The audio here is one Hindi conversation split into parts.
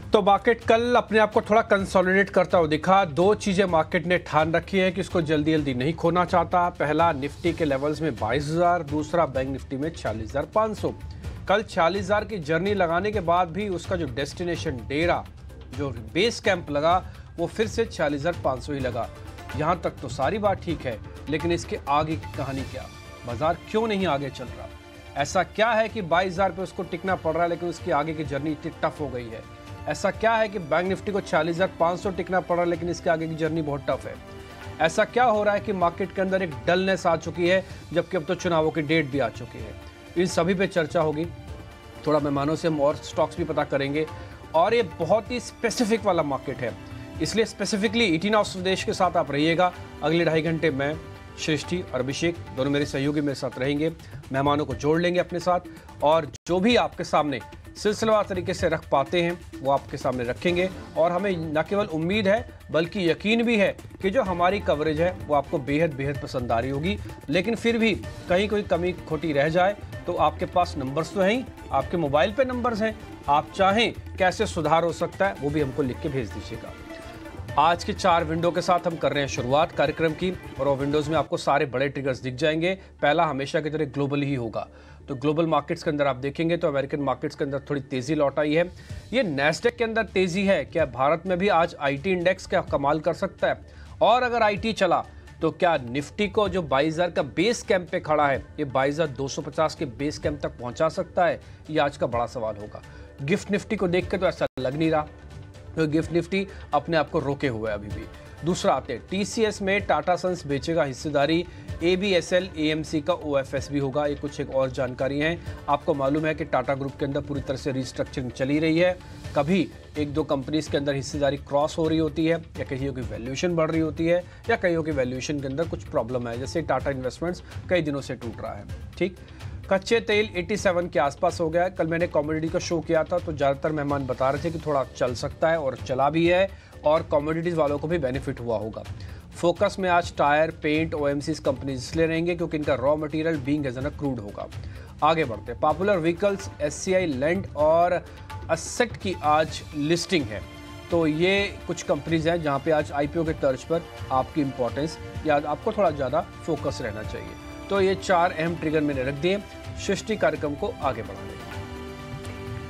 तो मार्केट कल अपने आप को थोड़ा कंसोलिडेट करता हुआ दिखा। दो चीजें मार्केट ने ठान रखी है कि इसको जल्दी जल्दी नहीं खोना चाहता। पहला, निफ्टी के लेवल्स में 22,000, दूसरा बैंक निफ्टी में 46,500। कल 46,000 की जर्नी लगाने के बाद भी उसका जो डेस्टिनेशन डेरा, जो बेस कैंप लगा, वो फिर से 46,500 ही लगा। यहां तक तो सारी बात ठीक है, लेकिन इसके आगे की कहानी क्या? बाजार क्यों नहीं आगे चल रहा? ऐसा क्या है कि 22,000 पे उसको टिकना पड़ रहा है, लेकिन उसकी आगे की जर्नी इतनी टफ हो गई है? ऐसा क्या है कि बैंक निफ्टी को 46,500 टिकना पड़ रहा है, लेकिन इसके आगे की जर्नी बहुत टफ है? ऐसा क्या हो रहा है कि मार्केट के अंदर एक डलनेस आ चुकी है, जबकि अब तो चुनावों की डेट भी आ चुकी है? इन सभी पे चर्चा होगी। थोड़ा मेहमानों से हम और स्टॉक्स भी पता करेंगे, और ये बहुत ही स्पेसिफिक वाला मार्केट है, इसलिए स्पेसिफिकली 18 हाउस स्वदेश के साथ आप रहिएगा। अगले 2.5 घंटे मैं, सृष्टि और अभिषेक दोनों मेरे सहयोगी मेरे साथ रहेंगे, मेहमानों को जोड़ लेंगे अपने साथ, और जो भी आपके सामने सिलसिलेवार तरीके से रख पाते हैं वो आपके सामने रखेंगे। और हमें न केवल उम्मीद है बल्कि यकीन भी है कि जो हमारी कवरेज है वो आपको बेहद बेहद पसंद आ रही होगी। लेकिन फिर भी कहीं कोई कमी खोटी रह जाए तो आपके पास नंबर्स तो हैं ही, आपके मोबाइल पे नंबर्स हैं, आप चाहें कैसे सुधार हो सकता है वो भी हमको लिख के भेज दीजिएगा। आज के 4 विंडो के साथ हम कर रहे हैं शुरुआत कार्यक्रम की, और वो विंडोज में आपको सारे बड़े ट्रिगर्स दिख जाएंगे। पहला हमेशा की तरह ग्लोबल ही होगा। तो ग्लोबल मार्केट्स के अंदर आप देखेंगे तो अमेरिकन मार्केट्स के अंदर थोड़ी तेजी लौट आई है। ये नैस्डैक के अंदर तेजी है। क्या भारत में भी आज आईटी इंडेक्स क्या कमाल कर सकता है? और अगर आईटी चला तो क्या निफ्टी को जो 22,000 का बेस कैंप पे खड़ा है, ये 22,250 के बेस कैंप तक पहुंचा सकता है? ये आज का बड़ा सवाल होगा। गिफ्ट निफ्टी को देख के तो ऐसा लग नहीं रहा, तो गिफ्ट निफ्टी अपने आप को रोके हुए अभी भी। दूसरा आते हैं टीसीएस में टाटा सन्स बेचेगा हिस्सेदारी, एबीएसएल एएमसी का ओएफएस भी होगा। ये कुछ एक और जानकारी है। आपको मालूम है कि टाटा ग्रुप के अंदर पूरी तरह से रिस्ट्रक्चरिंग चली रही है। कभी 1-2 कंपनीज के अंदर हिस्सेदारी क्रॉस हो रही होती है, या कहीं की वैल्यूएशन बढ़ रही होती है, या कहीं की वैल्यूएशन के अंदर कुछ प्रॉब्लम है, जैसे टाटा इन्वेस्टमेंट्स कई दिनों से टूट रहा है। ठीक, कच्चे तेल 87 के आसपास हो गया है। कल मैंने कमोडिटी का शो किया था तो ज़्यादातर मेहमान बता रहे थे कि थोड़ा चल सकता है, और चला भी है, और कमोडिटीज़ वालों को भी बेनिफिट हुआ होगा। फोकस में आज टायर, पेंट, ओएमसीज कंपनीज इसलिए रहेंगे क्योंकि इनका raw material being as an crude होगा। आगे बढ़ते, पॉपुलर व्हीकल्स, एससीआई, लैंड और असेट की आज लिस्टिंग है। तो ये कुछ कंपनीज हैं जहाँ पे आज आईपीओ के तर्ज पर आपकी इंपॉर्टेंस या आपको थोड़ा ज़्यादा फोकस रहना चाहिए। तो ये 4 अहम ट्रिगर मैंने रख दिए सृष्टि कार्यक्रम को आगे बढ़ाने।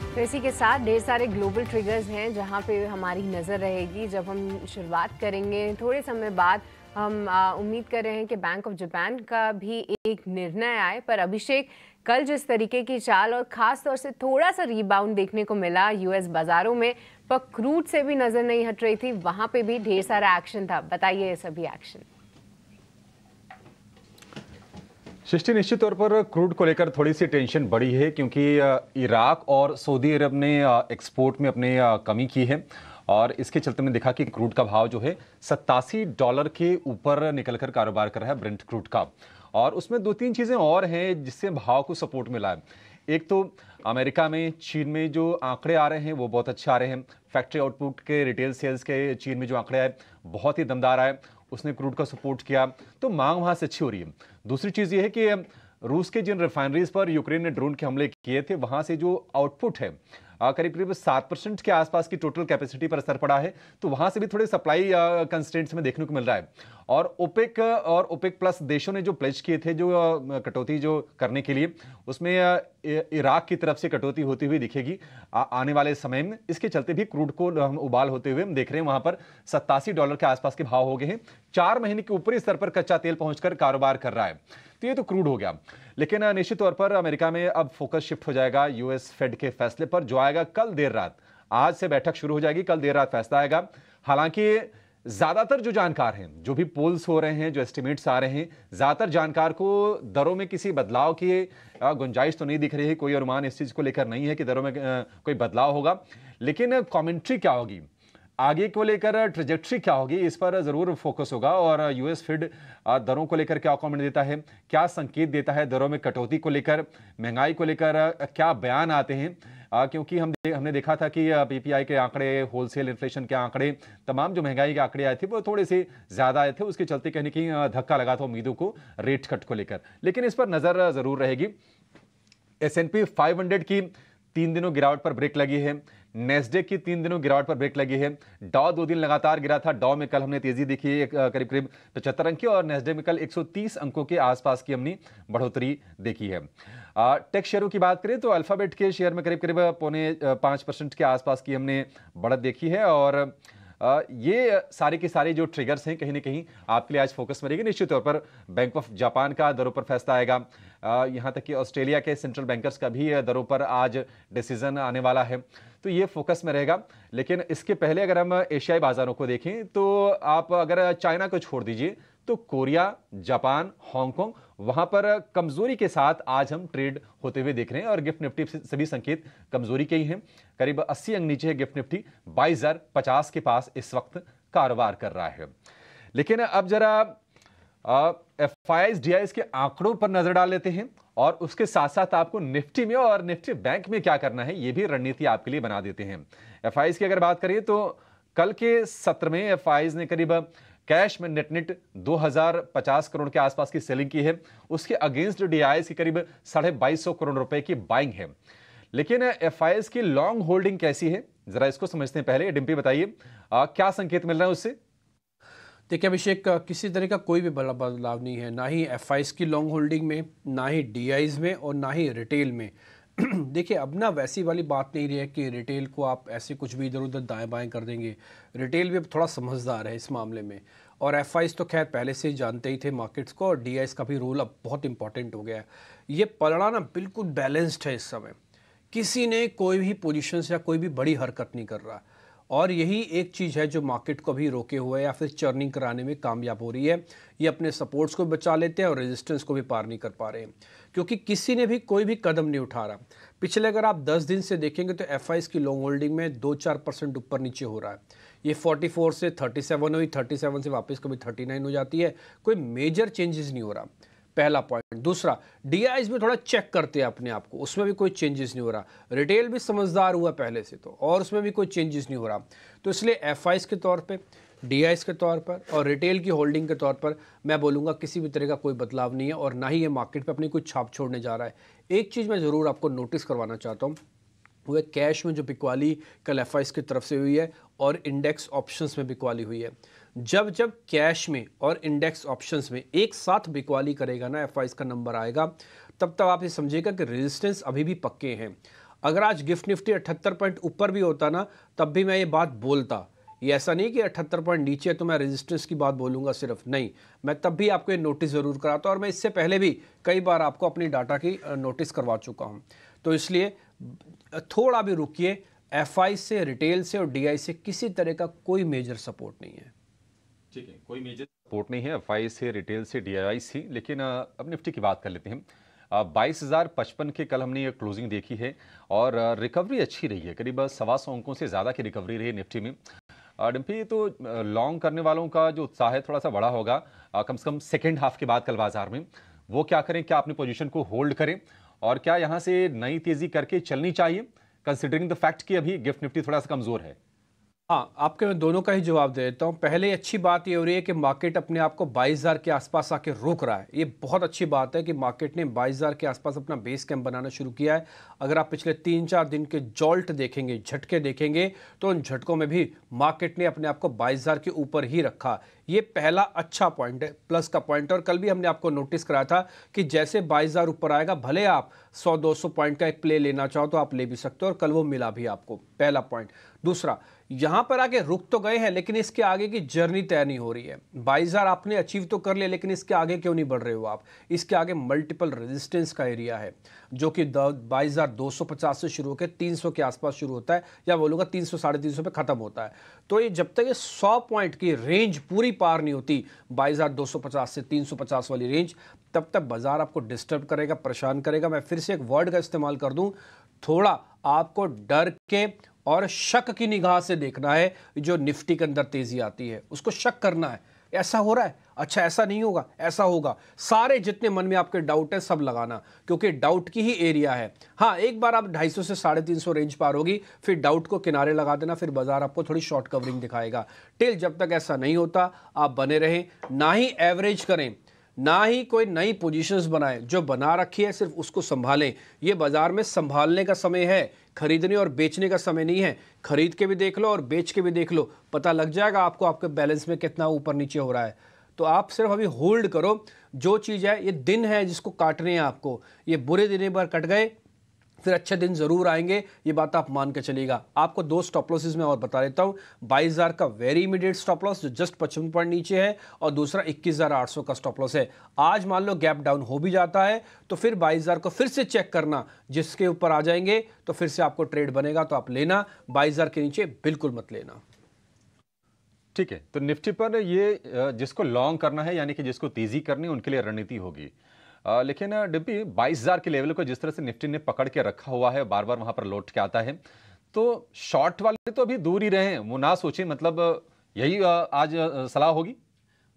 तो इसी के साथ ढेर सारे ग्लोबल ट्रिगर्स हैं जहां पे हमारी नज़र रहेगी। जब हम शुरुआत करेंगे थोड़े समय बाद, हम उम्मीद कर रहे हैं कि बैंक ऑफ जापान का भी एक निर्णय आए। पर अभिषेक, कल जिस तरीके की चाल और ख़ास तौर से थोड़ा सा रीबाउंड देखने को मिला यूएस बाज़ारों में, पर क्रूड से भी नज़र नहीं हट रही थी, वहाँ पे भी ढेर सारा एक्शन था। बताइए ये सभी एक्शन। सृष्टि, निश्चित तौर पर क्रूड को लेकर थोड़ी सी टेंशन बढ़ी है, क्योंकि इराक और सऊदी अरब ने एक्सपोर्ट में अपने कमी की है, और इसके चलते में देखा कि क्रूड का भाव जो है $87 के ऊपर निकलकर कारोबार कर रहा है, ब्रेंट क्रूड का। और उसमें 2-3 चीज़ें और हैं जिससे भाव को सपोर्ट मिला है। एक तो अमेरिका में, चीन में जो आंकड़े आ रहे हैं वो बहुत अच्छे आ रहे हैं। फैक्ट्री आउटपुट के, रिटेल सेल्स के चीन में जो आंकड़े आए बहुत ही दमदार आए, उसने क्रूड का सपोर्ट किया, तो मांग वहां से अच्छी हो रही है। दूसरी चीज़ ये है कि रूस के जिन रिफाइनरीज पर यूक्रेन ने ड्रोन के हमले किए थे, वहां से जो आउटपुट है करीब करीब 7% के आसपास की टोटल कैपेसिटी पर असर पड़ा है, तो वहां से भी थोड़े सप्लाई कंस्ट्रेंट्स में देखने को मिल रहा है। और ओपेक प्लस देशों ने जो प्लेज किए थे जो कटौती जो करने के लिए, उसमें इराक की तरफ से कटौती होती हुई दिखेगी आने वाले समय में। इसके चलते भी क्रूड को हम उबाल होते हुए हम देख रहे हैं, वहां पर $87 के आसपास के भाव हो गए हैं। 4 महीने के ऊपरी स्तर पर कच्चा तेल पहुंचकर कारोबार कर रहा है। तो ये तो क्रूड हो गया, लेकिन निश्चित तौर पर अमेरिका में अब फोकस शिफ्ट हो जाएगा यूएस फेड के फैसले पर, जो आएगा कल देर रात। आज से बैठक शुरू हो जाएगी, कल देर रात फैसला आएगा। हालांकि ज्यादातर जो जानकार हैं, जो भी पोल्स हो रहे हैं, जो एस्टिमेट्स आ रहे हैं, ज्यादातर जानकार को दरों में किसी बदलाव की गुंजाइश तो नहीं दिख रही है। कोई अनुमान इस चीज को लेकर नहीं है कि दरों में कोई बदलाव होगा, लेकिन कॉमेंट्री क्या होगी, आगे को लेकर ट्रेजेक्ट्री क्या होगी, इस पर जरूर फोकस होगा। और यूएस फेड दरों को लेकर क्या कमेंट देता है, क्या संकेत देता है, दरों में कटौती को लेकर, महंगाई को लेकर क्या बयान आते हैं, क्योंकि हमने देखा था कि पीपीआई के आंकड़े, होलसेल इन्फ्लेशन के आंकड़े, तमाम जो महंगाई के आंकड़े आए थे वो थोड़े से ज्यादा आए थे। उसके चलते कहीं न कहीं धक्का लगा था उम्मीदों को रेट कट को लेकर, लेकिन इस पर नजर जरूर रहेगी। S&P 500 की 3 दिनों गिरावट पर ब्रेक लगी है। नेस्डेक की 3 दिनों गिरावट पर ब्रेक लगी है। डॉ 2 दिन लगातार गिरा था। डॉ में कल हमने तेजी देखी है करीब करीब 75 अंक की, और नेस्डेक में कल 130 अंकों के आसपास की हमने बढ़ोतरी देखी है। टेक शेयरों की बात करें तो अल्फाबेट के शेयर में करीब करीब 0.5% के आसपास की हमने बढ़त देखी है, और ये सारे के सारे जो ट्रिगर्स हैं कहीं ना कहीं आपके लिए आज फोकस में रहेंगे। निश्चित तौर पर बैंक ऑफ जापान का दरों पर फैसला आएगा, यहाँ तक कि ऑस्ट्रेलिया के सेंट्रल बैंकर्स का भी दरों पर आज डिसीजन आने वाला है, तो ये फोकस में रहेगा। लेकिन इसके पहले अगर हम एशियाई बाजारों को देखें तो आप अगर चाइना को छोड़ दीजिए तो कोरिया, जापान, हांगकांग, वहां पर कमजोरी के साथ आज हम ट्रेड होते हुए देख रहे हैं, और गिफ्ट निफ्टी से सभी संकेत कमजोरी के ही हैं। करीब 80 अंक नीचे है गिफ्ट निफ्टी, 22,050 के पास इस वक्त कारोबार कर रहा है। लेकिन अब जरा एफआईआईज डीआईज के आंकड़ों पर नजर डाल लेते हैं, और उसके साथ साथ आपको निफ्टी में और निफ्टी बैंक में क्या करना है ये भी रणनीति आपके लिए बना देते हैं। एफआईआईज की अगर बात करें तो कल के सत्र में एफआईआईज ने करीब कैश में नेट 2050 करोड़ के आसपास की सेलिंग की है। उसके अगेंस्ट डीआईएस की करीब 2250 करोड़ रुपए की बाइंग है। लेकिन एफआईआईज की लॉन्ग होल्डिंग कैसी है, जरा इसको समझते हैं। पहले डिम्पी बताइए क्या संकेत मिल रहा है उससे। देखिए अभिषेक, किसी तरह का कोई भी बड़ा बदलाव नहीं है, ना ही एफआईआईज की लॉन्ग होल्डिंग में, ना ही डीआईज में, और ना ही रिटेल में। देखिए अब ना वैसी वाली बात नहीं रही है कि रिटेल को आप ऐसे कुछ भी इधर उधर दाएं बाएं कर देंगे। रिटेल भी अब थोड़ा समझदार है इस मामले में, और एफआईआईज तो खैर पहले से ही जानते ही थे मार्केट्स को, और डीआईज का भी रोल अब बहुत इंपॉर्टेंट हो गया है। ये पलड़ा ना बिल्कुल बैलेंस्ड है इस समय, किसी ने कोई भी पोजीशन या कोई भी बड़ी हरकत नहीं कर रहा, और यही एक चीज़ है जो मार्केट को भी रोके हुए या फिर चर्निंग कराने में कामयाब हो रही है। ये अपने सपोर्ट्स को बचा लेते हैं और रेजिस्टेंस को भी पार नहीं कर पा रहे हैं, क्योंकि किसी ने भी कोई भी कदम नहीं उठा रहा। पिछले अगर आप 10 दिन से देखेंगे तो एफआईआईज की लॉन्ग होल्डिंग में 2-4% ऊपर नीचे हो रहा है। ये 44 से 37 हुई, 37 से वापस कभी 39 हो जाती है, कोई मेजर चेंजेस नहीं हो रहा, पहला पॉइंट। दूसरा, डीआईज में थोड़ा चेक करते हैं अपने आप को, उसमें भी कोई चेंजेस नहीं हो रहा। रिटेल भी समझदार हुआ पहले से तो, और उसमें भी कोई चेंजेस नहीं हो रहा। तो इसलिए एफआईआईज के तौर पे, डीआईज के तौर पर और रिटेल की होल्डिंग के तौर पर मैं बोलूँगा किसी भी तरह का कोई बदलाव नहीं है, और ना ही ये मार्केट पे अपनी कोई छाप छोड़ने जा रहा है। एक चीज़ मैं ज़रूर आपको नोटिस करवाना चाहता हूँ, वो है कैश में जो बिकवाली कल एफआईआईज की तरफ से हुई है और इंडेक्स ऑप्शंस में बिकवाली हुई है। जब जब कैश में और इंडेक्स ऑप्शंस में एक साथ बिकवाली करेगा ना, एफआईआईज का नंबर आएगा, तब तक आप ये समझिएगा कि रेजिस्टेंस अभी भी पक्के हैं। अगर आज गिफ्ट निफ्टी 78 पॉइंट ऊपर भी होता ना, तब भी मैं ये बात बोलता। ये ऐसा नहीं कि 78 पॉइंट नीचे तो मैं रेजिस्टेंस की बात बोलूँगा सिर्फ, नहीं, मैं तब भी आपको ये नोटिस ज़रूर कराता, और मैं इससे पहले भी कई बार आपको अपनी डाटा की नोटिस करवा चुका हूँ। तो इसलिए थोड़ा भी रुकिए, एफआईआईज से, रिटेल से और डीआई से किसी तरह का कोई मेजर सपोर्ट नहीं है। ठीक है, कोई मेजर सपोर्ट नहीं है एफआईआईज से, रिटेल से, डीआई से। लेकिन अब निफ्टी की बात कर लेते हैं। 22,055 के कल हमने ये क्लोजिंग देखी है, और रिकवरी अच्छी रही है, करीब 125 अंकों से ज़्यादा की रिकवरी रही निफ्टी में। डिम्पी, तो लॉन्ग करने वालों का जो उत्साह है थोड़ा सा बड़ा होगा, कम से कम सेकेंड हाफ के बाद कल बाजार में। वो क्या करें, क्या अपनी पोजीशन को होल्ड करें, और क्या यहाँ से नई तेजी करके चलनी चाहिए, कंसिडरिंग द फैक्ट कि अभी गिफ्ट निफ्टी थोड़ा सा कमजोर है। हाँ, आपके मैं दोनों का ही जवाब दे देता हूँ। पहले अच्छी बात ये हो रही है कि मार्केट अपने आप को 22,000 के आसपास आके रोक रहा है। ये बहुत अच्छी बात है कि मार्केट ने 22,000 के आसपास अपना बेस कैंप बनाना शुरू किया है। अगर आप पिछले 3-4 दिन के जॉल्ट देखेंगे, झटके देखेंगे, तो उन झटकों में भी मार्केट ने अपने आप को 22,000 के ऊपर ही रखा। ये पहला अच्छा पॉइंट है, प्लस का पॉइंट। और कल भी हमने आपको नोटिस कराया था कि जैसे 22,000 ऊपर आएगा, भले आप 100-200 पॉइंट का एक प्ले लेना चाहो तो आप ले भी सकते हो, और कल वो मिला भी आपको, पहला पॉइंट। दूसरा, यहां पर आगे रुक तो गए हैं, लेकिन इसके आगे की जर्नी तय नहीं हो रही है। 22,000 आपने अचीव तो कर लिया, लेकिन इसके आगे क्यों नहीं बढ़ रहे हो आप? इसके आगे मल्टीपल रेजिस्टेंस का एरिया है, जो कि 22,250 से शुरू होकर 300 के आसपास शुरू होता है, या बोलूँगा 300-350 पे खत्म होता है। तो ये जब तक ये 100 पॉइंट की रेंज पूरी पार नहीं होती, 22,250 से 350 वाली रेंज, तब तक बाजार आपको डिस्टर्ब करेगा, परेशान करेगा। मैं फिर से एक वर्ड का इस्तेमाल कर दूं, थोड़ा आपको डर के और शक की निगाह से देखना है। जो निफ्टी के अंदर तेजी आती है उसको शक करना है, ऐसा हो रहा है, अच्छा ऐसा नहीं होगा, ऐसा होगा। सारे जितने मन में आपके डाउट है सब लगाना, क्योंकि डाउट की ही एरिया है। हाँ, एक बार आप 250 से 350 रेंज पार होगी, फिर डाउट को किनारे लगा देना, फिर बाजार आपको थोड़ी शॉर्ट कवरिंग दिखाएगा। टिल जब तक ऐसा नहीं होता, आप बने रहें, ना ही एवरेज करें, ना ही कोई नई पोजीशंस बनाए, जो बना रखी है सिर्फ उसको संभालें। ये बाजार में संभालने का समय है, खरीदने और बेचने का समय नहीं है। खरीद के भी देख लो और बेच के भी देख लो, पता लग जाएगा आपको आपके बैलेंस में कितना ऊपर नीचे हो रहा है। तो आप सिर्फ अभी होल्ड करो। जो चीज़ है, ये दिन है जिसको काटने हैं आपको। ये बुरे दिन एक बार कट गए, फिर अच्छे दिन जरूर आएंगे, ये बात आप मान के चलिएगा। आपको दो स्टॉप लॉसेस में और बता देता हूं। 22,000 का वेरी इमीडिएट स्टॉप लॉस जो जस्ट 55 पॉइंट नीचे है, और दूसरा 21,800 का स्टॉप लॉस है। आज मान लो गैप डाउन हो भी जाता है तो फिर 22,000 को फिर से चेक करना, जिसके ऊपर आ जाएंगे तो फिर से आपको ट्रेड बनेगा तो आप लेना, 22,000 के नीचे बिल्कुल मत लेना। ठीक है, तो निफ्टी पर ये जिसको लॉन्ग करना है, यानी कि जिसको तेजी करनी है, उनके लिए रणनीति होगी। लेकिन डिम्पी, 22,000 के लेवल को जिस तरह से निफ्टी ने पकड़ के रखा हुआ है, बार बार वहां पर लौट के आता है, तो शॉर्ट वाले तो अभी दूर ही रहे हैं, वो ना सोचे, मतलब यही आज सलाह होगी।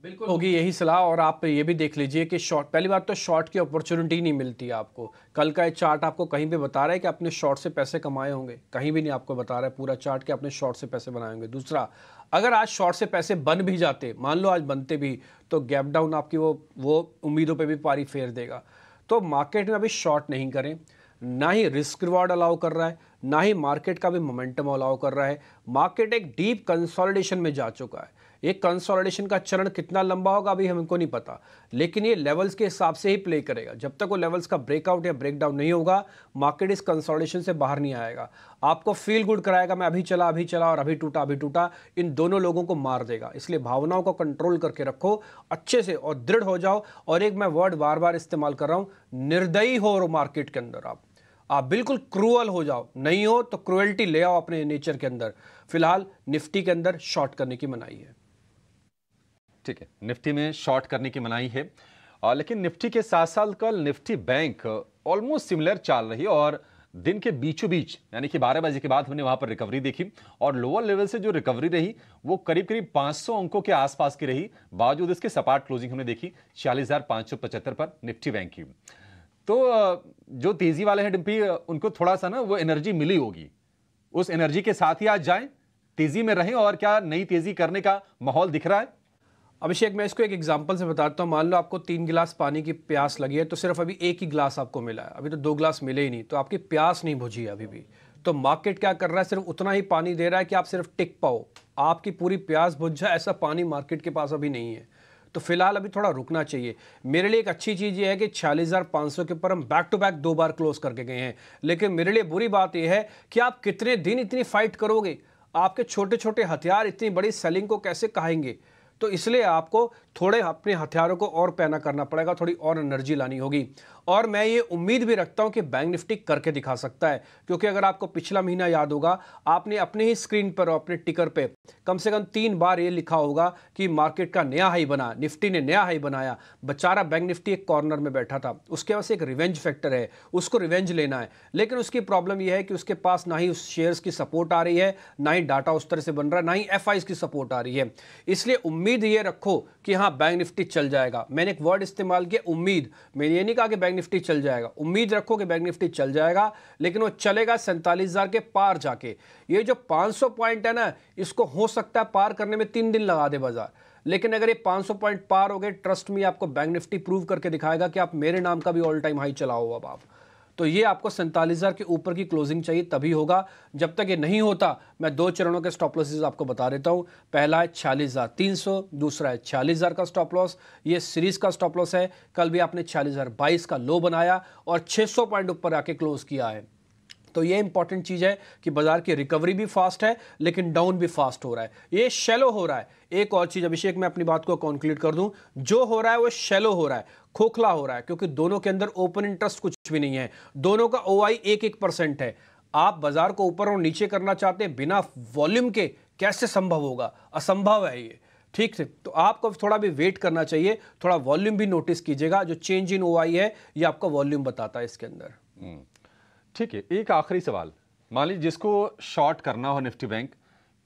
बिल्कुल होगी यही सलाह। और आप ये भी देख लीजिए कि शॉर्ट, पहली बात तो शॉर्ट की अपॉर्चुनिटी नहीं मिलती आपको। कल का ये चार्ट आपको कहीं पे बता रहा है कि आपने शॉर्ट से पैसे कमाए होंगे, कहीं भी नहीं आपको बता रहा है पूरा चार्ट कि आपने शॉर्ट से पैसे बनाए होंगे। दूसरा, अगर आज शॉर्ट से पैसे बन भी जाते, मान लो आज बनते भी, तो गैप डाउन आपकी वो उम्मीदों पे भी पारी फेर देगा। तो मार्केट में अभी शॉर्ट नहीं करें, ना ही रिस्क रिवॉर्ड अलाउ कर रहा है, ना ही मार्केट का भी मोमेंटम अलाउ कर रहा है। मार्केट एक डीप कंसोलिडेशन में जा चुका है। एक कंसोलिडेशन का चरण कितना लंबा होगा अभी हमको नहीं पता, लेकिन ये लेवल्स के हिसाब से ही प्ले करेगा। जब तक वो लेवल्स का ब्रेकआउट या ब्रेकडाउन नहीं होगा, मार्केट इस कंसोलिडेशन से बाहर नहीं आएगा। आपको फील गुड कराएगा, मैं अभी चला और अभी टूटा, इन दोनों लोगों को मार देगा। इसलिए भावनाओं को कंट्रोल करके रखो अच्छे से और दृढ़ हो जाओ। और एक मैं वर्ड बार बार इस्तेमाल कर रहा हूं, निर्दयी हो मार्केट के अंदर। आप बिल्कुल क्रूअल हो जाओ, नहीं हो तो क्रूएल्टी ले आओ अपने नेचर के अंदर। फिलहाल निफ्टी के अंदर शॉर्ट करने की मनाही है। ठीक है, निफ्टी में शॉर्ट करने की मनाही है। लेकिन निफ्टी के साथ साथ कल निफ्टी बैंक ऑलमोस्ट सिमिलर चल रही, और दिन के बीचों बीच यानी कि 12 बजे के बाद हमने वहां पर रिकवरी देखी, और लोअर लेवल से जो रिकवरी रही वो करीब करीब 500 अंकों के आसपास की रही। बावजूद इसके सपाट क्लोजिंग हमने देखी 46,575 पर निफ्टी बैंक की। तो जो तेजी वाले हैं डिम्पी, उनको थोड़ा सा ना वो एनर्जी मिली होगी, उस एनर्जी के साथ ही आज जाएं, तेजी में रहें, और क्या नई तेजी करने का माहौल दिख रहा है? अभिषेक, मैं इसको एक एग्जांपल से बताता हूँ। मान लो आपको 3 गिलास पानी की प्यास लगी है, तो सिर्फ अभी एक ही गिलास आपको मिला है, अभी तो 2 गिलास मिले ही नहीं, तो आपकी प्यास नहीं बुझी है अभी भी। तो मार्केट क्या कर रहा है, सिर्फ उतना ही पानी दे रहा है कि आप सिर्फ टिक पाओ, आपकी पूरी प्यास बुझ जाए, ऐसा पानी मार्केट के पास अभी नहीं है। तो फिलहाल अभी थोड़ा रुकना चाहिए। मेरे लिए एक अच्छी चीज़ ये है कि 46,500 के ऊपर हम बैक टू बैक 2 बार क्लोज करके गए हैं। लेकिन मेरे लिए बुरी बात यह है कि आप कितने दिन इतनी फाइट करोगे, आपके छोटे छोटे हथियार इतनी बड़ी सेलिंग को कैसे कहेंगे। तो इसलिए आपको थोड़े अपने हथियारों को और पैना करना पड़ेगा, थोड़ी और एनर्जी लानी होगी। और मैं ये उम्मीद भी रखता हूं कि बैंक निफ्टी करके दिखा सकता है, क्योंकि अगर आपको पिछला महीना याद होगा, आपने अपने ही स्क्रीन पर और अपने टिकर पे कम से कम 3 बार ये लिखा होगा कि मार्केट का नया हाई बना, निफ्टी ने नया हाई बनाया। बेचारा बैंक निफ्टी एक कॉर्नर में बैठा था, उसके पास एक रिवेंज फैक्टर है, उसको रिवेंज लेना है। लेकिन उसकी प्रॉब्लम यह है कि उसके पास ना ही उस शेयर्स की सपोर्ट आ रही है, ना ही डाटा उस तरह से बन रहा है, ना ही एफआईज की सपोर्ट आ रही है। इसलिए उम्मीद ये रखो कि हाँ बैंक निफ्टी चल जाएगा। मैंने एक वर्ड इस्तेमाल किया, उम्मीद। मैंने ये नहीं कहा कि बैंक निफ्टी चल जाएगा, उम्मीद रखो कि बैंक निफ्टी चल जाएगा, लेकिन वो चलेगा 47,000 के पार जाके। ये जो 500 पॉइंट है ना, इसको हो सकता है पार करने में 3 दिन लगा दे बाजार, लेकिन अगर ये 500 पॉइंट पार हो गए, ट्रस्ट में आपको बैंक निफ्टी प्रूव करके दिखाएगा कि आप मेरे नाम का भी ऑल टाइम हाई चलाओ। अब आप तो ये आपको 47,000 के ऊपर की क्लोजिंग चाहिए, तभी होगा। जब तक ये नहीं होता, मैं 2 चरणों के स्टॉप लॉसेस आपको बता देता हूं। पहला है 46,300, दूसरा है 46,000 का स्टॉप लॉस। ये सीरीज का स्टॉप लॉस है। कल भी आपने 46,022 का लो बनाया और 600 पॉइंट ऊपर आके क्लोज किया है। तो ये इंपॉर्टेंट चीज़ है कि बाजार की रिकवरी भी फास्ट है, लेकिन डाउन भी फास्ट हो रहा है, ये शैलो हो रहा है। एक और चीज़ अभिषेक, मैं अपनी बात को कंक्लूड कर दूं, जो हो रहा है वो शैलो हो रहा है, खोखला हो रहा है, क्योंकि दोनों के अंदर ओपन इंटरेस्ट कुछ भी नहीं है। दोनों का ओआई 1-1% है। आप बाजार को ऊपर और नीचे करना चाहते हैं बिना वॉल्यूम के, कैसे संभव होगा? असंभव है ये, ठीक है। तो आपको थोड़ा भी वेट करना चाहिए, थोड़ा वॉल्यूम भी नोटिस कीजिएगा। जो चेंज इन ओआई है, ये आपका वॉल्यूम बताता है इसके अंदर। ठीक है, एक आखिरी सवाल, मान लीजिए जिसको शॉर्ट करना हो निफ्टी बैंक,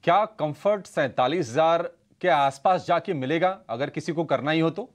क्या कंफर्ट 47,000 के आसपास जाके मिलेगा अगर किसी को करना ही हो तो?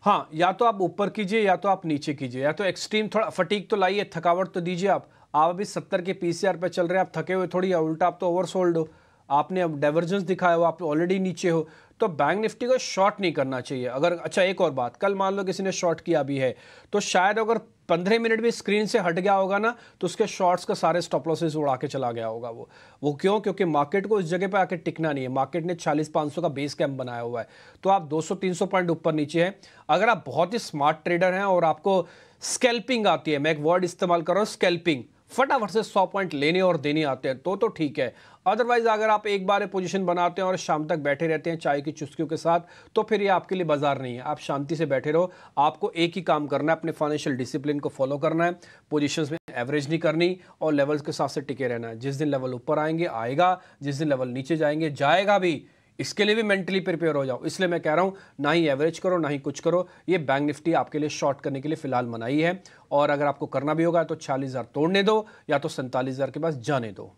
हाँ, या तो आप ऊपर कीजिए या तो आप नीचे कीजिए, या तो एक्सट्रीम थोड़ा फटीक तो लाइए, थकावट तो दीजिए। आप अभी 70 के पीसीआर पे चल रहे हैं, आप थके हुए थोड़ी, उल्टा आप तो ओवरसोल्ड हो। आपने अब डाइवर्जेंस दिखाया हो, आप ऑलरेडी नीचे हो, तो बैंक निफ्टी को शॉर्ट नहीं करना चाहिए। अगर अच्छा एक और बात, कल मान लो किसी ने शॉर्ट किया भी है तो शायद अगर 15 मिनट भी स्क्रीन से हट गया होगा ना तो उसके शॉर्ट्स का सारे स्टॉप लॉसेस उड़ा के चला गया होगा। वो क्यों? क्योंकि मार्केट को उस जगह पे आके टिकना नहीं है। मार्केट ने 40-500 का बेस कैंप बनाया हुआ है, तो आप 200-300 पॉइंट ऊपर नीचे हैं। अगर आप बहुत ही स्मार्ट ट्रेडर हैं और आपको स्कैल्पिंग आती है, मैं एक वर्ड इस्तेमाल कर रहा हूँ स्कैल्पिंग, फटाफट से 100 पॉइंट लेने और देने आते हैं तो ठीक है। अदरवाइज अगर आप एक बार पोजीशन बनाते हैं और शाम तक बैठे रहते हैं चाय की चुस्कियों के साथ, तो फिर ये आपके लिए बाजार नहीं है। आप शांति से बैठे रहो। आपको एक ही काम करना है, अपने फाइनेंशियल डिसिप्लिन को फॉलो करना है, पोजीशंस में एवरेज नहीं करनी और लेवल्स के साथ से टिके रहना है। जिस दिन लेवल ऊपर आएंगे आएगा, जिस दिन लेवल नीचे जाएंगे जाएगा भी। इसके लिए भी मेंटली प्रिपेयर हो जाओ। इसलिए मैं कह रहा हूं, ना ही एवरेज करो ना ही कुछ करो। ये बैंक निफ्टी आपके लिए शॉर्ट करने के लिए फिलहाल मनाही है, और अगर आपको करना भी होगा तो 40,000 तोड़ने दो या तो 47,000 के पास जाने दो।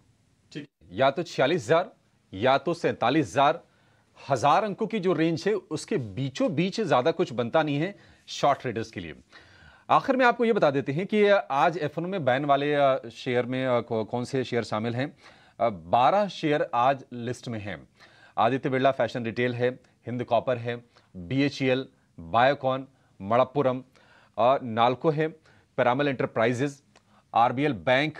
ठीक, या तो 46,000 या तो 47,000। 1000 अंकों की जो रेंज है उसके बीचों बीच ज्यादा कुछ बनता नहीं है शॉर्ट ट्रेडर्स के लिए। आखिर में आपको यह बता देते हैं कि आज एफ में बैन वाले शेयर में कौन से शेयर शामिल हैं। 12 शेयर आज लिस्ट में हैं। आदित्य बिरला फैशन रिटेल है, हिंद कॉपर है, BHEL, बायोकॉन, मणप्पुरम, नाल्को है, Piramal enterprises, RBL bank,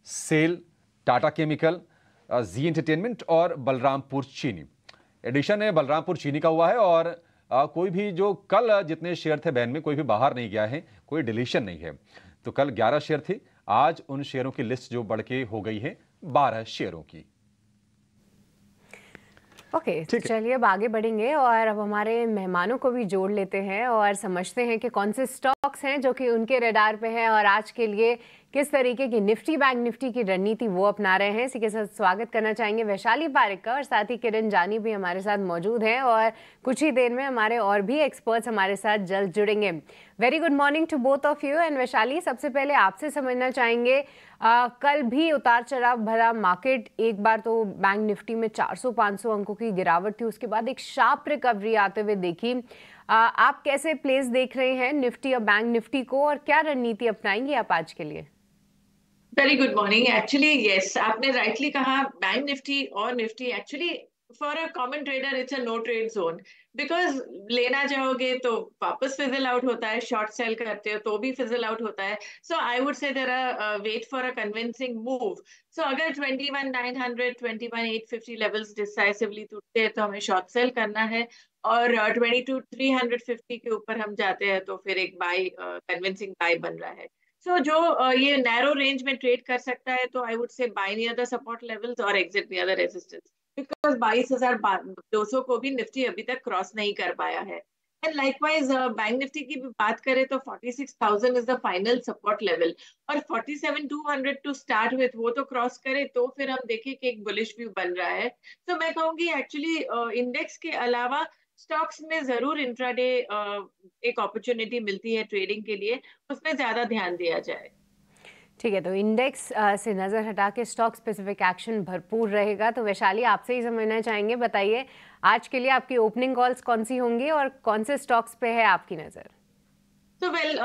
SAIL, Tata chemical, Zee entertainment और बलरामपुर चीनी। एडिशन है बलरामपुर चीनी का हुआ है, और कोई भी जो कल जितने शेयर थे बैन में कोई भी बाहर नहीं गया है, कोई डिलीशन नहीं है। तो कल 11 शेयर थे, आज उन शेयरों की लिस्ट जो बढ़ के हो गई है 12 शेयरों की। ओके, चलिए अब आगे बढ़ेंगे और अब हमारे मेहमानों को भी जोड़ लेते हैं और समझते हैं कि कौन से स्टॉक्स हैं जो कि उनके रडार पे हैं और आज के लिए किस तरीके की निफ्टी बैंक निफ्टी की रणनीति वो अपना रहे हैं। इसी के साथ स्वागत करना चाहेंगे वैशाली पारिक का, और साथ ही किरण जानी भी हमारे साथ मौजूद हैं और कुछ ही देर में हमारे और भी एक्सपर्ट्स हमारे साथ जल्द जुड़ेंगे। Very good morning to both of you. And Vaishali, सबसे पहले आपसे समझना चाहेंगे, कल भी उतार चढ़ाव भरा मार्केट, एक बार तो बैंक निफ्टी में 400-500 अंकों की गिरावट थी, उसके बाद एक शार्प रिकवरी आते हुए देखी। आप कैसे प्लेस देख रहे हैं निफ्टी और बैंक निफ्टी को, और क्या रणनीति अपनाएंगे आप आज के लिए? Very good morning. Actually yes, आपने राइटली कहा, बैंक निफ्टी और Nifty actually for a common trader it's a no trade zone, because लेना चाहोगे तो वापस फिजल आउट होता है, शॉर्ट सेल करते हो तो भी फिजल आउट होता है। So I would say there are wait for a convincing move. So अगर 21,900 21,850 लेवल्स डिसाइसिवली टूटते हैं तो हमें शॉर्ट सेल करना है, और 22,350 के ऊपर हम जाते हैं तो फिर एक बाय कन्विंसिंग बाय बन रहा है। सो जो ये नैरो रेंज में ट्रेड कर सकता है तो I would say buy near the support levels और exit near the resistance, because 22,200 को भी निफ्टी अभी तक क्रॉस नहीं कर पाया है। एंड लाइकवाइज बैंक निफ्टी की भी बात करें तो 46,000 is the final support level, और 47,200 टू स्टार्ट विथ, वो तो क्रॉस करे तो फिर हम देखें कि एक बुलिश व्यू बन रहा है। तो मैं कहूंगी एक्चुअली इंडेक्स के अलावा स्टॉक्स में जरूर इंट्राडे एक अपॉर्चुनिटी मिलती है ट्रेडिंग के लिए, उसमें ज्यादा ध्यान दिया जाए। ठीक है, तो इंडेक्स से नजर हटा के स्टॉक स्पेसिफिक एक्शन भरपूर रहेगा। तो वैशाली, आपसे ही समझना चाहेंगे, बताइए आज के लिए आपकी ओपनिंग कॉल्स कौन सी होंगी और कौन से स्टॉक्स पे है आपकी नजर? तो वेल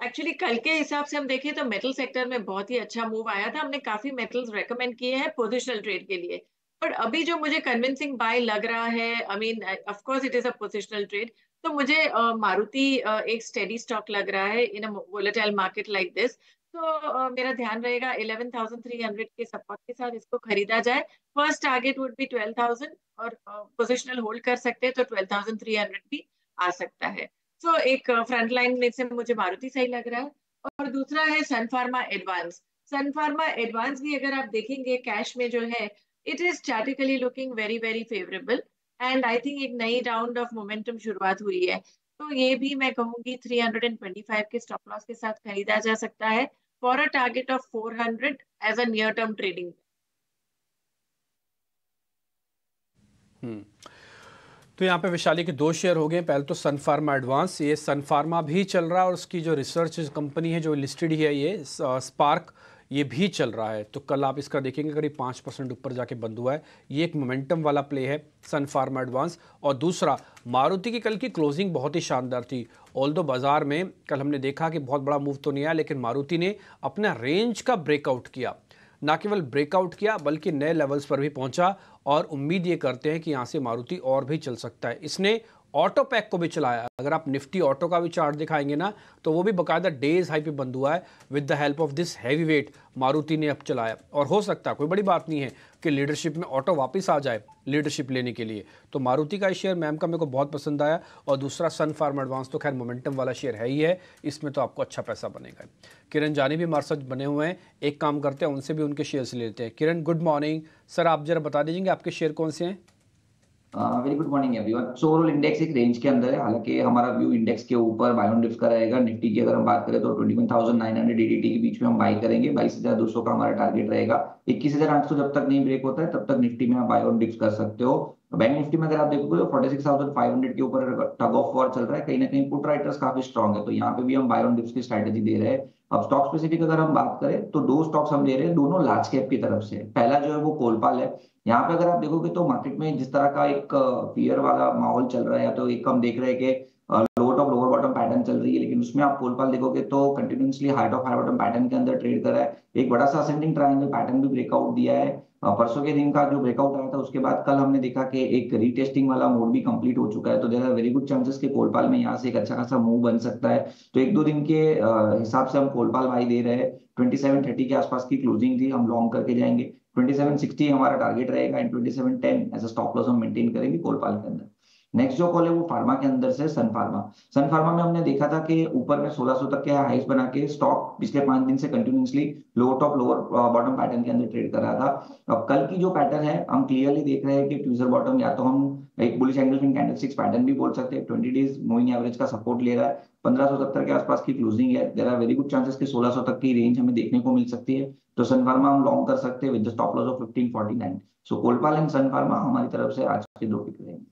एक्चुअली कल के हिसाब से हम देखें तो मेटल सेक्टर में बहुत ही अच्छा मूव आया था। हमने काफी मेटल्स रेकमेंड किए हैं पोजिशनल ट्रेड के लिए, बट अभी जो मुझे कन्विंसिंग बाय लग रहा है, I mean of course it is a positional trade, तो मुझे मारुति एक स्टेडी स्टॉक लग रहा है in a volatile market like this. तो मेरा ध्यान रहेगा 11,300 के सपोर्ट के साथ इसको खरीदा जाए। फर्स्ट टारगेट वुड बी 12,000, और पोजिशनल होल्ड कर सकते हैं तो 12,300 भी आ सकता है। सो एक फ्रंट लाइन में से मुझे मारुति सही लग रहा है। और दूसरा है सन फार्मा एडवांस। सन फार्मा एडवांस भी अगर आप देखेंगे कैश में जो है, it is chartically looking very very favourable, and I think एक नई राउंड ऑफ मोमेंटम शुरुआत हुई है, तो ये भी मैं कहूंगी 325 के स्टॉप लॉस के साथ खरीदा जा सकता है for a target of 400 as a near term trading. तो यहाँ पे वैशाली के दो शेयर हो गए। पहले तो सन फार्मा एडवांस, ये सन फार्मा भी चल रहा है और उसकी जो रिसर्च कंपनी है जो लिस्टेड है ये स्पार्क, ये भी चल रहा है। तो कल आप इसका देखेंगे करीब 5% ऊपर जाके बंद हुआ है। ये एक मोमेंटम वाला प्ले है सन फार्मा एडवांस। और दूसरा, मारुति की कल की क्लोजिंग बहुत ही शानदार थी। ऑल्दो बाजार में कल हमने देखा कि बहुत बड़ा मूव तो नहीं आया, लेकिन मारुति ने अपना रेंज का ब्रेकआउट किया। ना केवल ब्रेकआउट किया बल्कि नए लेवल्स पर भी पहुंचा और उम्मीद ये करते हैं कि यहाँ से मारुति और भी चल सकता है। इसने ऑटो पैक को भी चलाया। अगर आप निफ्टी ऑटो का भी चार्ट दिखाएंगे ना तो वो भी बाकायदा डेज हाई पे बंद हुआ है। With the help of this heavy weight Maruti ने अब चलाया और हो सकता है, कोई बड़ी बात नहीं है कि लीडरशिप में ऑटो वापस आ जाए लीडरशिप लेने के लिए। तो मारुति का शेयर मैम का मेरे को बहुत पसंद आया। और दूसरा सन फार्मा एडवांस तो खैर मोमेंटम वाला शेयर है ही है, इसमें तो आपको अच्छा पैसा बनेगा। किरण जानी भी हमारे साथ बने हुए हैं, एक काम करते हैं उनसे भी उनके शेयर्स ले लेते हैं। किरण गुड मॉर्निंग सर, आप जरा बता दीजिए आपके शेयर कौन से हैं? Very good morning everyone. So overall index एक रेंज के अंदर है, हालांकि हमारा व्यू इंडेक्स के ऊपर बाय ऑन डिप्स का रहेगा। निफ्टी की अगर हम बात करें तो 21,900 एडीटी के बीच में हम बाई करेंगे। 22,200 का हमारा टारगेट रहेगा। 21,800 जब तक नहीं ब्रेक होता है तब तक निफ्टी में आप बाय ऑन डिप्स कर सकते हो। बैंक निफ्टी में अगर आप देखोगे तो 46,500 के ऊपर टग ऑफ वॉर चल रहा है, कहीं ना कहीं पुट राइटर्स काफी स्ट्रॉन्ग है, तो यहाँ पे भी हम बाय ऑन डिप्स की स्ट्रेटेजी दे रहे हैं। अब स्टॉक स्पेसिफिक अगर हम बात करें तो दो स्टॉक्स हम ले रहे हैं, दोनों लार्ज कैप की तरफ से। पहला जो है वो कोलपाल है। यहाँ पे अगर आप देखोगे तो मार्केट में जिस तरह का एक फियर वाला माहौल चल रहा है, तो एक हम देख रहे हैं कि lower top lower bottom pattern चल रही है, लेकिन उसमें आप कोलपाल देखोगे तो continuously high top high bottom pattern के अंदर ट्रेड कर रहा है। एक बड़ा सा असेंडिंग ट्रायंगल पैटर्न भी ब्रेकआउट दिया है। परसों के दिन का जो ब्रेकआउट आया था उसके बाद कल हमने देखा कि एक रीटेस्टिंग वाला मोड भी कंप्लीट हो चुका है, तो there are very good chances कि कोलपाल में यहाँ से एक अच्छा खासा मूव बन सकता है। तो एक दो दिन के हिसाब से हम कोलपाल बाई दे रहे हैं। 2730 के आसपास की क्लोजिंग थी, हम लॉन्ग करके जाएंगे। 2760 हमारा टारगेट रहेगा and 2710 as a stop loss हम मेंटेन करेंगे कोलपाल के अंदर। नेक्स्ट जो कॉल है वो फार्मा के अंदर से सन फार्मा। सन फार्मा में हमने देखा था कि ऊपर में 1600 तक के हाइस बना के स्टॉक पिछले 5 दिन से continuously lower top lower bottom pattern के अंदर ट्रेड कर रहा था। अब कल की जो पैटर्न है हम क्लियरली देख रहे हैं कि ट्यूजर बॉटम या तो हम एक बुलिश एंगल्फिंग कैंडलस्टिक्स पैटर्न भी बोल सकते हैं। 20 डेज मूविंग एवरेज का सपोर्ट ले रहा है। 1570 के आसपास की क्लोजिंग है। There are very good chances कि 1600 तक की रेंज हमें देखने को मिल सकती है। तो सन फार्मा हम लॉन्ग कर सकते हैं with the stop loss of 1549। So Colpal and Sun Pharma हमारी तरफ से आज के दो पिक रहेंगे।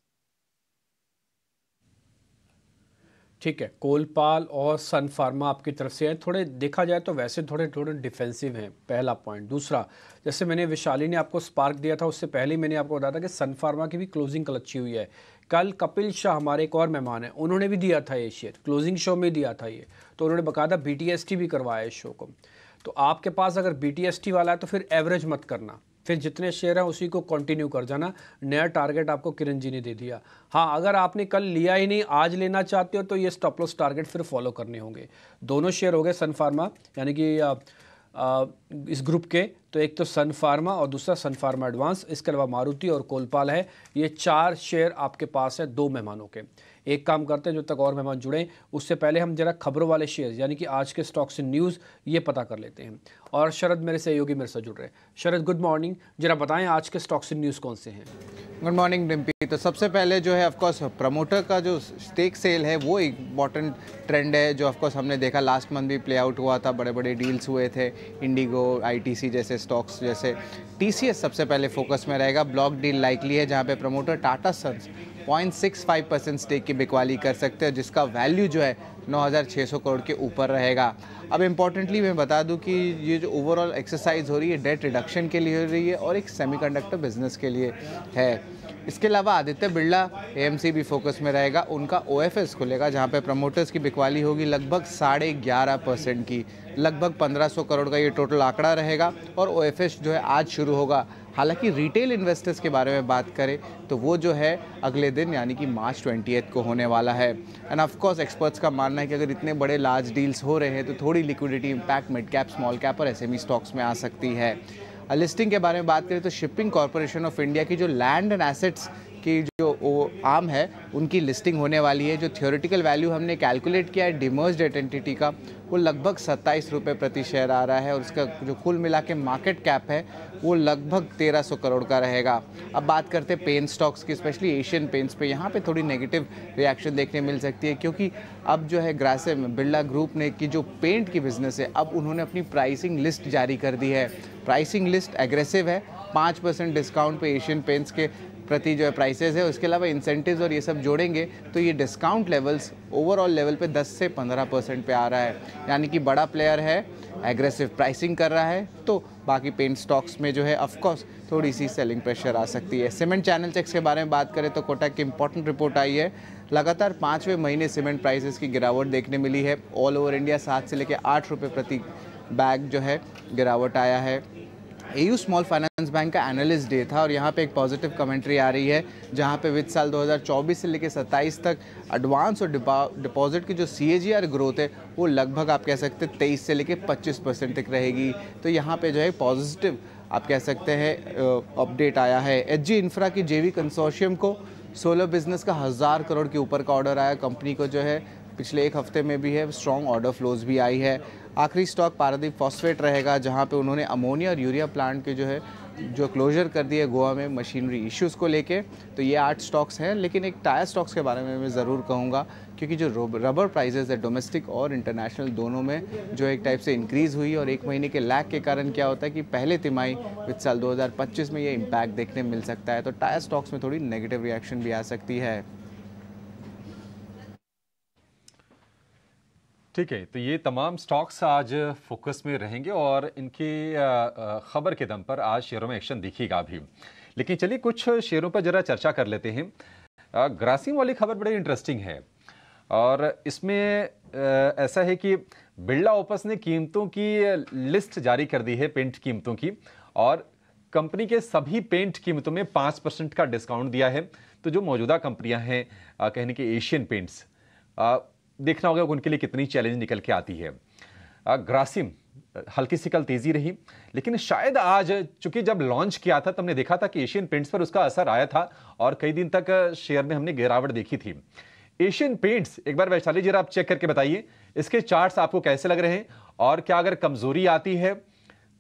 ठीक है, कोलपाल और सन फार्मा आपकी तरफ से हैं। थोड़े देखा जाए तो वैसे थोड़े थोड़े डिफेंसिव हैं, पहला पॉइंट। दूसरा, जैसे मैंने विशाली ने आपको स्पार्क दिया था उससे पहले ही मैंने आपको बताया था कि सन फार्मा की भी क्लोजिंग कल अच्छी हुई है। कल कपिल शाह हमारे एक और मेहमान हैं, उन्होंने भी दिया था ये शेयर, क्लोजिंग शो में दिया था ये, तो उन्होंने बाकायदा BTST भी करवाया इस शो को। तो आपके पास अगर BTST वाला है तो फिर एवरेज मत करना, फिर जितने शेयर हैं उसी को कंटिन्यू कर जाना। नया टारगेट आपको किरण जी ने दे दिया। हाँ, अगर आपने कल लिया ही नहीं, आज लेना चाहते हो तो ये स्टॉप लॉस टारगेट फिर फॉलो करने होंगे। दोनों शेयर हो गए सन फार्मा यानी कि इस ग्रुप के, तो एक तो सन फार्मा और दूसरा सन फार्मा एडवांस, इसके अलावा मारुति और कोलपाल है। ये 4 शेयर आपके पास है 2 मेहमानों के। एक काम करते हैं, जब तक और मेहमान जुड़े उससे पहले हम जरा खबरों वाले शेयर यानी कि आज के स्टॉक्स इन न्यूज़ ये पता कर लेते हैं। और शरद मेरे सहयोगी मेरे साथ जुड़ रहे हैं। शरद गुड मॉर्निंग, जरा बताएं आज के स्टॉक्स इन न्यूज़ कौन से हैं? Good morning Dimpy. तो सबसे पहले जो है ऑफकोर्स प्रमोटर का जो स्टेक सेल है वो एक इम्पॉर्टेंट ट्रेंड है, जो ऑफकोर्स हमने देखा लास्ट मंथ भी प्ले आउट हुआ था। बड़े बड़े डील्स हुए थे, इंडिगो, ITC जैसे स्टॉक्स जैसे। TCS सबसे पहले फोकस में रहेगा। ब्लॉक डील लाइकली है जहाँ पे प्रमोटर टाटा सन्स 0.65% स्टेक की बिकवाली कर सकते हैं, जिसका वैल्यू जो है 9,600 करोड़ के ऊपर रहेगा। अब इम्पॉर्टेंटली मैं बता दूं कि ये जो ओवरऑल एक्सरसाइज हो रही है डेट रिडक्शन के लिए हो रही है और एक सेमीकंडक्टर बिजनेस के लिए है। इसके अलावा आदित्य बिरला AMC भी फोकस में रहेगा। उनका OFS खुलेगा जहां पे प्रमोटर्स की बिकवाली होगी लगभग 11.5% की, लगभग 1500 करोड़ का ये टोटल आंकड़ा रहेगा। और OFS जो है आज शुरू होगा। हालांकि रिटेल इन्वेस्टर्स के बारे में बात करें तो वो जो है अगले दिन यानी कि मार्च 20 को होने वाला है। एंड ऑफ कोर्स एक्सपर्ट्स का मानना है कि अगर इतने बड़े लार्ज डील्स हो रहे हैं तो थोड़ी liquidity impact mid cap, small cap और SME स्टॉक्स में आ सकती है। लिस्टिंग के बारे में बात करें तो शिपिंग कॉरपोरेशन ऑफ इंडिया की जो लैंड एंड एसेट्स की जो आर्म है उनकी लिस्टिंग होने वाली है। जो थियोरेटिकल वैल्यू हमने कैलकुलेट किया है डिमर्ज्ड एंटिटी का वो लगभग 27 रुपये प्रति शेयर आ रहा है और उसका जो कुल मिला के मार्केट कैप है वो लगभग 1300 करोड़ का रहेगा। अब बात करते हैं पेन स्टॉक्स की, स्पेशली एशियन पेंट्स पे। यहाँ पे थोड़ी नेगेटिव रिएक्शन देखने मिल सकती है क्योंकि अब जो है ग्रासिम बिरला ग्रुप ने की जो पेंट की बिजनेस है अब उन्होंने अपनी प्राइसिंग लिस्ट जारी कर दी है। प्राइसिंग लिस्ट एग्रेसिव है, 5% डिस्काउंट पे एशियन पेंट्स के प्रति जो है प्राइसेस है। उसके अलावा इंसेंटिव्स और ये सब जोड़ेंगे तो ये डिस्काउंट लेवल्स ओवरऑल लेवल पे 10 से 15% पे आ रहा है, यानी कि बड़ा प्लेयर है, एग्रेसिव प्राइसिंग कर रहा है। तो बाकी पेंट स्टॉक्स में जो है ऑफकोर्स थोड़ी सी सेलिंग प्रेशर आ सकती है। सीमेंट चैनल चेक्स के बारे में बात करें तो कोटक की इंपॉर्टेंट रिपोर्ट आई है। लगातार 5वें महीने सीमेंट प्राइसेस की गिरावट देखने मिली है। ऑल ओवर इंडिया 7 से लेकर 8 रुपये प्रति बैग जो है गिरावट आया है। एयू स्मॉल फाइनेंस बैंक का एनालिस्ट डे था और यहाँ पे एक पॉजिटिव कमेंट्री आ रही है, जहाँ पे वित्त साल 2024 से लेकर 27 तक एडवांस और डिपॉजिट की जो CAGR ग्रोथ है वो लगभग आप कह सकते हैं 23 से लेकर 25% तक रहेगी। तो यहाँ पे जो है पॉजिटिव आप कह सकते हैं अपडेट आया है। HG इंफ्रा की JV कंसोर्शियम को सोलर बिजनेस का 1000 करोड़ के ऊपर का ऑर्डर आया। कंपनी को जो है पिछले एक हफ्ते में भी है स्ट्रॉन्ग ऑर्डर फ्लोज भी आई है। आखिरी स्टॉक पारादीप फॉस्फेट रहेगा, जहां पे उन्होंने अमोनिया और यूरिया प्लांट के जो क्लोजर कर दिए गोवा में मशीनरी इश्यूज को लेके। तो ये 8 स्टॉक्स हैं, लेकिन एक टायर स्टॉक्स के बारे में मैं ज़रूर कहूँगा, क्योंकि जो रबर प्राइजेज है डोमेस्टिक और इंटरनेशनल दोनों में जो एक टाइप से इंक्रीज़ हुई और एक महीने के लैग के कारण क्या होता है कि पहले तिमाही वित्त साल 2025 में ये इम्पैक्ट देखने मिल सकता है। तो टायर स्टॉक्स में थोड़ी नेगेटिव रिएक्शन भी आ सकती है। ठीक है, तो ये तमाम स्टॉक्स आज फोकस में रहेंगे और इनकी खबर के दम पर आज शेयरों में एक्शन दिखेगा भी। लेकिन चलिए कुछ शेयरों पर जरा चर्चा कर लेते हैं। ग्रासिम वाली खबर बड़ी इंटरेस्टिंग है और इसमें ऐसा है कि बिरला ओपस ने कीमतों की लिस्ट जारी कर दी है, पेंट कीमतों की, और कंपनी के सभी पेंट कीमतों में 5% का डिस्काउंट दिया है। तो जो मौजूदा कंपनियां हैं कहने के एशियन पेंट्स, देखना होगा उनके लिए कितनी चैलेंज निकल के आती है। ग्रासिम हल्की सी कल तेजी रही, लेकिन शायद आज, चूंकि जब लॉन्च किया था तब हमने देखा था कि एशियन पेंट्स पर उसका असर आया था और कई दिन तक शेयर में हमने गिरावट देखी थी। एशियन पेंट्स एक बार वैशाली जी आप चेक करके बताइए, इसके चार्ट्स आपको कैसे लग रहे हैं और क्या अगर कमजोरी आती है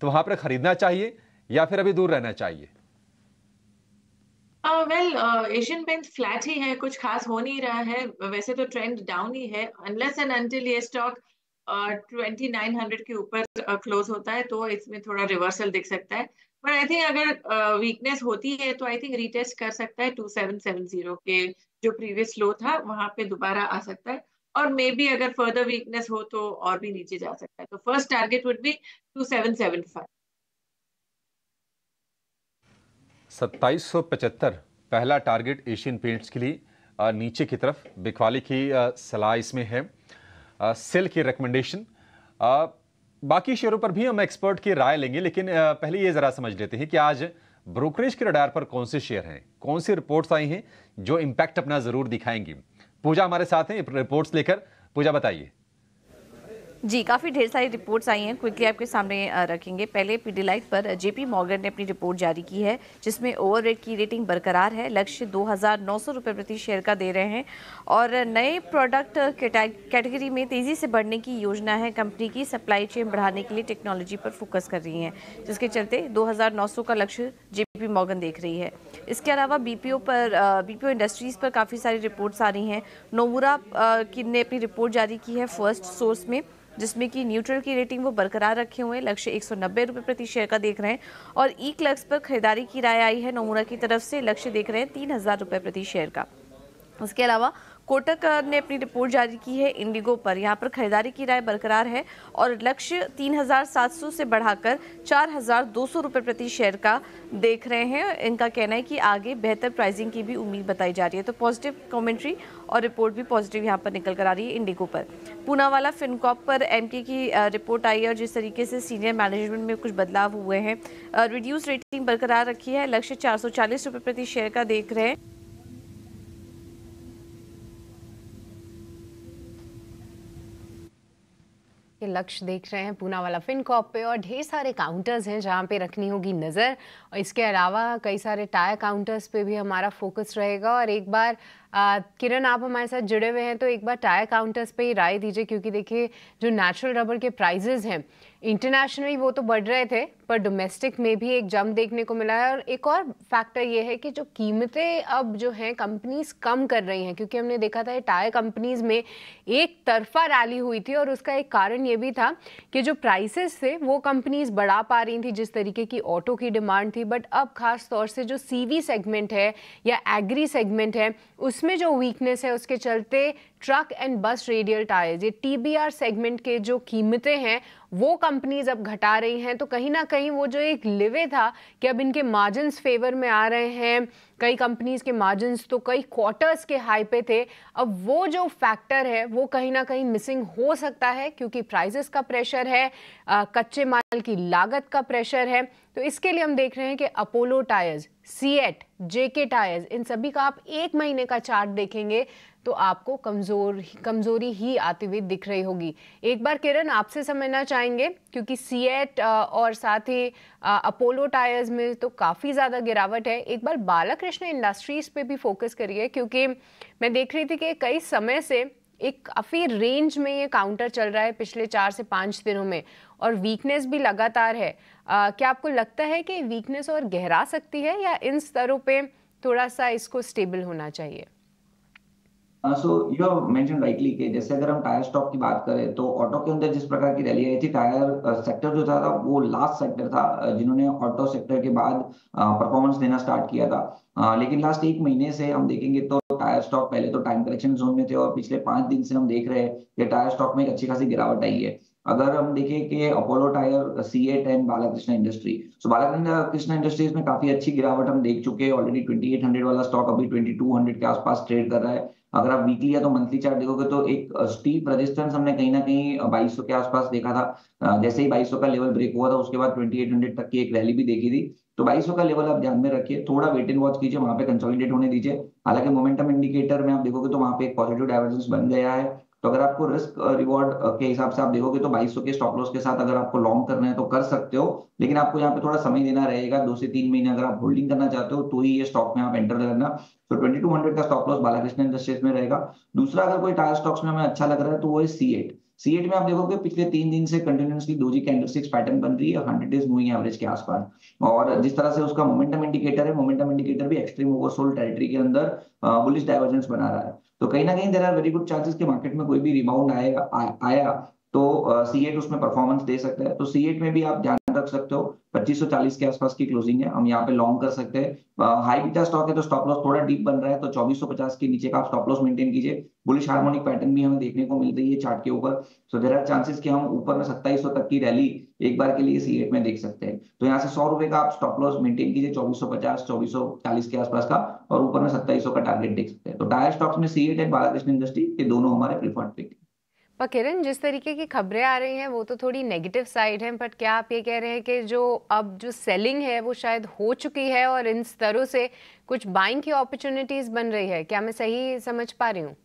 तो वहां पर खरीदना चाहिए या फिर अभी दूर रहना चाहिए? एशियन पेंट्स फ्लैट ही है, कुछ खास हो नहीं रहा है। वैसे तो ट्रेंड डाउन ही है, अनलेस एंड अनटिल ये स्टॉक 2900 के ऊपर क्लोज होता है तो इसमें थोड़ा रिवर्सल दिख सकता है। पर आई थिंक अगर वीकनेस होती है तो आई थिंक रीटेस्ट कर सकता है 2770 के जो प्रीवियस लो था वहां पे दोबारा आ सकता है, और मे बी अगर फर्दर वीकनेस हो तो और भी नीचे जा सकता है। तो फर्स्ट टारगेट वुड बी 2775। 2775 पहला टारगेट एशियन पेंट्स के लिए। नीचे की तरफ बिकवाली की सलाह इसमें है, सेल की रिकमेंडेशन। बाकी शेयरों पर भी हम एक्सपर्ट की राय लेंगे, लेकिन पहले ये जरा समझ लेते हैं कि आज ब्रोकरेज के रडार पर कौन से शेयर हैं, कौन सी रिपोर्ट्स आई हैं जो इंपैक्ट अपना जरूर दिखाएंगी। पूजा हमारे साथ हैं रिपोर्ट्स लेकर। पूजा बताइए। जी, काफ़ी ढेर सारी रिपोर्ट्स आई हैं, क्विकली आपके सामने रखेंगे। पहले पीडीलाइट पर जेपी मॉर्गन ने अपनी रिपोर्ट जारी की है, जिसमें ओवररेट की रेटिंग बरकरार है, लक्ष्य 2900 रुपये प्रति शेयर का दे रहे हैं और नए प्रोडक्ट कैटेगरी में तेज़ी से बढ़ने की योजना है। कंपनी की सप्लाई चेन बढ़ाने के लिए टेक्नोलॉजी पर फोकस कर रही हैं, जिसके चलते 2900 का लक्ष्य जेपी मॉर्गन देख रही है। इसके अलावा बीपीओ इंडस्ट्रीज़ पर काफ़ी सारी रिपोर्ट्स आ रही हैं। नोमुरा ने अपनी रिपोर्ट जारी की है फर्स्ट सोर्स में, जिसमें कि न्यूट्रल की रेटिंग वो बरकरार रखे हुए, लक्ष्य 190 रुपये प्रति शेयर का देख रहे हैं और ई क्लर्क्स पर खरीदारी की राय आई है नोमुरा की तरफ से, लक्ष्य देख रहे हैं 3000 रुपये प्रति शेयर का। उसके अलावा कोटक ने अपनी रिपोर्ट जारी की है इंडिगो पर, यहाँ पर खरीदारी की राय बरकरार है और लक्ष्य 3700 से बढ़ाकर 4200 रुपये प्रति शेयर का देख रहे हैं। इनका कहना है कि आगे बेहतर प्राइसिंग की भी उम्मीद बताई जा रही है। तो पॉजिटिव कमेंट्री और रिपोर्ट भी पॉजिटिव यहाँ पर निकल कर आ रही है इंडिगो पर। पूनावाला फिनकॉप पर एमटी की रिपोर्ट आई है और जिस तरीके से सीनियर मैनेजमेंट में कुछ बदलाव हुए हैं, रिड्यूस रेटिंग बरकरार रखी है, लक्ष्य 440 रुपये प्रति शेयर का देख रहे हैं। ये लक्ष्य देख रहे हैं पूनावाला फिनकॉप पे और ढेर सारे काउंटर्स हैं जहाँ पे रखनी होगी नज़र। और इसके अलावा कई सारे टायर काउंटर्स पे भी हमारा फोकस रहेगा। और एक बार किरण आप हमारे साथ जुड़े हुए हैं तो एक बार टायर काउंटर्स पे ही राय दीजिए, क्योंकि देखिए जो नेचुरल रबर के प्राइजेज हैं इंटरनेशनली वो तो बढ़ रहे थे, पर डोमेस्टिक में भी एक जंप देखने को मिला है। और एक और फैक्टर ये है कि जो कीमतें अब जो हैं कंपनीज कम कर रही हैं, क्योंकि हमने देखा था टायर कंपनीज में एक तरफा रैली हुई थी और उसका एक कारण ये भी था कि जो प्राइसेस थे वो कंपनीज बढ़ा पा रही थी जिस तरीके की ऑटो की डिमांड थी। बट अब खास तौर से जो सीवी सेगमेंट है या एग्री सेगमेंट है उसमें जो वीकनेस है उसके चलते ट्रक एंड बस रेडियल टायर्स, ये TBR सेगमेंट के जो कीमतें हैं वो कंपनीज अब घटा रही हैं। तो कहीं ना कहीं वो जो एक लिवे था कि अब इनके मार्जिन्स फेवर में आ रहे हैं, कई कंपनीज के मार्जिन्स तो कई क्वार्टर्स के हाई पे थे, अब वो जो फैक्टर है वो कहीं ना कहीं मिसिंग हो सकता है क्योंकि प्राइसेस का प्रेशर है, कच्चे माल की लागत का प्रेशर है। तो इसके लिए हम देख रहे हैं कि अपोलो टायर्स, सीएट, जेके टायर्स, इन सभी का आप 1 महीने का चार्ट देखेंगे तो आपको कमजोरी ही आती हुई दिख रही होगी। एक बार किरण आपसे समझना चाहेंगे क्योंकि सीएट और साथ ही अपोलो टायर्स में तो काफ़ी ज़्यादा गिरावट है। एक बार बालाकृष्ण इंडस्ट्रीज पे भी फोकस करिए क्योंकि मैं देख रही थी कि कई समय से एक काफ़ी रेंज में ये काउंटर चल रहा है पिछले 4 से 5 दिनों में और वीकनेस भी लगातार है। क्या आपको लगता है कि वीकनेस और गहरा सकती है या इन स्तरों पे थोड़ा सा इसको स्टेबल होना चाहिए? So you have mention rightly कि जैसे अगर हम टायर स्टॉक की बात करें तो ऑटो के अंदर जिस प्रकार की रैली आई थी, टायर सेक्टर जो था वो लास्ट सेक्टर था जिन्होंने ऑटो सेक्टर के बाद परफॉर्मेंस देना स्टार्ट किया था। लेकिन लास्ट 1 महीने से हम देखेंगे तो टायर स्टॉक पहले तो टाइम करेक्शन जोन में थे और पिछले 5 दिन से हम देख रहे हैं कि टायर स्टॉक में एक अच्छी खासी गिरावट आई है। अगर हम देखें कि Apollo tyre, CEAT and Balakrishna industry, so Balakrishna industries में काफी अच्छी गिरावट हम देख चुके हैं ऑलरेडी। 2800 वाला स्टॉक अभी 2200 के आसपास ट्रेड कर रहा है। अगर आप वीकली या तो मंथली चार्ट देखोगे तो एक स्टीप रेजिस्टेंस हमने कहीं ना कहीं 2200 के आसपास देखा था। जैसे ही 2200 का लेवल ब्रेक हुआ था उसके बाद 2800 तक की एक रैली भी देखी थी। तो 2200 का लेवल आप ध्यान में रखिए, थोड़ा वेट एंड वॉच कीजिए, वहां पे कंसोलिडेट होने दीजिए। हालांकि मोमेंटम इंडिकेटर में आप देखोगे तो वहां पे एक पॉजिटिव डाइवर्जेंस बन गया है। तो अगर आपको रिस्क रिवॉर्ड के हिसाब से आप देखोगे तो 2200 के स्टॉप लॉस के साथ अगर आपको लॉन्ग करना है तो कर सकते हो, लेकिन आपको यहाँ पे थोड़ा समय देना रहेगा, 2 से 3 महीने अगर आप होल्डिंग करना चाहते हो तो ही ये स्टॉक में आप एंटर करना। तो 2200 का स्टॉप लॉस बालाकृष्ण इंडस्ट्रीज में रहेगा। दूसरा अगर कोई टायर स्टॉक्स में हमें अच्छा लग रहा है तो वो है सीएट। सीएट में आप देखोगे पिछले 3 दिन से कंटिन्यूअसली दोजी कैंडलस्टिक्स पैटर्न बन रही है 100 डेज मूविंग एवरेज के आसपास, और जिस तरह से उसका मोमेंटम इंडिकेटर है, मोमेंटम इंडिकेटर भी एक्सट्रीम ओवरसोल्ड टेरिटरी के अंदर बुलिश डाइवर्जेंस बना रहा है। तो कहीं ना कहीं there are very good chances कि मार्केट में कोई भी रिबाउंड आया तो सीएट उसमें परफॉर्मेंस दे सकता है। तो सीएट में भी आप ध्यान रख सकते हो, 2540 के आसपास की क्लोजिंग है, हम यहाँ पे लॉन्ग कर सकते हैं। हाई बीटा स्टॉक है तो स्टॉप लॉस थोड़ा डीप बन रहा है तो 2450 के नीचे का आप स्टॉप लॉस मेंटेन कीजिए। बुलिश हार्मोनिक पैटर्न भी हमें देखने को मिल रही है चार्ट के ऊपर। सो देयर आर चांसेस कि हम ऊपर में 2700 तक की रैली एक बार के लिए सीएट में देख सकते हैं। तो यहाँ से 100 रुपए का आप स्टॉप लॉस मेंटेन कीजिए 2450 2440 के आसपास का, और ऊपर में 2700 का टारगेट देख सकते हैं। तो टायर स्टॉक्स में सीएट एंड बालाकृष्ण इंडस्ट्री ये दोनों हमारे प्रीफर्ड पिक। पर किरण, जिस तरीके की खबरें आ रही हैं वो तो थोड़ी नेगेटिव साइड है, बट क्या आप ये कह रहे हैं कि जो सेलिंग है वो शायद हो चुकी है और इन स्तरों से कुछ बाइंग की अपॉर्चुनिटीज बन रही है? क्या मैं सही समझ पा रही हूँ?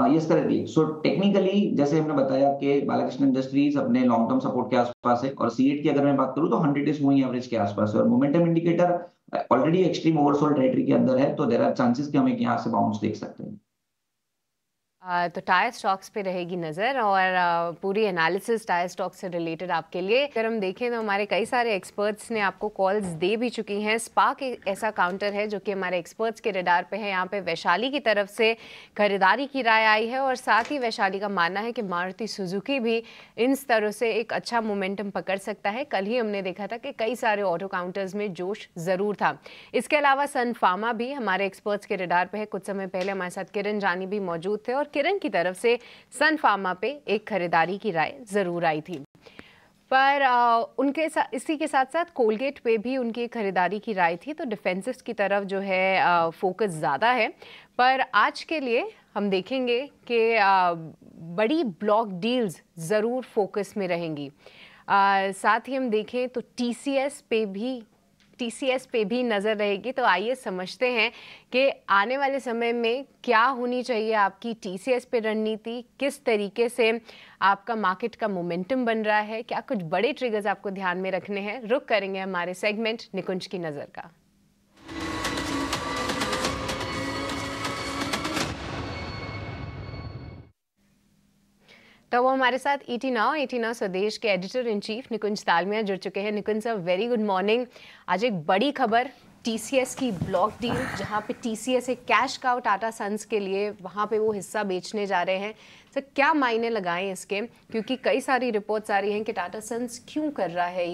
Yes correctly. सो टेक्निकली जैसे हमने बताया कि बालाकृष्ण इंडस्ट्रीज अपने लॉन्ग टर्म सपोर्ट के आसपास है, और सीएट की अगर मैं बात करूं तो 100 डेज मूविंग एवरेज के आसपास है, और momentum indicator already extreme oversold territory के अंदर है। तो देयर आर चांसेस कि हम एक यहाँ से बाउंस देख सकते हैं। तो टायर स्टॉक्स पे रहेगी नज़र, और पूरी एनालिसिस टायर स्टॉक से रिलेटेड आपके लिए अगर हम देखें तो हमारे कई सारे एक्सपर्ट्स ने आपको कॉल्स दे भी चुकी हैं। स्पार्क एक ऐसा काउंटर है जो कि हमारे एक्सपर्ट्स के रडार पे है। यहाँ पे वैशाली की तरफ से खरीदारी की राय आई है, और साथ ही वैशाली का मानना है कि मारुति सुजुकी भी इन स्तरों से एक अच्छा मोमेंटम पकड़ सकता है। कल ही हमने देखा था कि कई सारे ऑटो काउंटर्स में जोश ज़रूर था। इसके अलावा सन फार्मा भी हमारे एक्सपर्ट्स के रडार पे है। कुछ समय पहले हमारे साथ किरण जानी भी मौजूद थे और किरण की तरफ से सन फार्मा पे एक खरीदारी की राय जरूर आई थी। पर उनके साथ इसी के साथ साथ कोलगेट पे भी उनकी खरीदारी की राय थी। तो डिफेंसिव की तरफ जो है फोकस ज़्यादा है। पर आज के लिए हम देखेंगे कि बड़ी ब्लॉक डील्स ज़रूर फोकस में रहेंगी। साथ ही हम देखें तो टीसीएस पे भी नज़र रहेगी। तो आइए समझते हैं कि आने वाले समय में क्या होनी चाहिए आपकी टीसीएस पे रणनीति, किस तरीके से आपका मार्केट का मोमेंटम बन रहा है, क्या कुछ बड़े ट्रिगर्स आपको ध्यान में रखने हैं। रुक करेंगे हमारे सेगमेंट निकुंज की नज़र का। तो वो हमारे साथ ET Now स्वदेश के एडिटर इन चीफ निकुंज तालमिया जुड़ चुके हैं। निकुंज सर, वेरी गुड मॉर्निंग। आज एक बड़ी खबर, टीसीएस की ब्लॉक डील, जहां पे टीसीएस एक कैश काउ टाटा सन्स के लिए वहां पे वो हिस्सा बेचने जा रहे हैं। सर, क्या मायने लगाएं इसके, क्योंकि कई सारी रिपोर्ट्स आ रही हैं कि टाटा सन्स क्यों कर रहा है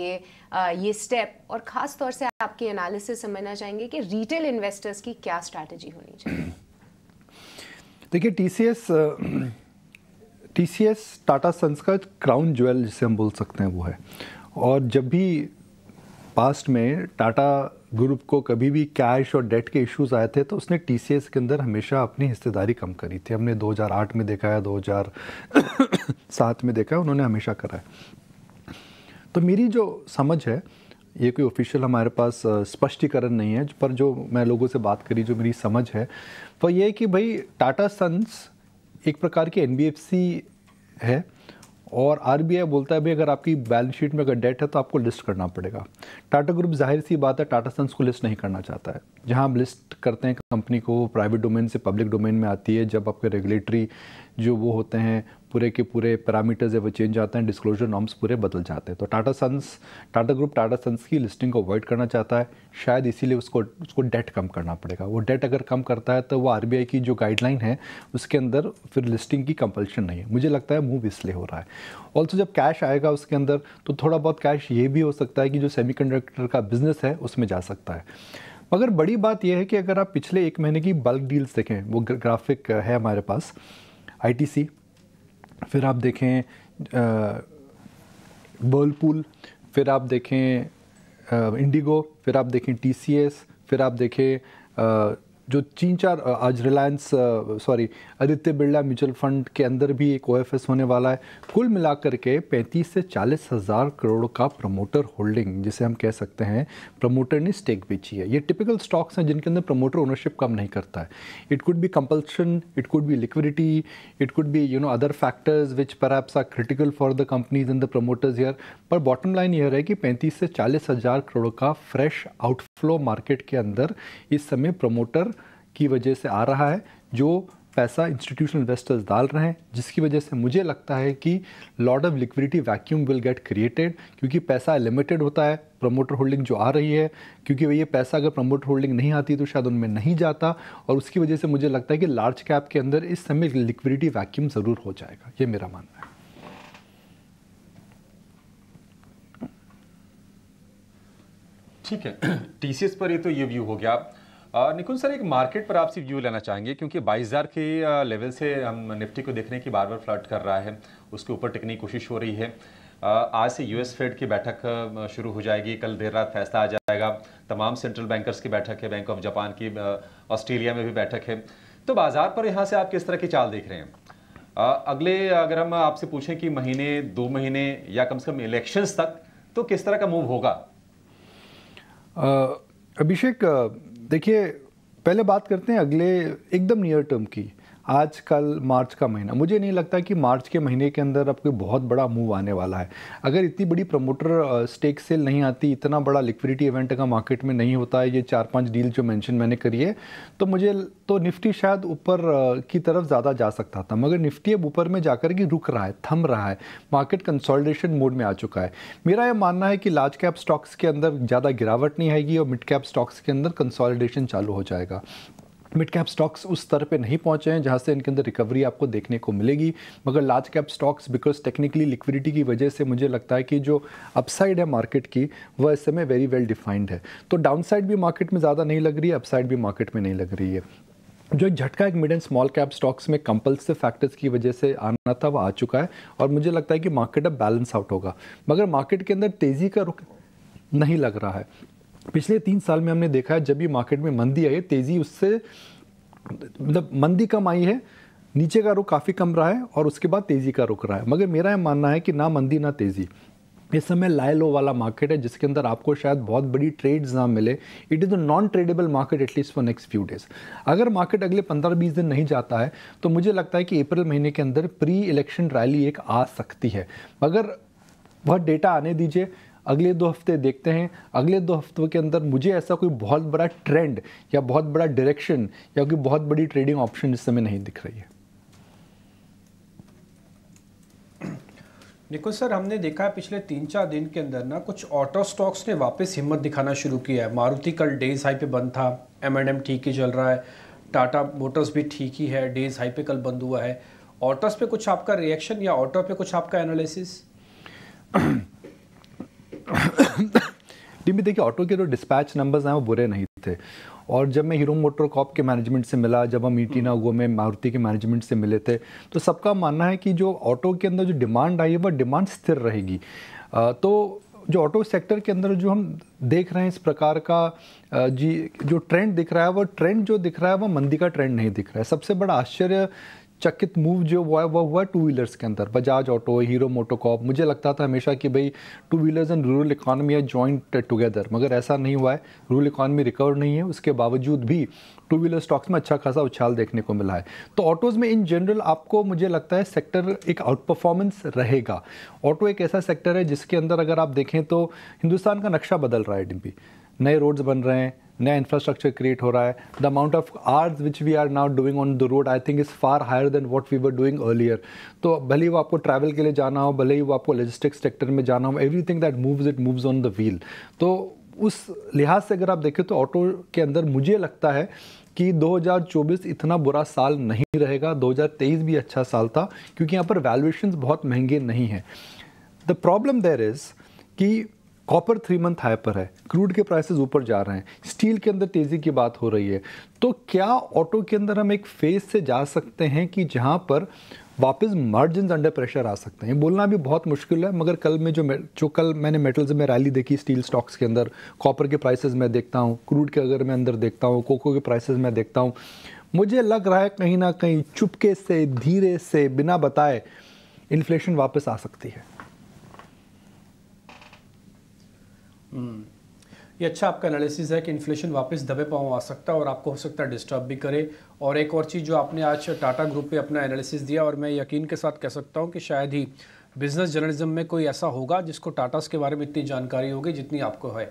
ये स्टेप, और ख़ास तौर से आपकी एनालिसिस समझना चाहेंगे कि रिटेल इन्वेस्टर्स की क्या स्ट्रैटेजी होनी चाहिए। देखिए टीसीएस टाटा सन्स का क्राउन ज्वेल जिसे हम बोल सकते हैं वो है। और जब भी पास्ट में टाटा ग्रुप को कभी भी कैश और डेट के इश्यूज आए थे तो उसने टीसीएस के अंदर हमेशा अपनी हिस्सेदारी कम करी थी। हमने 2008 में देखा है, 2007 में देखा है, उन्होंने हमेशा करा है। तो मेरी जो समझ है, ये कोई ऑफिशियल हमारे पास स्पष्टीकरण नहीं है, पर जो मैं लोगों से बात करी, जो मेरी समझ है वो ये है कि भाई टाटा सन्स एक प्रकार की एनबीएफसी है और आरबीआई बोलता है भाई अगर आपकी बैलेंस शीट में अगर डेट है तो आपको लिस्ट करना पड़ेगा। टाटा ग्रुप जाहिर सी बात है टाटा सन्स को लिस्ट नहीं करना चाहता है। जहां हम लिस्ट करते हैं कंपनी को, प्राइवेट डोमेन से पब्लिक डोमेन में आती है जब आपके रेगुलेटरी जो वो होते हैं पूरे के पूरे पैरामीटर्स है वो चेंज आते हैं, डिस्क्लोजर नॉर्म्स पूरे बदल जाते हैं। तो टाटा ग्रुप टाटा सन्स की लिस्टिंग को अवॉइड करना चाहता है, शायद इसीलिए उसको डेट कम करना पड़ेगा। वो डेट अगर कम करता है तो वो आरबीआई की जो गाइडलाइन है उसके अंदर फिर लिस्टिंग की कंपल्शन नहीं है। मुझे लगता है मूव इसलिए हो रहा है। ऑल्सो जब कैश आएगा उसके अंदर तो थोड़ा बहुत कैश ये भी हो सकता है कि जो सेमीकंडक्टर का बिजनेस है उसमें जा सकता है। मगर बड़ी बात यह है कि अगर आप पिछले एक महीने की बल्क डील्स देखें, वो ग्राफिक है हमारे पास, आईटीसी, फिर आप देखें वर्लपूल, फिर आप देखें इंडिगो, फिर आप देखें टीसीएस, फिर आप देखें जो 3-4 आज रिलायंस आदित्य बिरला म्यूचुअल फंड के अंदर भी एक ओएफएस होने वाला है। कुल मिलाकर के 35 से 40 हज़ार करोड़ का प्रमोटर होल्डिंग, जिसे हम कह सकते हैं प्रमोटर ने स्टेक बेची है। ये टिपिकल स्टॉक्स हैं जिनके अंदर प्रमोटर ओनरशिप कम नहीं करता है। It could be compulsion, it could be liquidity, it could be other factors which perhaps are critical for the companies and the promoters here. पर बॉटम लाइन यह है कि 35 से 40 हज़ार करोड़ का फ्रेश आउटफ्लो मार्केट के अंदर इस समय प्रमोटर की वजह से आ रहा है, जो पैसा इंस्टीट्यूशनल इन्वेस्टर्स डाल रहे हैं, जिसकी वजह से मुझे लगता है कि lot of liquidity vacuum will get created, क्योंकि पैसा लिमिटेड होता है प्रमोटर होल्डिंग जो आ रही है, क्योंकि ये पैसा अगर प्रमोटर होल्डिंग नहीं आती तो शायद उनमें नहीं जाता, और उसकी वजह से मुझे लगता है कि लार्ज कैप के अंदर इस समय लिक्विडिटी वैक्यूम ज़रूर हो जाएगा। ये मेरा मानना है। ठीक है, टीसीएस पर ये तो ये व्यू हो गया। निकुंज सर, एक मार्केट पर आपसे व्यू लेना चाहेंगे, क्योंकि 22,000 के लेवल से हम निफ्टी को देखने की बार बार फ्लर्ट कर रहा है, उसके ऊपर टिकने की कोशिश हो रही है। आज से यूएस फेड की बैठक शुरू हो जाएगी, कल देर रात फैसला आ जाएगा। तमाम सेंट्रल बैंकर्स की बैठक है, बैंक ऑफ जापान की, ऑस्ट्रेलिया में भी बैठक है। तो बाजार पर यहाँ से आप किस तरह की चाल देख रहे हैं? अगले अगर हम आपसे पूछें कि महीने, 2 महीने या कम से कम इलेक्शंस तक, तो किस तरह का मूव होगा? अभिषेक, देखिए पहले बात करते हैं अगले एकदम नियर टर्म की। आज कल मार्च का महीना, मुझे नहीं लगता कि मार्च के महीने के अंदर अब कोई बहुत बड़ा मूव आने वाला है। अगर इतनी बड़ी प्रमोटर स्टेक सेल नहीं आती, इतना बड़ा लिक्विडिटी इवेंट का मार्केट में नहीं होता है, ये 4-5 डील जो मेंशन मैंने करी है, तो मुझे तो निफ्टी शायद ऊपर की तरफ ज़्यादा जा सकता था। मगर निफ्टी अब ऊपर में जाकर के रुक रहा है, थम रहा है, मार्केट कंसोलिडेशन मोड में आ चुका है। मेरा ये मानना है कि लार्ज कैप स्टॉक्स के अंदर ज़्यादा गिरावट नहीं आएगी और मिड कैप स्टॉक्स के अंदर कंसोलिडेशन चालू हो जाएगा। मिड कैप स्टॉक्स उस स्तर पे नहीं पहुंचे हैं जहां से इनके अंदर रिकवरी आपको देखने को मिलेगी, मगर large cap stocks because technically liquidity की वजह से मुझे लगता है कि जो अपसाइड है मार्केट की वह इस समय वेरी वेल डिफाइंड है। तो डाउनसाइड भी मार्केट में ज़्यादा नहीं लग रही है, अपसाइड भी मार्केट में नहीं लग रही है। जो झटका एक mid and small cap stocks में कंपल्सिव फैक्टर्स की वजह से आना था वो आ चुका है, और मुझे लगता है कि मार्केट अब बैलेंस आउट होगा। मगर मार्केट के अंदर तेज़ी का रुख नहीं लग रहा है। पिछले 3 साल में हमने देखा है जब भी मार्केट में मंदी आई, तेज़ी उससे मतलब मंदी कम आई है, नीचे का रुख काफ़ी कम रहा है और उसके बाद तेज़ी का रुख रहा है। मगर मेरा यह मानना है कि ना मंदी ना तेज़ी, इस समय लाई लो वाला मार्केट है जिसके अंदर आपको शायद बहुत बड़ी ट्रेड्स ना मिले। It is a non tradable market at least for next few days. अगर मार्केट अगले 15-20 दिन नहीं जाता है तो मुझे लगता है कि अप्रैल महीने के अंदर प्री इलेक्शन रैली एक आ सकती है, मगर वह डेटा आने दीजिए। अगले 2 हफ्ते देखते हैं, अगले 2 हफ्तों के अंदर मुझे ऐसा कोई बहुत बड़ा ट्रेंड या बहुत बड़ा डायरेक्शन या कोई बहुत बड़ी ट्रेडिंग ऑप्शन इस समय नहीं दिख रही है। निकुंज सर, हमने देखा है पिछले 3-4 दिन के अंदर ना कुछ ऑटो स्टॉक्स ने वापस हिम्मत दिखाना शुरू किया है। मारुति कल डेज हाई पे बंद था, M&M ठीक ही चल रहा है, टाटा मोटर्स भी ठीक ही है, डेज हाई पे कल बंद हुआ है। ऑटोस पे कुछ आपका रिएक्शन या ऑटो पे कुछ आपका एनालिसिस? टीम भी देखिए, ऑटो के जो डिस्पैच नंबर्स हैं वो बुरे नहीं थे। और जब मैं हीरो मोटर कॉर्प के मैनेजमेंट से मिला, जब हम ईटीनागो में मारुति के मैनेजमेंट से मिले थे, तो सबका मानना है कि जो ऑटो के अंदर जो डिमांड आई है वह डिमांड स्थिर रहेगी। तो जो ऑटो सेक्टर के अंदर जो हम देख रहे हैं इस प्रकार का जी जो ट्रेंड दिख रहा है, वो ट्रेंड जो दिख रहा है वो मंदी का ट्रेंड नहीं दिख रहा है। सबसे बड़ा आश्चर्य चकित मूव जो हुआ है वो हुआ टू व्हीलर्स के अंदर। बजाज ऑटो, हीरो मोटोकॉर्प, मुझे लगता था हमेशा कि भाई two wheelers and rural economy है जॉइंट टुगेदर, मगर ऐसा नहीं हुआ है। रूरल इकॉनमी रिकवर नहीं है, उसके बावजूद भी टू व्हीलर स्टॉक्स में अच्छा खासा उछाल देखने को मिला है। तो ऑटोज़ में इन जनरल आपको मुझे लगता है सेक्टर एक आउट परफॉर्मेंस रहेगा। ऑटो एक ऐसा सेक्टर है जिसके अंदर अगर आप देखें तो हिंदुस्तान का नक्शा बदल रहा है। डिम्पी, नए रोड्स बन रहे हैं, नया इंफ्रास्ट्रक्चर क्रिएट हो रहा है। The amount of hours which we are now doing on the road I think is far higher than what we were doing earlier. तो भले ही वो आपको ट्रैवल के लिए जाना हो, भले ही वो आपको लॉजिस्टिक्स सेक्टर में जाना हो, everything that moves it moves on the wheel. तो उस लिहाज से अगर आप देखें तो ऑटो के अंदर मुझे लगता है कि 2024 इतना बुरा साल नहीं रहेगा। 2023 भी अच्छा साल था क्योंकि यहाँ पर वैल्यूएशंस बहुत महंगे नहीं हैं। द प्रॉब्लम देयर इज़ कि कॉपर 3 मंथ हाई पर है, क्रूड के प्राइसेस ऊपर जा रहे हैं, स्टील के अंदर तेज़ी की बात हो रही है। तो क्या ऑटो के अंदर हम एक फेज से जा सकते हैं कि जहां पर वापस मार्जिन अंडर प्रेशर आ सकते हैं? बोलना भी बहुत मुश्किल है, मगर कल में जो कल मैंने मेटल्स में रैली देखी स्टील स्टॉक्स के अंदर, कॉपर के प्राइसेस मैं देखता हूँ, क्रूड के अगर मैं अंदर देखता हूँ, कोको के प्राइसेस मैं देखता हूँ, मुझे लग रहा है कहीं ना कहीं चुपके से, धीरे से, बिना बताए इन्फ्लेशन वापस आ सकती है। ये अच्छा आपका एनालिसिस है कि इन्फ्लेशन वापस दबे पाँव आ सकता है और आपको हो सकता है डिस्टर्ब भी करे। और एक और चीज़ जो आपने आज टाटा ग्रुप पे अपना एनालिसिस दिया, और मैं यकीन के साथ कह सकता हूँ कि शायद ही बिजनेस जर्नलिज्म में कोई ऐसा होगा जिसको टाटास के बारे में इतनी जानकारी होगी जितनी आपको है।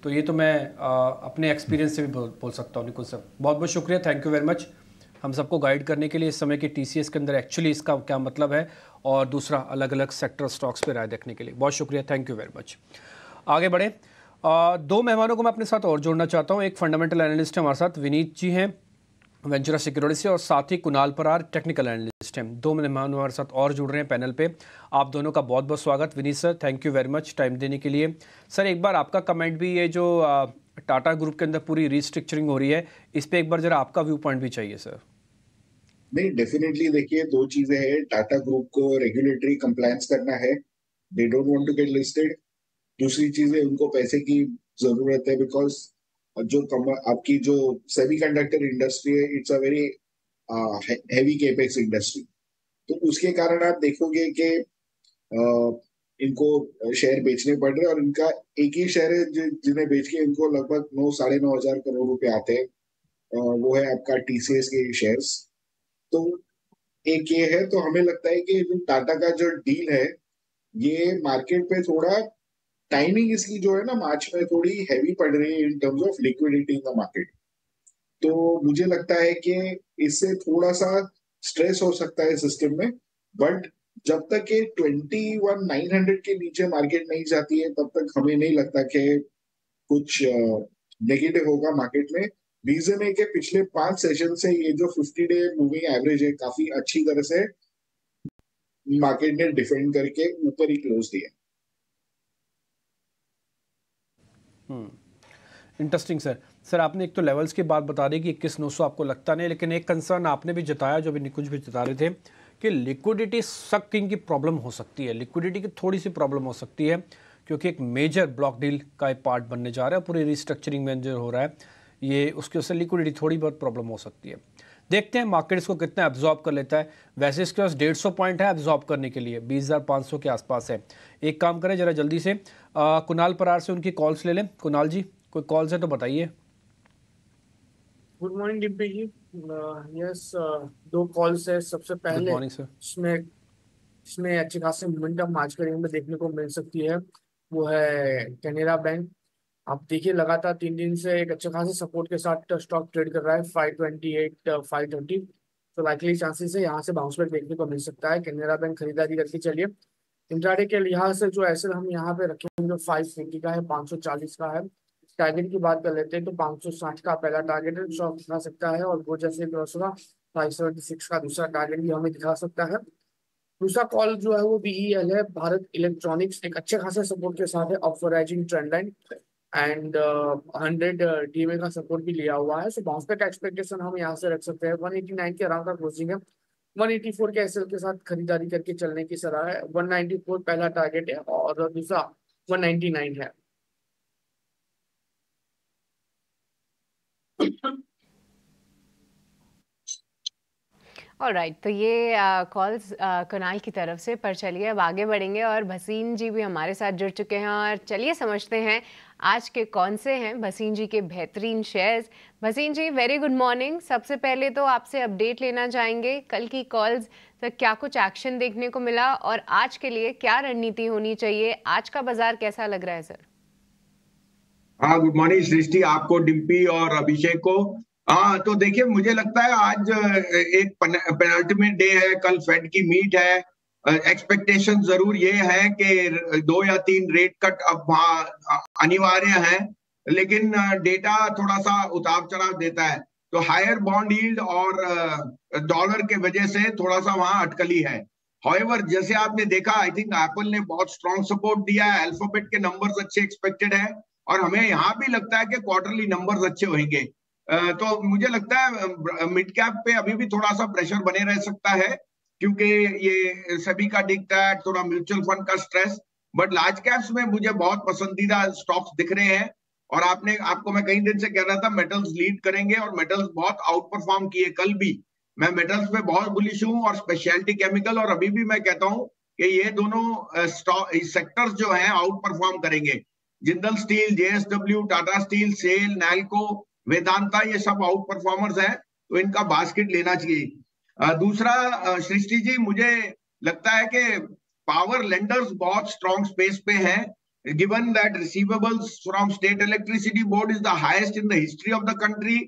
तो ये तो मैं अपने एक्सपीरियंस से भी बोल सकता हूँ। निकुल सर, बहुत बहुत शुक्रिया, थैंक यू वेरी मच हम सबको गाइड करने के लिए इस समय की TCS के अंदर एक्चुअली इसका क्या मतलब है, और दूसरा अलग अलग सेक्टर स्टॉक्स पे राय देखने के लिए बहुत शुक्रिया, थैंक यू वेरी मच। आगे बढ़े, दो मेहमानों को मैं अपने साथ और जोड़ना चाहता हूं। एक फंडामेंटल एनालिस्ट है हमारे साथ, विनीत जी हैं वेंचुरा सिक्योरिटी से, और साथ ही कुणाल परार टेक्निकल एनालिस्ट हैं। दो मेहमान हमारे साथ और जुड़ रहे हैं पैनल पे। आप दोनों का बहुत बहुत स्वागत। Vineet sir, thank you very much time देने के लिए। सर, एक बार आपका कमेंट भी, ये जो टाटा ग्रुप के अंदर पूरी रिस्ट्रक्चरिंग हो रही है, इस पर एक बार जरा आपका व्यू पॉइंट भी चाहिए सर। नहीं, डेफिनेटली देखिए, दो चीजें हैं। टाटा ग्रुप को रेगुलेटरी कंप्लायंस करना है, they don't want to get listed. दूसरी चीज है, उनको पैसे की जरूरत है, बिकॉज जो आपकी जो सेमीकंडक्टर इंडस्ट्री है, it's a very heavy capex industry. तो उसके कारण आप देखोगे कि इनको शेयर बेचने पड़ रहे हैं, और इनका एक ही शेयर है जिन्हें बेच के इनको लगभग 9-9.5 हजार करोड़ रुपए आते हैं। वो है आपका TCS के शेयर्स। तो एक ये है, तो हमें लगता है कि जो टाटा का जो डील है, ये मार्केट पे थोड़ा टाइमिंग इसकी जो है ना, मार्च में थोड़ी हैवी पड़ रही है in terms of liquidity in the market. तो मुझे लगता है कि इससे थोड़ा सा स्ट्रेस हो सकता है सिस्टम में, बट जब तक ये 21,900 के नीचे मार्केट नहीं जाती है, तब तक हमें नहीं लगता कि कुछ नेगेटिव होगा मार्केट में। रीजन है कि पिछले 5 सेशन से ये जो 50-डे मूविंग एवरेज है, काफी अच्छी तरह से मार्केट ने डिफेंड करके ऊपर ही क्लोज दिया। Interesting sir. सर, आपने एक तो लेवल्स की बात बता दी कि 21,900 आपको लगता नहीं, लेकिन एक कंसर्न आपने भी जताया, जो भी कुछ भी जता रहे थे, कि लिक्विडिटी सकिंग की प्रॉब्लम हो सकती है। लिक्विडिटी की थोड़ी सी प्रॉब्लम हो सकती है क्योंकि एक मेजर ब्लॉक डील का एक पार्ट बनने जा रहा है, पूरी रिस्ट्रक्चरिंग में जो हो रहा है ये, उसकी वजह से लिक्विडिटी थोड़ी बहुत प्रॉब्लम हो सकती है। देखते हैं मार्केट इसको कितना एब्जॉर्ब कर लेता है। वैसे इसके पास 150 पॉइंट है एब्जॉर्ब करने के लिए, 20,500 के आसपास है। एक काम करें जरा जल्दी से कुणाल परार से उनकी कॉल्स ले लें। कुणाल जी, कोई कॉल्स है तो बताइए। गुड मॉर्निंग डिम्पी जी। यस, 2 कॉल्स है। सबसे पहले मॉर्निंग सर। इसमें अच्छे खासे मोमेंटम आज के दिन में देखने को मिल सकती है, वो है कैनरा बैंक। आप देखिए, लगातार 3 दिन से एक अच्छे खासे सपोर्ट के साथ स्टॉक ट्रेड कर रहा है 528 530। तो लाइकली चांसेस है यहाँ से बाउंस बैक देखने को मिल सकता है। कैनरा बैंक खरीदारी करके चलिए। इंट्राडे के लिहाज से जो एसेट हम यहाँ पे रखेंगे, जो 540 का है, 540 का है। टारगेट की बात कर लेते हैं तो 560 का पहला टारगेट स्टॉक दिखा सकता है, और वो जैसे क्रॉस होगा 576 का दूसरा टारगेट भी हमें दिखा सकता है। दूसरा कॉल जो है वो BEL है, भारत इलेक्ट्रॉनिक्स, एक अच्छे खासे सपोर्ट के साथ है, ऑफराइजिंग ट्रेंड लाइन। एंड 100 डीएमए का सपोर्ट भी लिया हुआ है। सो बाउंस बैक एक्सपेक्टेशन हम यहाँ से रख सकते हैं। 189 के अराउंड का क्लोजिंग है। 184 के एसएल के साथ खरीदारी करके चलने की सलाह है। 194 पहला टारगेट है और दूसरा 199 है। ऑलराइट, तो ये कॉल्स कुणाल की तरफ से। पर चलिए अब आगे बढ़ेंगे और भसीन जी भी हमारे साथ जुड़ चुके हैं और चलिए समझते हैं आज के कौन से हैं भसीन जी के बेहतरीन शेयर्स। भसीन जी वेरी गुड मॉर्निंग। सबसे पहले तो आपसे अपडेट लेना चाहेंगे, कल की कॉल्स तक क्या कुछ एक्शन देखने को मिला और आज के लिए क्या रणनीति होनी चाहिए? आज का बाजार कैसा लग रहा है सर? हाँ, गुड मॉर्निंग सृष्टि, आपको, डिम्पी और अभिषेक को। हाँ, तो देखिए मुझे लगता है आज एक पेनल्टीमेंट डे है, कल फेड की मीट है। एक्सपेक्टेशन जरूर ये है कि 2 या 3 रेट कट अब अनिवार्य है, लेकिन डेटा थोड़ा सा उतार चढ़ाव देता है। तो हायर बॉन्ड यील्ड और डॉलर के वजह से थोड़ा सा वहां अटकली है। हाउएवर, जैसे आपने देखा, आई थिंक एप्पल ने बहुत स्ट्रॉन्ग सपोर्ट दिया है, अल्फाबेट के नंबर्स अच्छे एक्सपेक्टेड है और हमें यहाँ भी लगता है कि क्वार्टरली नंबर्स अच्छे होंगे। तो मुझे लगता है मिड कैप पे अभी भी थोड़ा सा प्रेशर बने रह सकता है, क्योंकि ये सभी का दिखता है थोड़ा म्यूचुअल फंड का स्ट्रेस। बट लार्ज कैप्स में मुझे बहुत पसंदीदा स्टॉक्स दिख रहे हैं। और आपको मैं कई दिन से कह रहा था मेटल्स लीड करेंगे, और मेटल्स बहुत आउट परफॉर्म किए कल भी। मैं मेटल्स में बहुत बुलिश हूँ, और स्पेशलिटी केमिकल, और अभी भी मैं कहता हूँ कि ये दोनों सेक्टर्स जो हैं आउट परफॉर्म करेंगे। Jindal steel, JSW, Tata steel, SAIL, NALCO, Vedanta, ये सब आउट परफॉर्मर्स हैं, तो इनका बास्केट लेना चाहिए। दूसरा सृष्टि जी, मुझे लगता है कि पावर लेंडर्स बहुत स्ट्रॉन्ग स्पेस पे हैं, given that receivables from state electricity board is the highest in the history of the country.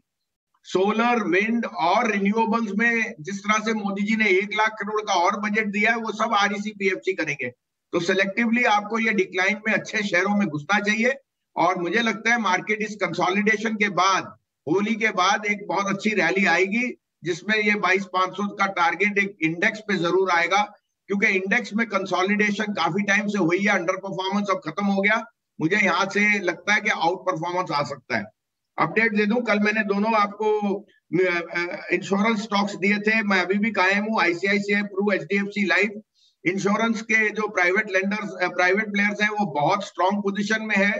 Solar, wind और रिन्यूएबल्स में जिस तरह से मोदी जी ने 1 लाख करोड़ का और बजट दिया है, वो सब आरईसी पीएफसी करेंगे। तो सेलेक्टिवली आपको ये डिक्लाइन में अच्छे शेयरों में घुसना चाहिए। और मुझे लगता है मार्केट इस कंसोलिडेशन के बाद, होली के बाद, एक बहुत अच्छी रैली आएगी, जिसमें ये 22,500 का टारगेट एक इंडेक्स पे जरूर आएगा, क्योंकि इंडेक्स में कंसोलिडेशन काफी टाइम से हुई है, अंडर परफॉर्मेंस अब खत्म हो गया। मुझे यहाँ से लगता है कि आउट परफॉर्मेंस आ सकता है। अपडेट दे दूं, कल मैंने दोनों आपको इंश्योरेंस स्टॉक्स दिए थे, मैं अभी भी कायम हूँ। ICICI Pru, HDFC life, insurance के जो प्राइवेट प्लेयर्स हैं, वो बहुत स्ट्रॉन्ग पोजीशन में है।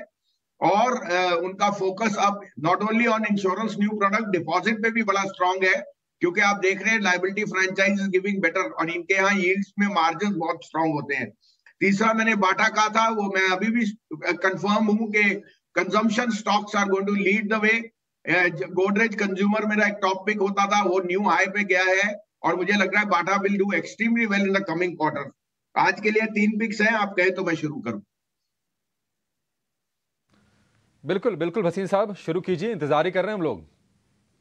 और उनका फोकस अब not only on insurance new product, deposit पे भी बड़ा स्ट्रॉन्ग है, क्योंकि आप देख रहे हैं liability franchise is giving better, और इनके यहाँ यील्ड्स में मार्जिन बहुत स्ट्रॉन्ग होते हैं। तीसरा मैंने बाटा कहा था, वो मैं अभी भी कंफर्म हूं कि consumption stocks are going to lead the way. Godrej consumer मेरा एक टॉप पिक होता था, वो न्यू हाई पे गया है, और मुझे लग रहा है Bata will do extremely well in the coming quarter. आज के लिए 3 पिक्स हैं, आप कहे तो मैं शुरू करूं। बिल्कुल बिल्कुल भसीन साहब, शुरू कीजिए, इंतजार ही कर रहे हैं हम लोग।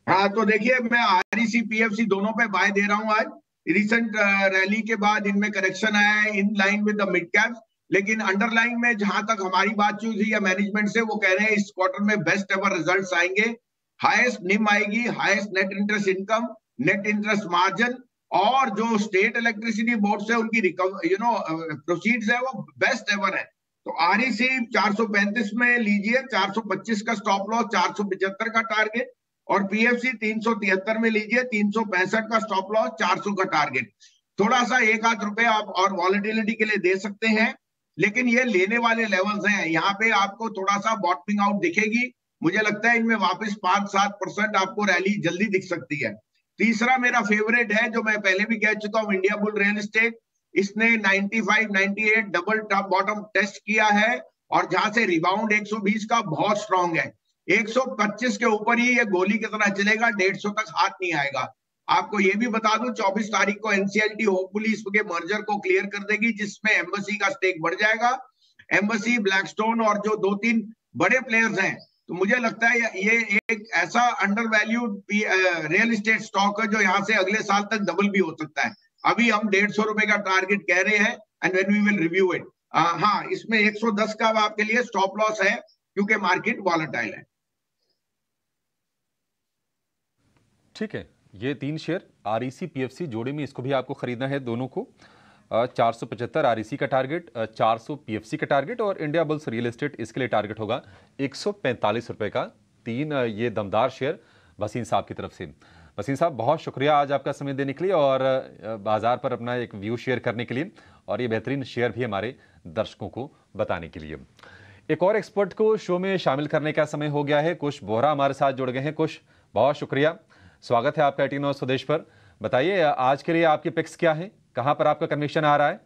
हाँ, तो देखिए, मैं आरईसी पीएफसी दोनों पे बाय दे रहा हूं। आज रिसेंट रैली के बाद इनमें करेक्शन आया है in line with the mid caps, लेकिन अंडरलाइन में जहां तक हमारी बातचीत हुई है मैनेजमेंट से, वो कह रहे हैं इस क्वार्टर में बेस्ट एवर रिजल्ट्स आएंगे। हाईएस्ट निम आएगी, highest net interest income, net interest margin, और जो स्टेट इलेक्ट्रिसिटी बोर्ड से उनकी प्रोसीड्स है, वो बेस्ट एवर है। तो आरईसी 435 में लीजिए, 425 का स्टॉप लॉस, 475 का टारगेट, और पीएफसी 373 में लीजिए, 365 का स्टॉप लॉस, 400 का टारगेट। थोड़ा सा 1-8 रुपए आप और वॉलेटिलिटी के लिए दे सकते हैं, लेकिन ये लेने वाले लेवल्स हैं। यहाँ पे आपको थोड़ा सा बॉटमिंग आउट दिखेगी। मुझे लगता है इनमें वापस 5-7% आपको रैली जल्दी दिख सकती है। तीसरा मेरा फेवरेट है, जो मैं पहले भी कह चुका हूँ, इंडिया बुल रियल एस्टेट। इसने 95-98 डबल टॉप बॉटम टेस्ट किया है, और जहां से रिबाउंड 120 का बहुत स्ट्रॉन्ग है। 125 के ऊपर ही ये गोली की तरह चलेगा, 150 तक हाथ नहीं आएगा। आपको ये भी बता दूं, 24 तारीख को एनसीएलटी होपफुली इसके मर्जर को क्लियर कर देगी, जिसमें एम्बेसी का स्टेक बढ़ जाएगा। एम्बेसी, ब्लैकस्टोन और जो 2-3 बड़े प्लेयर्स हैं। तो मुझे लगता है ये एक ऐसा under valued real estate stock है, जो यहाँ से अगले साल तक डबल भी हो सकता है। अभी हम 150 रुपए का टारगेट कह रहे हैं, and when we will review it. हाँ, इसमें 110 का आपके लिए स्टॉप लॉस है, क्योंकि मार्केट वॉलेटाइल है। ठीक है, ये 3 शेयर आरईसी पीएफसी जोड़े में, इसको भी आपको खरीदना है दोनों को। 475 आरईसी का टारगेट, 400 पीएफसी का टारगेट और इंडिया बुल्स रियल एस्टेट इसके लिए टारगेट होगा 145 रुपए का। 3 ये दमदार शेयर वसीम साहब की तरफ से। वसीम साहब, बहुत शुक्रिया आज आपका समय देने के लिए और बाजार पर अपना एक व्यू शेयर करने के लिए और ये बेहतरीन शेयर भी हमारे दर्शकों को बताने के लिए। एक और एक्सपर्ट को शो में शामिल करने का समय हो गया है। कुश बोहरा हमारे साथ जुड़ गए हैं। कुश, बहुत शुक्रिया, स्वागत है आपका 18 और स्वदेश पर। बताइए आज के लिए आपके पिक्स क्या हैं, कहां पर आपका कन्विक्शन आ रहा है?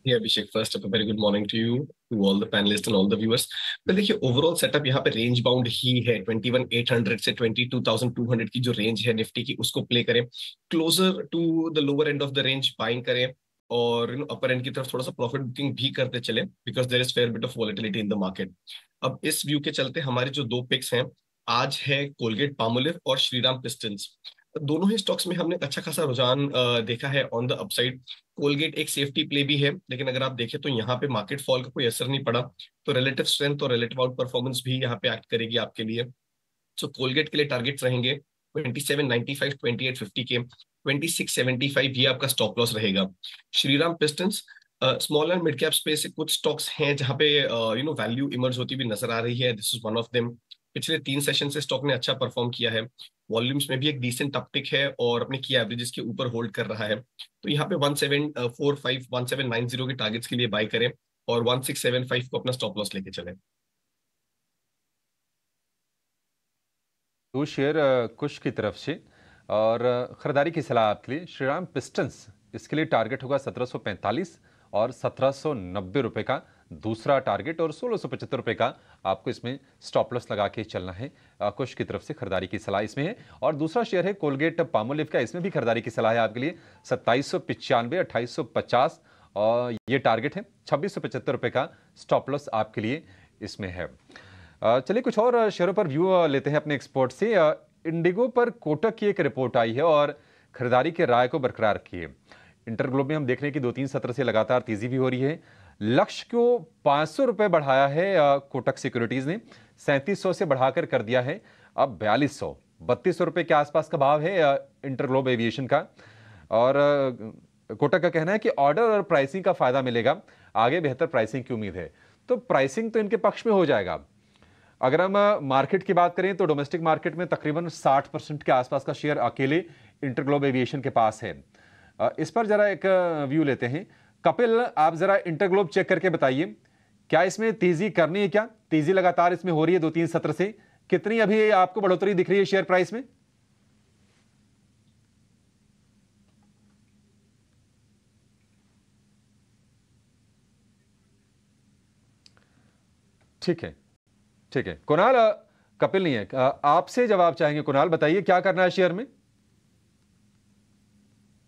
Abhishek, first up a very good morning to you, to all the panelists and all the viewers. well, देखिए ओवरऑल सेटअप यहाँ पे रेंज बाउंड ही है। 21,800 से 22,200 की जो रेंज है निफ्टी की, उसको प्ले करें, closer to the lower end of the range buying करें और अपर एंड की तरफ थोड़ा सा प्रॉफिट बुकिंग भी करते चले, because there is fair bit of volatility in the market. अब इस व्यू के चलते हमारे जो दो पिक्स हैं आज है कोलगेट पामोलिव और श्रीराम पिस्टन्स। दोनों ही स्टॉक्स में हमने अच्छा खासा रुझान देखा है ऑन द अपसाइड। कोलगेट एक सेफ्टी प्ले भी है, लेकिन अगर आप देखें तो यहाँ पे मार्केट फॉल का कोई असर नहीं पड़ा, तो रिलेटिव स्ट्रेंथ और रिलेटिव आउट परफॉर्मेंस भी यहाँ पे एक्ट करेगी आपके लिए। सो कोलगेट के लिए टारगेट्स रहेंगे 2795, 2850 के, 2675 ये आपका स्टॉप लॉस रहेगा। Shriram pistons small and mid cap space से कुछ स्टॉक्स हैं जहाँ पे वैल्यू इमर्ज होती भी नजर आ रही है। This is one of them. पिछले 3 सेशन से स्टॉक ने अच्छा परफॉर्म किया है, वॉल्यूम्स में भी एक डिसेंट अपटिक है और अपने की एवरेजेस के ऊपर होल्ड कर रहा है। तो यहाँ पे 1745, 1790 के टारगेट्स के लिए बाय करें और 1675 को अपना स्टॉप लॉस लेके चलें। तो शेयर कुश की तरफ से और खरीदारी की सलाह आपके लिए। श्रीराम पिस्टन्स इसके लिए टारगेट होगा 1745 और 1790 रुपए का दूसरा टारगेट और 1675 रुपए का आपको इसमें स्टॉप लॉस लगा के चलना है। कुश की तरफ से खरीदारी की सलाह इसमें है। और दूसरा शेयर है कोलगेट पामोलिव का, इसमें भी खरीदारी की सलाह है आपके लिए। 2795, 2850 और ये टारगेट है। 2675 रुपए का स्टॉप लॉस आपके लिए इसमें है। चलिए कुछ और शेयरों पर व्यू लेते हैं अपने एक्सपर्ट से। इंडिगो पर कोटक की एक रिपोर्ट आई है और खरीदारी के राय को बरकरार रखी है। इंटरग्लोब में हम देख रहे हैं कि 2-3 सत्र से लगातार तेजी भी हो रही है। लक्ष्य को 500 रुपए बढ़ाया है कोटक सिक्योरिटीज ने, 3700 से बढ़ाकर कर दिया है अब 4200। 3200 रुपए के आसपास का भाव है इंटरग्लोब एविएशन का। और कोटक का कहना है कि ऑर्डर और प्राइसिंग का फायदा मिलेगा, आगे बेहतर प्राइसिंग की उम्मीद है। तो प्राइसिंग तो इनके पक्ष में हो जाएगा। अगर हम मार्केट की बात करें तो डोमेस्टिक मार्केट में तकरीबन 60% के आसपास का शेयर अकेले इंटरग्लोब एविएशन के पास है। इस पर जरा एक व्यू लेते हैं। कपिल, आप जरा इंटरग्लोब चेक करके बताइए, क्या इसमें तेजी करनी है? क्या तेजी लगातार इसमें हो रही है 2-3 सत्र से? कितनी अभी आपको बढ़ोतरी दिख रही है शेयर प्राइस में? ठीक है, ठीक है। कुणाल, कपिल नहीं है, आपसे जवाब चाहेंगे। कुणाल बताइए क्या करना है शेयर में?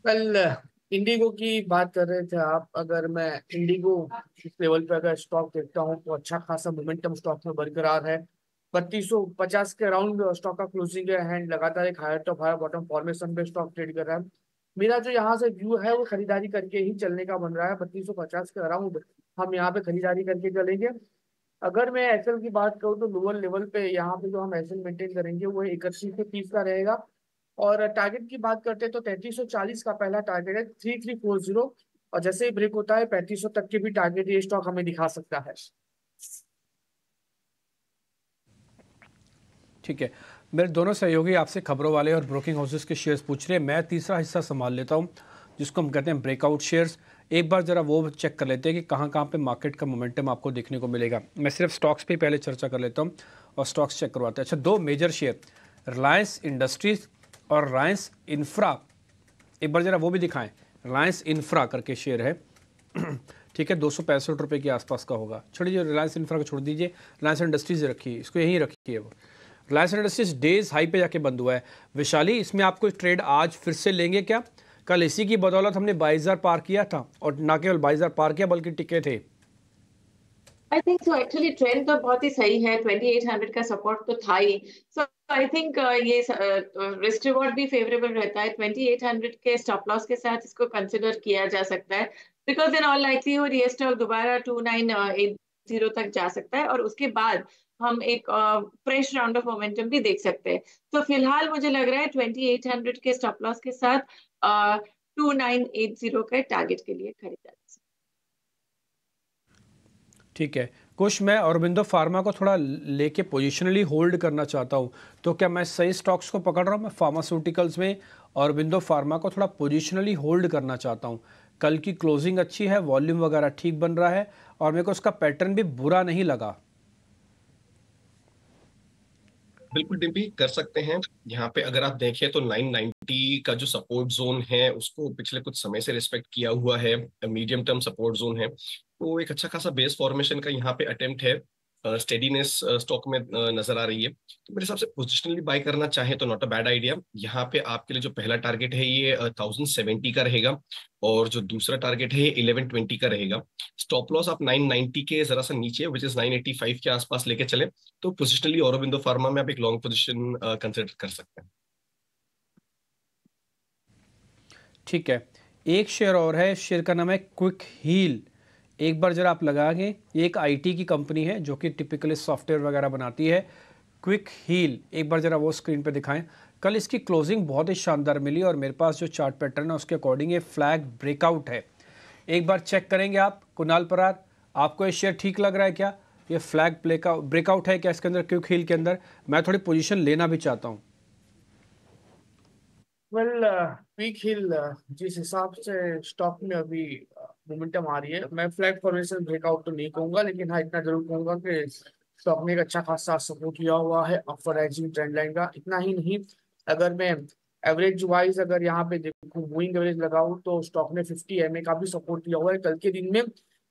कल इंडिगो की बात कर रहे थे आप। अगर मैं इंडिगो इस लेवल पे अगर स्टॉक देखता हूँ तो अच्छा खासा मोमेंटम स्टॉक में बरकरार है। 3250 के अराउंड स्टॉक का क्लोजिंग है एंड लगातार एक higher top higher bottom formation पे स्टॉक ट्रेड कर रहा है। मेरा जो यहाँ से व्यू है वो खरीदारी करके ही चलने का बन रहा है। 3250 के अराउंड हम यहाँ पे खरीदारी करके चलेंगे। अगर मैं एसएल की बात करूँ तो लोअर लेवल पे यहाँ पे जो हम एसएल मेंटेन करेंगे वो 31 से 30 का रहेगा। और टारगेट की बात करते हैं तो 3340 का पहला टारगेट है 3340, और जैसे ही ब्रेक होता है 3500 तक के भी टारगेट ये स्टॉक हमें दिखा सकता है। ठीक है, मेरे दोनों सहयोगी आपसे खबरों वाले और ब्रोकिंग हाउसेस के शेयर्स पूछ रहे हैं। मैं तीसरा हिस्सा संभाल लेता हूं जिसको हम कहते हैं ब्रेकआउट शेयर्स। एक बार जरा वो चेक कर लेते हैं कि कहाँ कहाँ पे मार्केट का मोमेंटम आपको देखने को मिलेगा। मैं सिर्फ स्टॉक्स पे पहले चर्चा कर लेता हूँ और स्टॉक्स चेक करवाते हैं। अच्छा, 2 मेजर शेयर रिलायंस इंडस्ट्रीज और रिलायंस इंफ्रा, एक बार जरा वो भी दिखाएं। रिलायंस इंफ्रा करके शेयर है, ठीक है, 265 रुपये के आसपास का होगा। छोड़िए रिलायंस इंफ्रा को छोड़ दीजिए, रिलायंस इंडस्ट्रीज रखिए, इसको यहीं रखिए। वो रिलायंस इंडस्ट्रीज डेज हाई पे जाके बंद हुआ है। वैशाली, इसमें आपको ट्रेड आज फिर से लेंगे क्या? कल इसी की बदौलत हमने 22,000 पार किया था और ना केवल 22,000 पार किया बल्कि टिके थे। I think so. Actually trend तो बहुत ही सही है, 2800 का सपोर्ट तो था ही। सो आई थिंक ये रिस्क रिवॉर्ड भी फेवरेबल रहता है। 2800 के स्टॉप लॉस के साथ इसको कंसिडर किया जा सकता है, बिकॉज इन ऑल लाइकलीहुड ये स्टॉक दोबारा 2980 तक जा सकता है और उसके बाद हम एक फ्रेश राउंड ऑफ मोमेंटम भी देख सकते हैं। तो फिलहाल मुझे लग रहा है 2800 के स्टॉप लॉस के साथ 2980 के टारगेट के लिए खरीदा जा सकता है। ठीक है कुछ, मैं औरबिंदो फार्मा को थोड़ा लेके पोजिशनली होल्ड करना चाहता हूँ, तो क्या मैं सही स्टॉक्स को पकड़ रहा हूँ? मैं फार्मास्यूटिकल्स में औरबिंदो फार्मा को थोड़ा पोजिशनली होल्ड करना चाहता हूँ। कल की क्लोजिंग अच्छी है, वॉल्यूम वगैरह ठीक बन रहा है और मेरे को उसका पैटर्न भी बुरा नहीं लगा। बिल्कुल डिम्पी, कर सकते हैं। यहाँ पे अगर आप देखें तो 990 का जो सपोर्ट जोन है उसको पिछले कुछ समय से रिस्पेक्ट किया हुआ है, मीडियम टर्म सपोर्ट जोन है, तो एक अच्छा खासा बेस फॉर्मेशन का यहाँ पे अटेम्प्ट है। स्टेडीनेस स्टॉक में नजर आ रही है, तो मेरे हिसाब से पोजिशनली बाय करना चाहे तो नॉट अ बैड आइडिया। यहाँ पे आपके लिए जो पहला टारगेट है ये 1070 का रहेगा और जो दूसरा टारगेट है ये 1120 का रहेगा। स्टॉप लॉस आप 990 के जरा सा नीचे विच इज 985 के आसपास लेके चले तो पोजिशनली औरबिंदो फार्मा में आप एक लॉन्ग पोजिशन कंसिडर कर सकते हैं। ठीक है, एक शेयर और है, शेयर का नाम है क्विक हील। एक बार जरा आप लगाएंगे, ये एक आईटी की कंपनी है जो कि टिपिकली सॉफ्टवेयर वगैरह बनाती है। क्विक हील, एक बार जरा वो स्क्रीन पे दिखाएं। कल इसकी क्लोजिंग बहुत ही शानदार मिली और मेरे पास जो चार्ट पैटर्न है उसके अकॉर्डिंग ये फ्लैग ब्रेकआउट है। एक बार चेक करेंगे आप कुणाल परार, आपको ये शेयर ठीक लग रहा है क्या? ये फ्लैग ब्रेकआउट है क्या इसके अंदर, क्विक हील के अंदर? मैं थोड़ी पोजीशन लेना भी चाहता हूँ। क्विक हिल जिस हिसाब से स्टॉक में अभी मोमेंटम आ रही है, मैं फ्लैग फॉर्मेशन ब्रेकआउट तो नहीं कहूंगा, लेकिन हाँ इतना जरूर कहूंगा कि स्टॉक ने एक अच्छा खासा सपोर्ट लिया हुआ है अपवर्ड राइजिंग ट्रेंड लाइन का। इतना ही नहीं, अगर मैं एवरेज वाइज अगर यहाँ पे देखूँ, मूविंग एवरेज लगाऊं तो स्टॉक ने 50 MA का भी सपोर्ट लिया हुआ है कल के दिन में।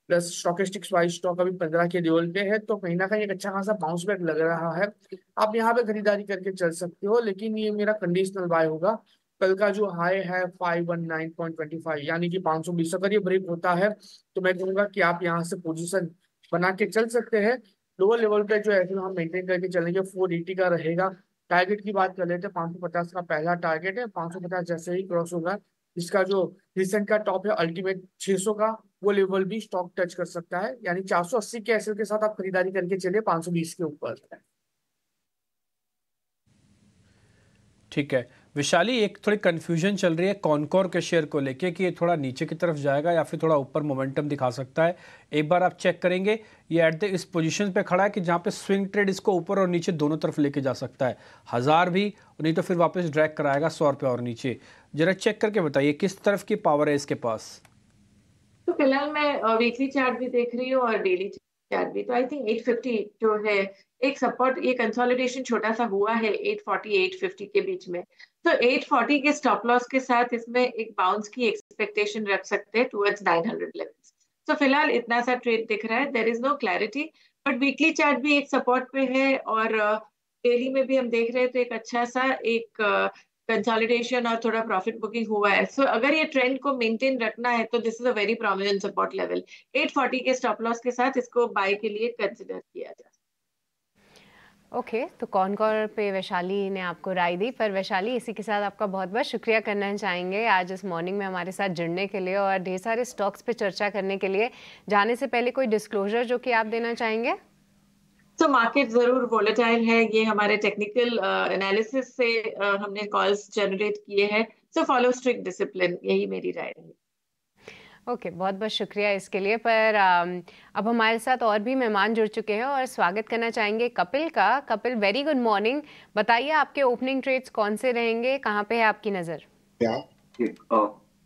प्लस स्टॉकेस्टिक्स वाइज स्टॉक अभी 15 के लेवल पे है, तो कहीं ना कहीं एक अच्छा खासा बाउंस बैक लग रहा है। आप यहाँ पे खरीदारी करके चल सकते हो, लेकिन ये मेरा कंडीशनल बाय होगा। कल का जो हाई है 519.25 यानी कि 520, अगर ये ब्रेक होता है तो मैं कहूंगा कि आप यहाँ से पोजीशन बना के चल सकते हैं। लोअर लेवल पे जो है हम मेंटेन करके चलेंगे, 480 का रहेगा। टारगेट की बात कर लेते हैं, 550 का पहला टारगेट है। 550 जैसे ही क्रॉस होगा, इसका जो रिसेंट का टॉप है अल्टीमेट 600 का, वो लेवल भी स्टॉक टच कर सकता है। यानी 480 के एसएल के साथ आप खरीदारी करके चले 520 के ऊपर। ठीक है विशाली, एक थोड़ी कंफ्यूजन चल रही है कॉनकोर के शेयर को लेके कि ये थोड़ा नीचे की तरफ जाएगा या फिर थोड़ा ऊपर मोमेंटम दिखा सकता है। एक बार आप चेक करेंगे, ये एट द इस पोजीशन पे खड़ा है कि जहाँ पे स्विंग ट्रेड इसको ऊपर और नीचे दोनों तरफ लेके जा सकता है। 1000 भी नहीं तो फिर वापस ड्रैग कराएगा 100 रुपये और नीचे। जरा चेक करके बताइए किस तरफ की पावर है इसके पास। तो फिलहाल मैं वीकली चार्ट भी देख रही हूँ और डेली चार्ट भी, तो आई थिंक 850 जो है एक सपोर्ट, ये कंसोलिडेशन छोटा सा हुआ है 840 850 के बीच में, तो 840 के स्टॉप लॉस के साथ इसमें एक बाउंस की एक्सपेक्टेशन रख सकते हैं टुवर्ड्स 900 लेवल्स। तो फिलहाल इतना सा ट्रेड दिख रहा है, there is no clarity, but weekly chart भी एक सपोर्ट पे है और डेली में भी हम देख रहे हैं तो एक अच्छा सा एक कंसोलिडेशन और थोड़ा प्रॉफिट बुकिंग हुआ है। सो अगर ये ट्रेंड को मेंटेन रखना है तो this is a very prominent support level. 840 के स्टॉप लॉस के साथ इसको बाय के लिए कंसिडर किया जा सकता है। ओके तो कॉनकोर पे वैशाली ने आपको राय दी, पर वैशाली इसी के साथ आपका बहुत बहुत शुक्रिया करना चाहेंगे आज इस मॉर्निंग में हमारे साथ जुड़ने के लिए और ढेर सारे स्टॉक्स पे चर्चा करने के लिए। जाने से पहले कोई डिस्क्लोजर जो कि आप देना चाहेंगे? तो मार्केट जरूर वोलेटाइल है, ये हमारे टेक्निकल एनालिसिस से हमने कॉल्स जनरेट किए हैं, सो फॉलो स्ट्रिक्ट डिसिप्लिन, यही मेरी राय है। ओके बहुत बहुत शुक्रिया इसके लिए। पर अब हमारे साथ और भी मेहमान जुड़ चुके हैं और स्वागत करना चाहेंगे कपिल का। कपिल वेरी गुड मॉर्निंग, बताइए आपके ओपनिंग ट्रेड्स कौन से रहेंगे, कहाँ पे है आपकी नज़र?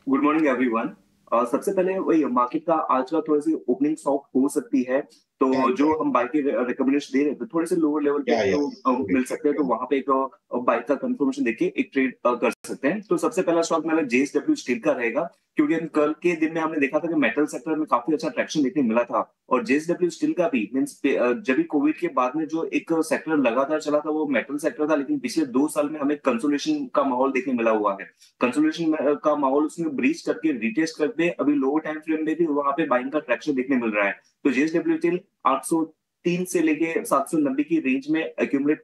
Good morning everyone. सबसे पहले वही मार्केट का आज का थोड़ी सी ओपनिंग सॉफ्ट हो सकती है, तो जो हम बाय के रिकमेंडेशन दे रहे थे थोड़े से लोअर लेवल पे तो मिल सकते हैं, तो वहां पे एक बाय का कंफर्मेशन देके एक ट्रेड कर सकते हैं। तो सबसे पहला स्टॉक मेरा JSW स्टील का रहेगा, क्योंकि कल के दिन में हमने देखा था कि मेटल सेक्टर में काफी अच्छा ट्रैक्शन देखने मिला था और JSW स्टील का भी मींस जब भी कोविड के बाद में जो एक सेक्टर लगातार चला था वो मेटल सेक्टर था, लेकिन पिछले 2 साल में हमें कंसोलिडेशन का माहौल देखने मिला हुआ है। कंसोलिडेशन का माहौल उसने ब्रीच करके रिटेस्ट करके अभी लोअर टाइम फ्रेम में भी वहां पे बाइंग का ट्रैक्शन देखने मिल रहा है। तो JSW स्टील 803 से लेके 790 की रेंज में एक्यूमुलेट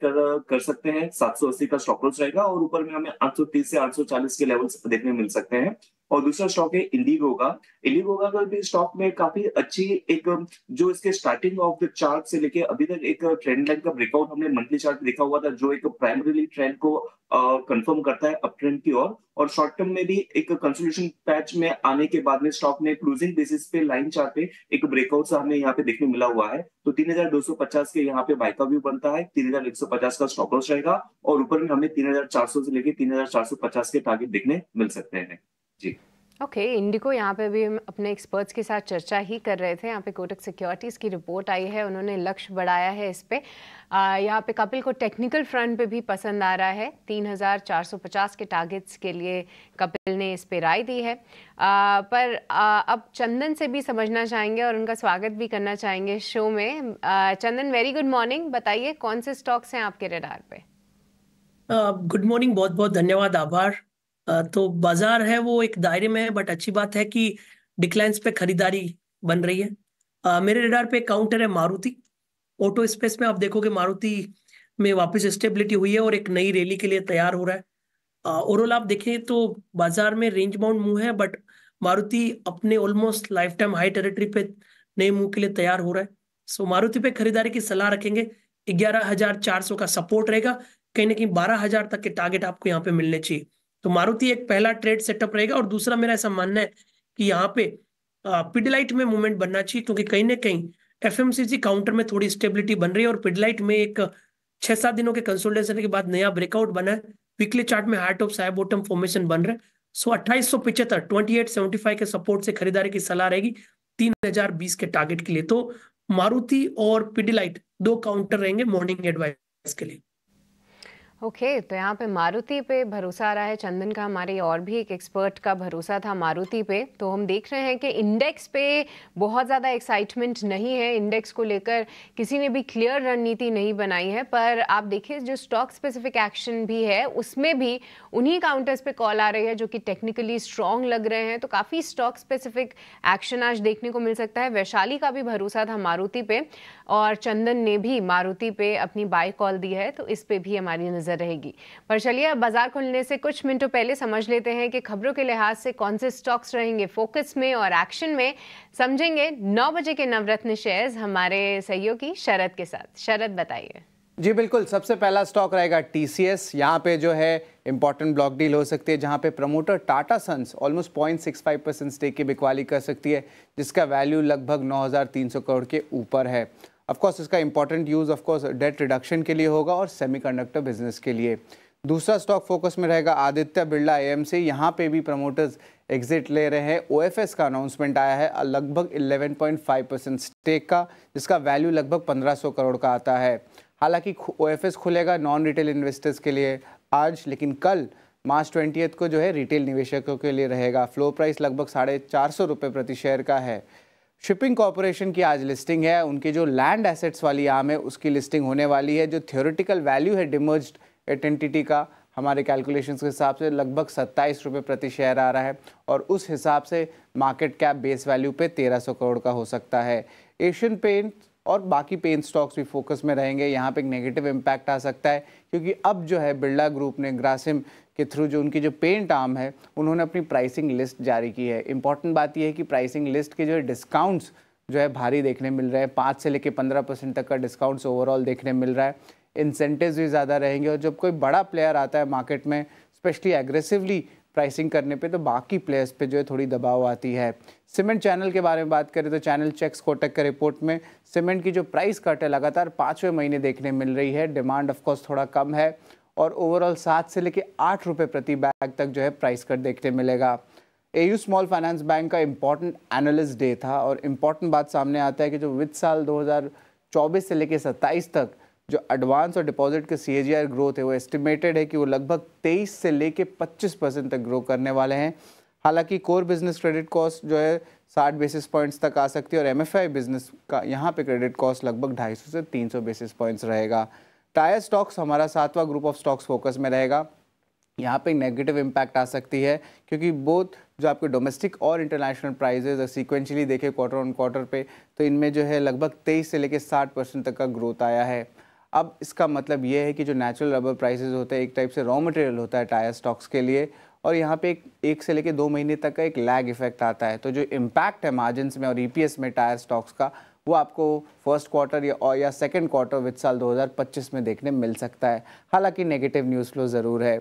कर सकते हैं। 780 का स्टॉप लॉस रहेगा और ऊपर में हमें 830 से 840 के लेवल्स देखने मिल सकते हैं। और दूसरा स्टॉक है इंडिगो का भी स्टॉक में काफी अच्छी एक जो इसके स्टार्टिंग ऑफ द चार्ट से लेके अभी तक एक ट्रेंड लाइन का ब्रेकआउट हमने मंथली चार्ट देखा हुआ था, जो एक प्राइमरीली ट्रेंड को कंफर्म करता है अप ट्रेंड की ओर, और शॉर्ट टर्म में भी एक कंसोलिडेशन पैच में आने के बाद में स्टॉक ने क्रूजिंग बेसिस पे लाइन चार्ट पे एक ब्रेकआउट सा हमें यहाँ पे देखने मिला हुआ है। तो 3250 के यहाँ पे बाय का व्यू बनता है, 3150 का स्टॉप लॉस रहेगा, और ऊपर में हमें 3400 से लेके 3450 के टारगेट देखने मिल सकते हैं जी। ओके, इंडिको यहाँ पे भी हम अपने एक्सपर्ट्स के साथ चर्चा ही कर रहे थे। यहाँ पे कोटक सिक्योरिटीज़ की रिपोर्ट आई है, उन्होंने लक्ष्य बढ़ाया है इस पे। यहाँ पे कपिल को टेक्निकल फ्रंट पे भी पसंद आ रहा है। 3450 के टारगेट्स के लिए कपिल ने इस पे राय दी है। पर अब चंदन से भी समझना चाहेंगे और उनका स्वागत भी करना चाहेंगे शो में। चंदन, वेरी गुड मॉर्निंग। बताइए कौन से स्टॉक्स हैं आपके रडार पे? गुड मॉर्निंग, बहुत बहुत धन्यवाद, आभार। तो बाजार है वो एक दायरे में है, बट अच्छी बात है कि डिक्लाइंस पे खरीदारी बन रही है। मेरे रडार पे काउंटर है मारुति। ऑटो स्पेस में आप देखोगे मारुति में वापस स्टेबिलिटी हुई है और एक नई रैली के लिए तैयार हो रहा है। ओवरऑल आप देखें तो बाजार में रेंज बाउंड मूव है, बट मारुति अपने almost life time high territory पे नए मूव के लिए तैयार हो रहा है। सो मारुति पे खरीदारी की सलाह रखेंगे। 11,400 का सपोर्ट रहेगा, कहीं ना कहीं 12,000 तक के टारगेट आपको यहाँ पे मिलने चाहिए। तो मारुति एक पहला ट्रेड सेटअप रहेगा। और दूसरा मेरा ऐसा मानना है कि यहाँ पे पिडिलाइट में मूवमेंट बनना चाहिए, क्योंकि कहीं ना कहीं एफएमसीजी काउंटर में थोड़ी स्टेबिलिटी बन रही है और पिडिलाइट में एक 6-7 दिनों के कंसोलिडेशन के बाद नया ब्रेकआउट बना है। वीकली चार्ट में high top high bottom formation बन रहा है। सो 2875 2875 के सपोर्ट से खरीदारी की सलाह रहेगी 3020 के टारगेट के लिए। तो मारुति और पिडिलाइट 2 काउंटर रहेंगे मॉर्निंग एडवाइस के लिए। ओके, तो यहाँ पे मारुति पे भरोसा आ रहा है चंदन का। हमारे और भी एक एक्सपर्ट का भरोसा था मारुति पे। तो हम देख रहे हैं कि इंडेक्स पे बहुत ज़्यादा एक्साइटमेंट नहीं है। इंडेक्स को लेकर किसी ने भी क्लियर रणनीति नहीं बनाई है। पर आप देखिए जो स्टॉक स्पेसिफिक एक्शन भी है उसमें भी उन्हीं काउंटर्स पे कॉल आ रही है जो कि टेक्निकली स्ट्रॉन्ग लग रहे हैं। तो काफ़ी स्टॉक स्पेसिफिक एक्शन आज देखने को मिल सकता है। वैशाली का भी भरोसा था मारुति पे और चंदन ने भी मारुति पे अपनी बाय कॉल दी है, तो इस पे भी हमारी नजर रहेगी। पर चलिए अब बाजार खुलने से कुछ मिनटों पहले समझ लेते हैं कि खबरों के लिहाज से कौन से स्टॉक्स रहेंगे फोकस में और एक्शन में। समझेंगे 9 बजे के नवरत्न शेयर्स हमारे सहयोगी शरद के साथ। शरद, बताइए। जी बिल्कुल, सबसे पहला स्टॉक रहेगा TCS। यहाँ पे जो है इंपॉर्टेंट ब्लॉक डील हो सकती है, जहाँ पे promoter Tata sons almost 0.65% stake की बिकवाली कर सकती है, जिसका वैल्यू लगभग 9,300 करोड़ के ऊपर है। ऑफकोर्स इसका important use of course date reduction के लिए होगा और सेमीकंडक्टर बिजनेस के लिए। दूसरा स्टॉक फोकस में रहेगा आदित्य बिरला AMC। यहाँ पे भी प्रमोटर्स एग्जिट ले रहे हैं। OFS का अनाउंसमेंट आया है लगभग 11.5% स्टेक का, जिसका वैल्यू लगभग 1,500 करोड़ का आता है। हालांकि OFS खुलेगा नॉन रिटेल इन्वेस्टर्स के लिए आज, लेकिन कल मार्च 20 को जो है रिटेल निवेशकों के लिए रहेगा। फ्लोर प्राइस लगभग 450 रुपये प्रति शेयर का है। शिपिंग कॉरपोरेशन की आज लिस्टिंग है। उनके जो लैंड एसेट्स वाली आर्म है उसकी लिस्टिंग होने वाली है। जो थ्योरेटिकल वैल्यू है डिमर्ज्ड एंटिटी का हमारे कैलकुलेशंस के हिसाब से लगभग 27 रुपये प्रति शेयर आ रहा है, और उस हिसाब से मार्केट कैप बेस वैल्यू पे 1300 करोड़ का हो सकता है। एशियन पेंट और बाकी पेंट स्टॉक्स भी फोकस में रहेंगे। यहाँ पे एक नेगेटिव इम्पैक्ट आ सकता है, क्योंकि अब जो है बिरला ग्रुप ने ग्रासिम के थ्रू जो उनकी जो पेंट आर्म है उन्होंने अपनी प्राइसिंग लिस्ट जारी की है। इंपॉर्टेंट बात यह है कि प्राइसिंग लिस्ट के जो है डिस्काउंट्स जो है भारी देखने मिल रहे हैं। 5 से लेकर 15% तक का डिस्काउंट्स ओवरऑल देखने मिल रहा है। इंसेंटिव्स भी ज़्यादा रहेंगे, और जब कोई बड़ा प्लेयर आता है मार्केट में स्पेशली एग्रेसिवली प्राइसिंग करने पे, तो बाकी प्लेयर्स पे जो है थोड़ी दबाव आती है। सीमेंट चैनल के बारे में बात करें तो चैनल चेक्स कोटक के रिपोर्ट में सीमेंट की जो प्राइस कट है लगातार 5वें महीने देखने मिल रही है। डिमांड ऑफकोर्स थोड़ा कम है, और ओवरऑल 7 से लेकर 8 रुपये प्रति बैग तक जो है प्राइस कट देखने मिलेगा। AU स्मॉल फाइनेंस बैंक का इंपॉर्टेंट एनालिस्ट डे था, और इम्पॉर्टेंट बात सामने आता है कि जो वित्त साल 2024 से लेकर 27 तक जो एडवांस और डिपॉजिट के CAGR ग्रोथ है वो एस्टिमेटेड है कि वो लगभग 23 से लेकर 25% तक ग्रो करने वाले हैं। हालांकि कोर बिजनेस क्रेडिट कॉस्ट जो है 60 बेसिस पॉइंट्स तक आ सकती है, और MFI बिजनेस का यहाँ पे क्रेडिट कॉस्ट लगभग 250 से 300 बेसिस पॉइंट्स रहेगा। टायर स्टॉक्स हमारा 7वां ग्रुप ऑफ स्टॉक्स फोकस में रहेगा। यहाँ पे नेगेटिव इम्पैक्ट आ सकती है, क्योंकि बोथ जो आपके डोमेस्टिक और इंटरनेशनल प्राइजेज सीक्वेंशली देखें क्वार्टर ऑन क्वार्टर पे, तो इनमें जो है लगभग 23 से लेकर 60% तक का ग्रोथ आया है। अब इसका मतलब ये है कि जो नेचुरल रबर प्राइसेस होते हैं एक टाइप से रॉ मटेरियल होता है टायर स्टॉक्स के लिए, और यहाँ पे एक से लेके 2 महीने तक का एक लैग इफेक्ट आता है। तो जो इम्पैक्ट है मार्जिन्स में और ईपीएस में टायर स्टॉक्स का, वो आपको फर्स्ट क्वार्टर या सेकंड क्वार्टर वित्त साल 2025 में देखने मिल सकता है। हालांकि नेगेटिव न्यूज़ फ्लो ज़रूर है।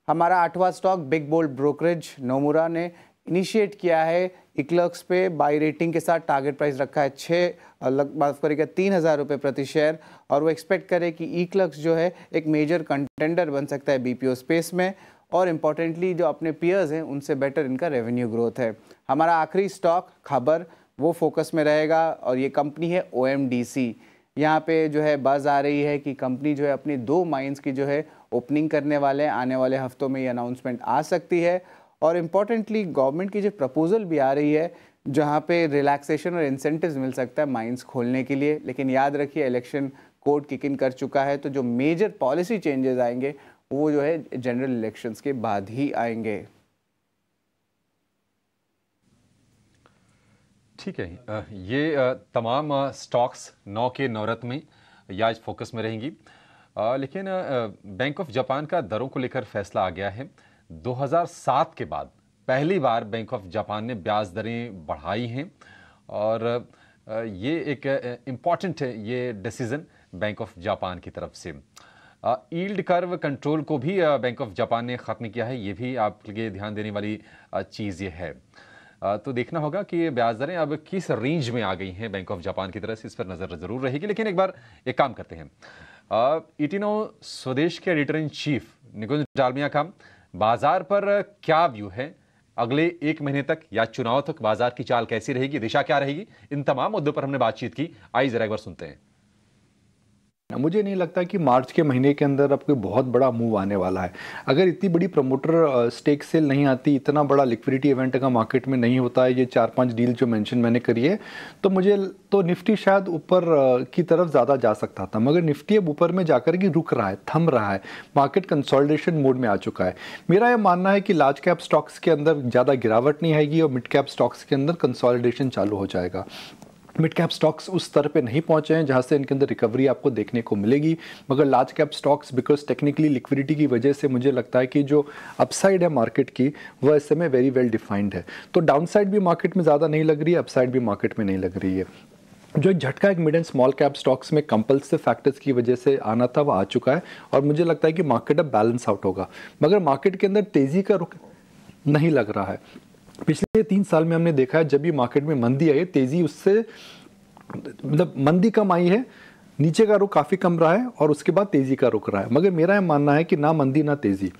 हमारा 8वां stock big bold brokerage Nomura ने इनिशिएट किया है इक्लर्क्स पे बाई रेटिंग के साथ, टारगेट प्राइस रखा है माफ करिएगा 3,000 रुपये प्रति शेयर, और वो एक्सपेक्ट करे कि इक्लर्क्स जो है एक मेजर कंटेंडर बन सकता है बीपीओ स्पेस में, और इम्पॉर्टेंटली जो अपने पियर्स हैं उनसे बेटर इनका रेवेन्यू ग्रोथ है। हमारा आखिरी स्टॉक खबर वो फोकस में रहेगा, और ये कंपनी है OMDC। यहाँ पे जो है बज़ आ रही है कि कंपनी जो है अपनी 2 माइंस की जो है ओपनिंग करने वाले हैं, आने वाले हफ्तों में ये अनाउंसमेंट आ सकती है। और इम्पॉर्टेंटली गवर्नमेंट की जो प्रपोजल भी आ रही है जहाँ पे रिलैक्सेशन और इंसेंटिव्स मिल सकता है माइंस खोलने के लिए। लेकिन याद रखिए इलेक्शन कोड किक इन कर चुका है, तो जो मेजर पॉलिसी चेंजेस आएंगे वो जो है जनरल इलेक्शंस के बाद ही आएंगे। ठीक है, ये तमाम स्टॉक्स 9 के नवरत्न में या आज फोकस में रहेंगी। लेकिन बैंक ऑफ जापान का दरों को लेकर फैसला आ गया है। 2007 के बाद पहली बार बैंक ऑफ जापान ने ब्याज दरें बढ़ाई हैं, और ये एक इम्पॉर्टेंट है ये डिसीजन बैंक ऑफ जापान की तरफ से। यील्ड कर्व कंट्रोल को भी बैंक ऑफ जापान ने ख़त्म किया है, ये भी आपके लिए ध्यान देने वाली चीज़ ये है। तो देखना होगा कि ये ब्याज दरें अब किस रेंज में आ गई हैं बैंक ऑफ जापान की तरफ से, इस पर नज़र ज़रूर रहेगी। लेकिन एक बार एक काम करते हैं, इटिनो स्वदेश के एडिटर इन चीफ निकुंज डालमिया का बाजार पर क्या व्यू है, अगले 1 महीने तक या चुनाव तक बाजार की चाल कैसी रहेगी, दिशा क्या रहेगी, इन तमाम मुद्दों पर हमने बातचीत की। आइए जरा एक बार सुनते हैं। मुझे नहीं लगता कि मार्च के महीने के अंदर अब कोई बहुत बड़ा मूव आने वाला है। अगर इतनी बड़ी प्रमोटर स्टेक सेल नहीं आती, इतना बड़ा लिक्विडिटी इवेंट का मार्केट में नहीं होता है, ये 4-5 डील जो मेंशन मैंने करी है, तो मुझे तो निफ्टी शायद ऊपर की तरफ ज़्यादा जा सकता था। मगर निफ्टी अब ऊपर में जाकर के रुक रहा है, थम रहा है, मार्केट कंसोलिडेशन मोड में आ चुका है। मेरा यह मानना है कि लार्ज कैप स्टॉक्स के अंदर ज़्यादा गिरावट नहीं आएगी और मिड कैप स्टॉक्स के अंदर कंसोलिडेशन चालू हो जाएगा। मिड कैप स्टॉक्स उस स्तर पे नहीं पहुंचे हैं जहां से इनके अंदर रिकवरी आपको देखने को मिलेगी, मगर large cap stocks because technically liquidity की वजह से मुझे लगता है कि जो अपसाइड है मार्केट की वह इस समय वेरी वेल डिफाइंड है। तो डाउनसाइड भी मार्केट में ज़्यादा नहीं लग रही है, अपसाइड भी मार्केट में नहीं लग रही है। जो झटका एक mid and small cap stocks में कंपल्सिव फैक्टर्स की वजह से आना था वो आ चुका है, और मुझे लगता है कि मार्केट अब बैलेंस आउट होगा। मगर मार्केट के अंदर तेज़ी का रुख नहीं लग रहा है। पिछले 3 साल में हमने देखा है जब भी मार्केट में मंदी आई, तेज़ी उससे मतलब मंदी कम आई है, नीचे का रुख काफ़ी कम रहा है और उसके बाद तेज़ी का रुख रहा है। मगर मेरा यह मानना है कि ना मंदी ना तेज़ी,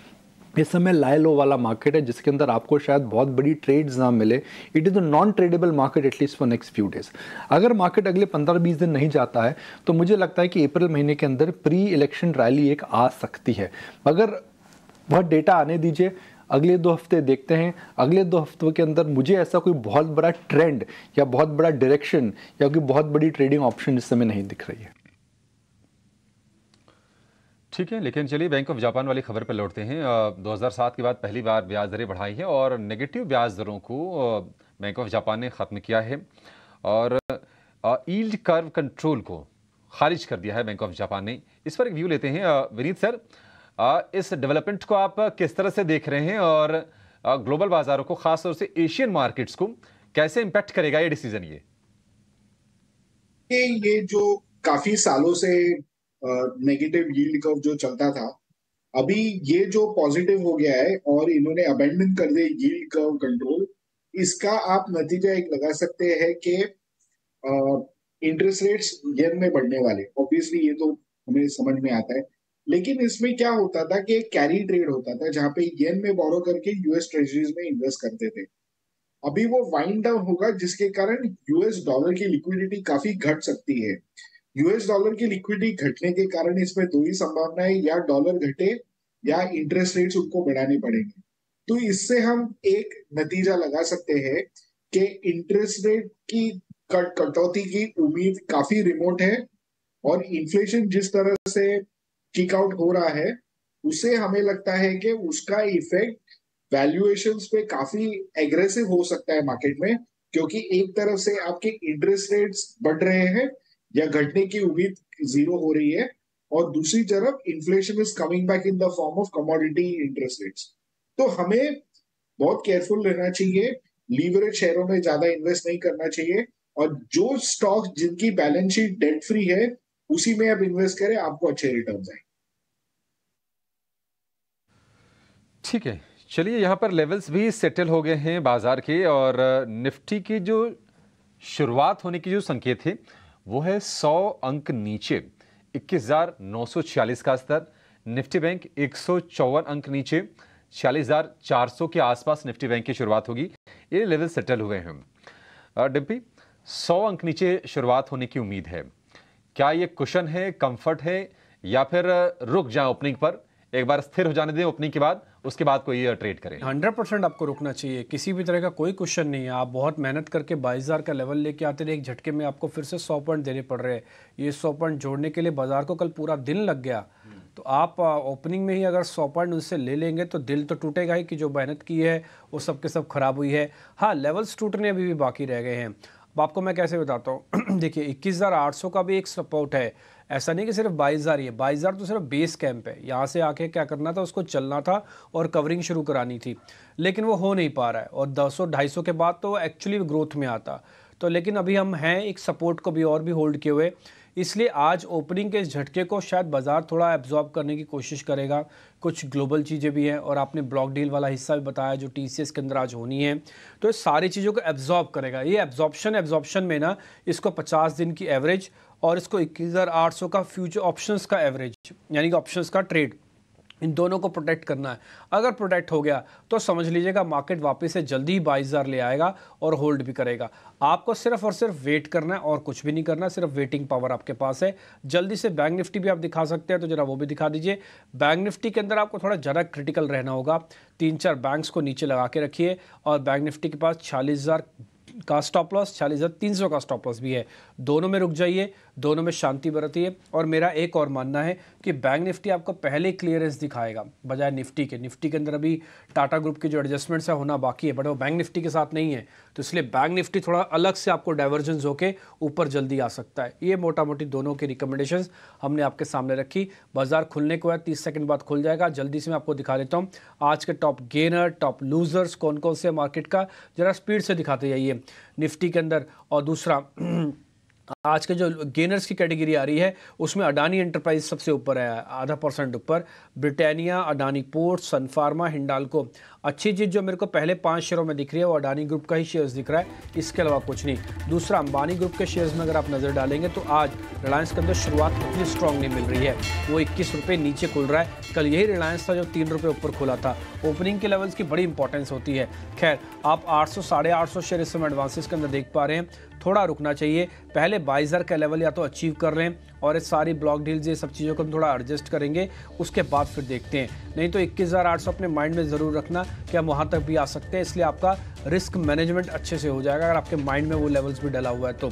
इस समय लाई लो वाला मार्केट है जिसके अंदर आपको शायद बहुत बड़ी ट्रेड्स ना मिले। It is a non tradable market at least for next few days. अगर मार्केट अगले 15-20 दिन नहीं जाता है तो मुझे लगता है कि अप्रैल महीने के अंदर प्री इलेक्शन रैली एक आ सकती है, मगर वह डेटा आने दीजिए। अगले 2 हफ्ते देखते हैं, अगले 2 हफ्तों के अंदर मुझे ऐसा कोई बहुत बड़ा ट्रेंड या बहुत बड़ा डायरेक्शन या कोई बहुत बड़ी ट्रेडिंग ऑप्शन इस समय नहीं दिख रही है। ठीक है, लेकिन चलिए बैंक ऑफ जापान वाली खबर पर लौटते हैं। 2007 के बाद पहली बार ब्याज दरें बढ़ाई हैं और नेगेटिव ब्याज दरों को बैंक ऑफ जापान ने ख़त्म किया है, और यील्ड कर्व कंट्रोल को खारिज कर दिया है बैंक ऑफ जापान ने। इस पर एक व्यू लेते हैं। विनीत सर, इस डेवलपमेंट को आप किस तरह से देख रहे हैं, और ग्लोबल बाजारों को, खासतौर से एशियन मार्केट्स को कैसे इंपैक्ट करेगा ये डिसीजन? ये जो काफी सालों से नेगेटिव यील्ड कर्व जो चलता था, अभी ये जो पॉजिटिव हो गया है और इन्होंने अबेंडन कर दिया यील्ड कर्व कंट्रोल, इसका आप नतीजा एक लगा सकते हैं कि इंटरेस्ट रेट्स येन में बढ़ने वाले। ऑब्वियसली ये तो हमें समझ में आता है, लेकिन इसमें क्या होता था कि एक कैरी ट्रेड होता था जहां पे येन में बोरो करके यूएस ट्रेजरीज में इन्वेस्ट करते थे। अभी वो वाइंड डाउन होगा जिसके कारण यूएस डॉलर की लिक्विडिटी काफी घट सकती है। यूएस डॉलर की लिक्विडिटी घटने के कारण इसमें 2 ही संभावनाएं, या डॉलर घटे या इंटरेस्ट रेट्स उनको बढ़ाने पड़ेंगे। तो इससे हम एक नतीजा लगा सकते हैं कि इंटरेस्ट रेट की कटौती की उम्मीद काफी रिमोट है, और इन्फ्लेशन जिस तरह से किक आउट हो रहा है उससे हमें लगता है कि उसका इफेक्ट वैल्यूएशंस पे काफी एग्रेसिव हो सकता है मार्केट में, क्योंकि एक तरफ से आपके इंटरेस्ट रेट्स बढ़ रहे हैं या घटने की उम्मीद 0 हो रही है, और दूसरी तरफ inflation is coming back in the form of commodity interest rates. तो हमें बहुत केयरफुल रहना चाहिए, लीवरेज शेयरों में ज्यादा इन्वेस्ट नहीं करना चाहिए, और जो स्टॉक जिनकी बैलेंस शीट डेट फ्री है उसी में आप इन्वेस्ट करें, आपको अच्छे रिटर्न्स आएंगे। ठीक है, चलिए यहाँ पर लेवल्स भी सेटल हो गए हैं बाजार के, और निफ्टी की जो शुरुआत होने की जो संकेत है वो है 100 अंक नीचे 21,946 का स्तर। निफ्टी बैंक 154 अंक नीचे 46,400 के आसपास निफ्टी बैंक की शुरुआत होगी। ये लेवल सेटल हुए हैं। डिम्पी, 100 अंक नीचे शुरुआत होने की उम्मीद है, क्या ये कुशन है, कंफर्ट है, या फिर रुक जाए ओपनिंग पर, एक बार स्थिर हो जाने दें ओपनिंग के बाद, उसके बाद कोई ट्रेड करें? 100% आपको रुकना चाहिए, किसी भी तरह का कोई क्वेश्चन नहीं है। आप बहुत मेहनत करके 22,000 का लेवल लेके आते रहे, एक झटके में आपको फिर से 100 पॉइंट देने पड़ रहे हैं। ये 100 पॉइंट जोड़ने के लिए बाजार को कल पूरा दिन लग गया, तो आप ओपनिंग में ही अगर 100 पॉइंट उनसे ले लेंगे तो दिल तो टूटेगा ही कि जो मेहनत की है वो सब के सब खराब हुई है। हाँ, लेवल्स टूटने अभी भी बाकी रह गए हैं। अब आपको मैं कैसे बताता हूँ देखिए 21,800 का भी एक सपोर्ट है, ऐसा नहीं कि सिर्फ 22,000 ही है। 22,000 तो सिर्फ बेस कैंप है, यहाँ से आके क्या करना था, उसको चलना था और कवरिंग शुरू करानी थी, लेकिन वो हो नहीं पा रहा है। और 200-250 के बाद तो एक्चुअली ग्रोथ में आता तो, लेकिन अभी हम हैं एक सपोर्ट को भी और भी होल्ड किए हुए, इसलिए आज ओपनिंग के इस झटके को शायद बाजार थोड़ा एब्जॉर्ब करने की कोशिश करेगा। कुछ ग्लोबल चीज़ें भी हैं, और आपने ब्लॉक डील वाला हिस्सा भी बताया जो TCS के अंदर आज होनी है, तो इस सारी चीज़ों को एब्जॉर्ब करेगा। ये एब्जॉर्प्शन में ना इसको 50 दिन की एवरेज और इसको 21,800 का फ्यूचर ऑप्शंस का एवरेज, यानी कि ऑप्शंस का ट्रेड, इन दोनों को प्रोटेक्ट करना है। अगर प्रोटेक्ट हो गया तो समझ लीजिएगा मार्केट वापस से जल्दी ही 22,000 ले आएगा और होल्ड भी करेगा। आपको सिर्फ और सिर्फ वेट करना है और कुछ भी नहीं करना, सिर्फ वेटिंग पावर आपके पास है। जल्दी से बैंक निफ्टी भी आप दिखा सकते हैं, तो जरा वो भी दिखा दीजिए। बैंक निफ्टी के अंदर आपको थोड़ा ज़्यादा क्रिटिकल रहना होगा, 3-4 बैंक्स को नीचे लगा के रखिए, और बैंक निफ्टी के पास 46,000 का स्टॉप लॉस, 46,300 का स्टॉप लॉस भी है। दोनों में रुक जाइए, दोनों में शांति बरतिए। और मेरा एक और मानना है कि बैंक निफ्टी आपको पहले क्लियरेंस दिखाएगा बजाय निफ्टी के। निफ्टी के अंदर अभी टाटा ग्रुप के जो एडजस्टमेंट्स है होना बाकी है, बट वो बैंक निफ्टी के साथ नहीं है, तो इसलिए बैंक निफ्टी थोड़ा अलग से आपको डाइवर्जेंस होके ऊपर जल्दी आ सकता है। ये मोटा मोटी दोनों की रिकमेंडेशंस हमने आपके सामने रखी। बाजार खुलने के बाद 30 सेकंड बाद खुल जाएगा। जल्दी से मैं आपको दिखा देता हूँ आज के टॉप गेनर, टॉप लूजर्स कौन कौन से मार्केट का, जरा स्पीड से दिखाते जाइए निफ्टी के अंदर। और दूसरा आज के जो गेनर्स की कैटेगरी आ रही है उसमें अडानी एंटरप्राइज सबसे ऊपर है, 0.5% ऊपर। ब्रिटानिया, अडानी पोर्ट, सन फार्मा, हिंडाल्को। अच्छी चीज़ जो मेरे को पहले 5 शेयरों में दिख रही है वो अडानी ग्रुप का ही शेयर्स दिख रहा है, इसके अलावा कुछ नहीं। दूसरा, अंबानी ग्रुप के शेयर्स में अगर आप नज़र डालेंगे तो आज रिलायंस के अंदर शुरुआत उतनी स्ट्रॉन्ग नहीं मिल रही है, वो 21 रुपये नीचे खुल रहा है। कल यही रिलायंस था जो 3 रुपये ऊपर खुला था। ओपनिंग के लेवल्स की बड़ी इंपॉर्टेंस होती है। खैर, आप 800 850 शेयर इस समय एडवांसेस के अंदर देख पा रहे हैं, थोड़ा रुकना चाहिए। पहले 22,000 का लेवल या तो अचीव कर लें, और इस सारी ब्लॉक डील्स ये सब चीज़ों को हम थोड़ा एडजस्ट करेंगे, उसके बाद फिर देखते हैं। नहीं तो 21,800 अपने माइंड में ज़रूर रखना कि हम वहाँ तक भी आ सकते हैं, इसलिए आपका रिस्क मैनेजमेंट अच्छे से हो जाएगा अगर आपके माइंड में वो लेवल्स भी डला हुआ है तो।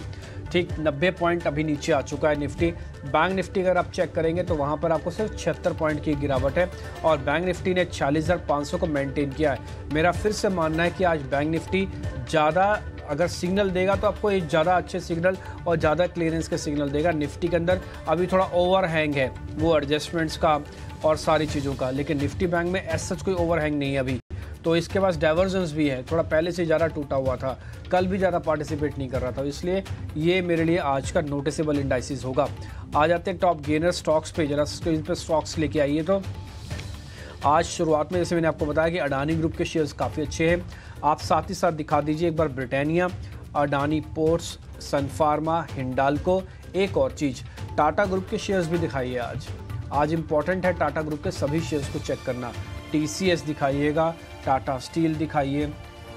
ठीक, 90 पॉइंट अभी नीचे आ चुका है निफ्टी। बैंक निफ्टी अगर आप चेक करेंगे तो वहाँ पर आपको सिर्फ 76 पॉइंट की गिरावट है, और बैंक निफ्टी ने 46,500 को मेंटेन किया है। मेरा फिर से मानना है कि आज बैंक निफ्टी ज़्यादा अगर सिग्नल देगा तो आपको एक ज़्यादा अच्छे सिग्नल और ज़्यादा क्लियरेंस के सिग्नल देगा। निफ्टी के अंदर अभी थोड़ा ओवरहैंग है वो एडजस्टमेंट्स का और सारी चीज़ों का, लेकिन निफ्टी बैंक में ऐसा कोई ओवरहैंग नहीं है अभी। तो इसके पास डाइवर्जेंस भी है, थोड़ा पहले से ज़्यादा टूटा हुआ था, कल भी ज़्यादा पार्टिसिपेट नहीं कर रहा था, इसलिए ये मेरे लिए आज का नोटिसेबल इंडाइसिस होगा। आ जाते हैं टॉप गेनर स्टॉक्स पे, जरा स्क्रीन पे स्टॉक्स लेके आइए। तो आज शुरुआत में जैसे मैंने आपको बताया कि अडानी ग्रुप के शेयर्स काफ़ी अच्छे हैं। आप साथ ही साथ दिखा दीजिए एक बार ब्रिटानिया, अडानी पोर्ट्स, सन फार्मा, हिंडाल्को। एक और चीज़, टाटा ग्रुप के शेयर्स भी दिखाइए आज इंपॉर्टेंट है टाटा ग्रुप के सभी शेयर्स को चेक करना। TCS दिखाइएगा, टाटा स्टील दिखाइए,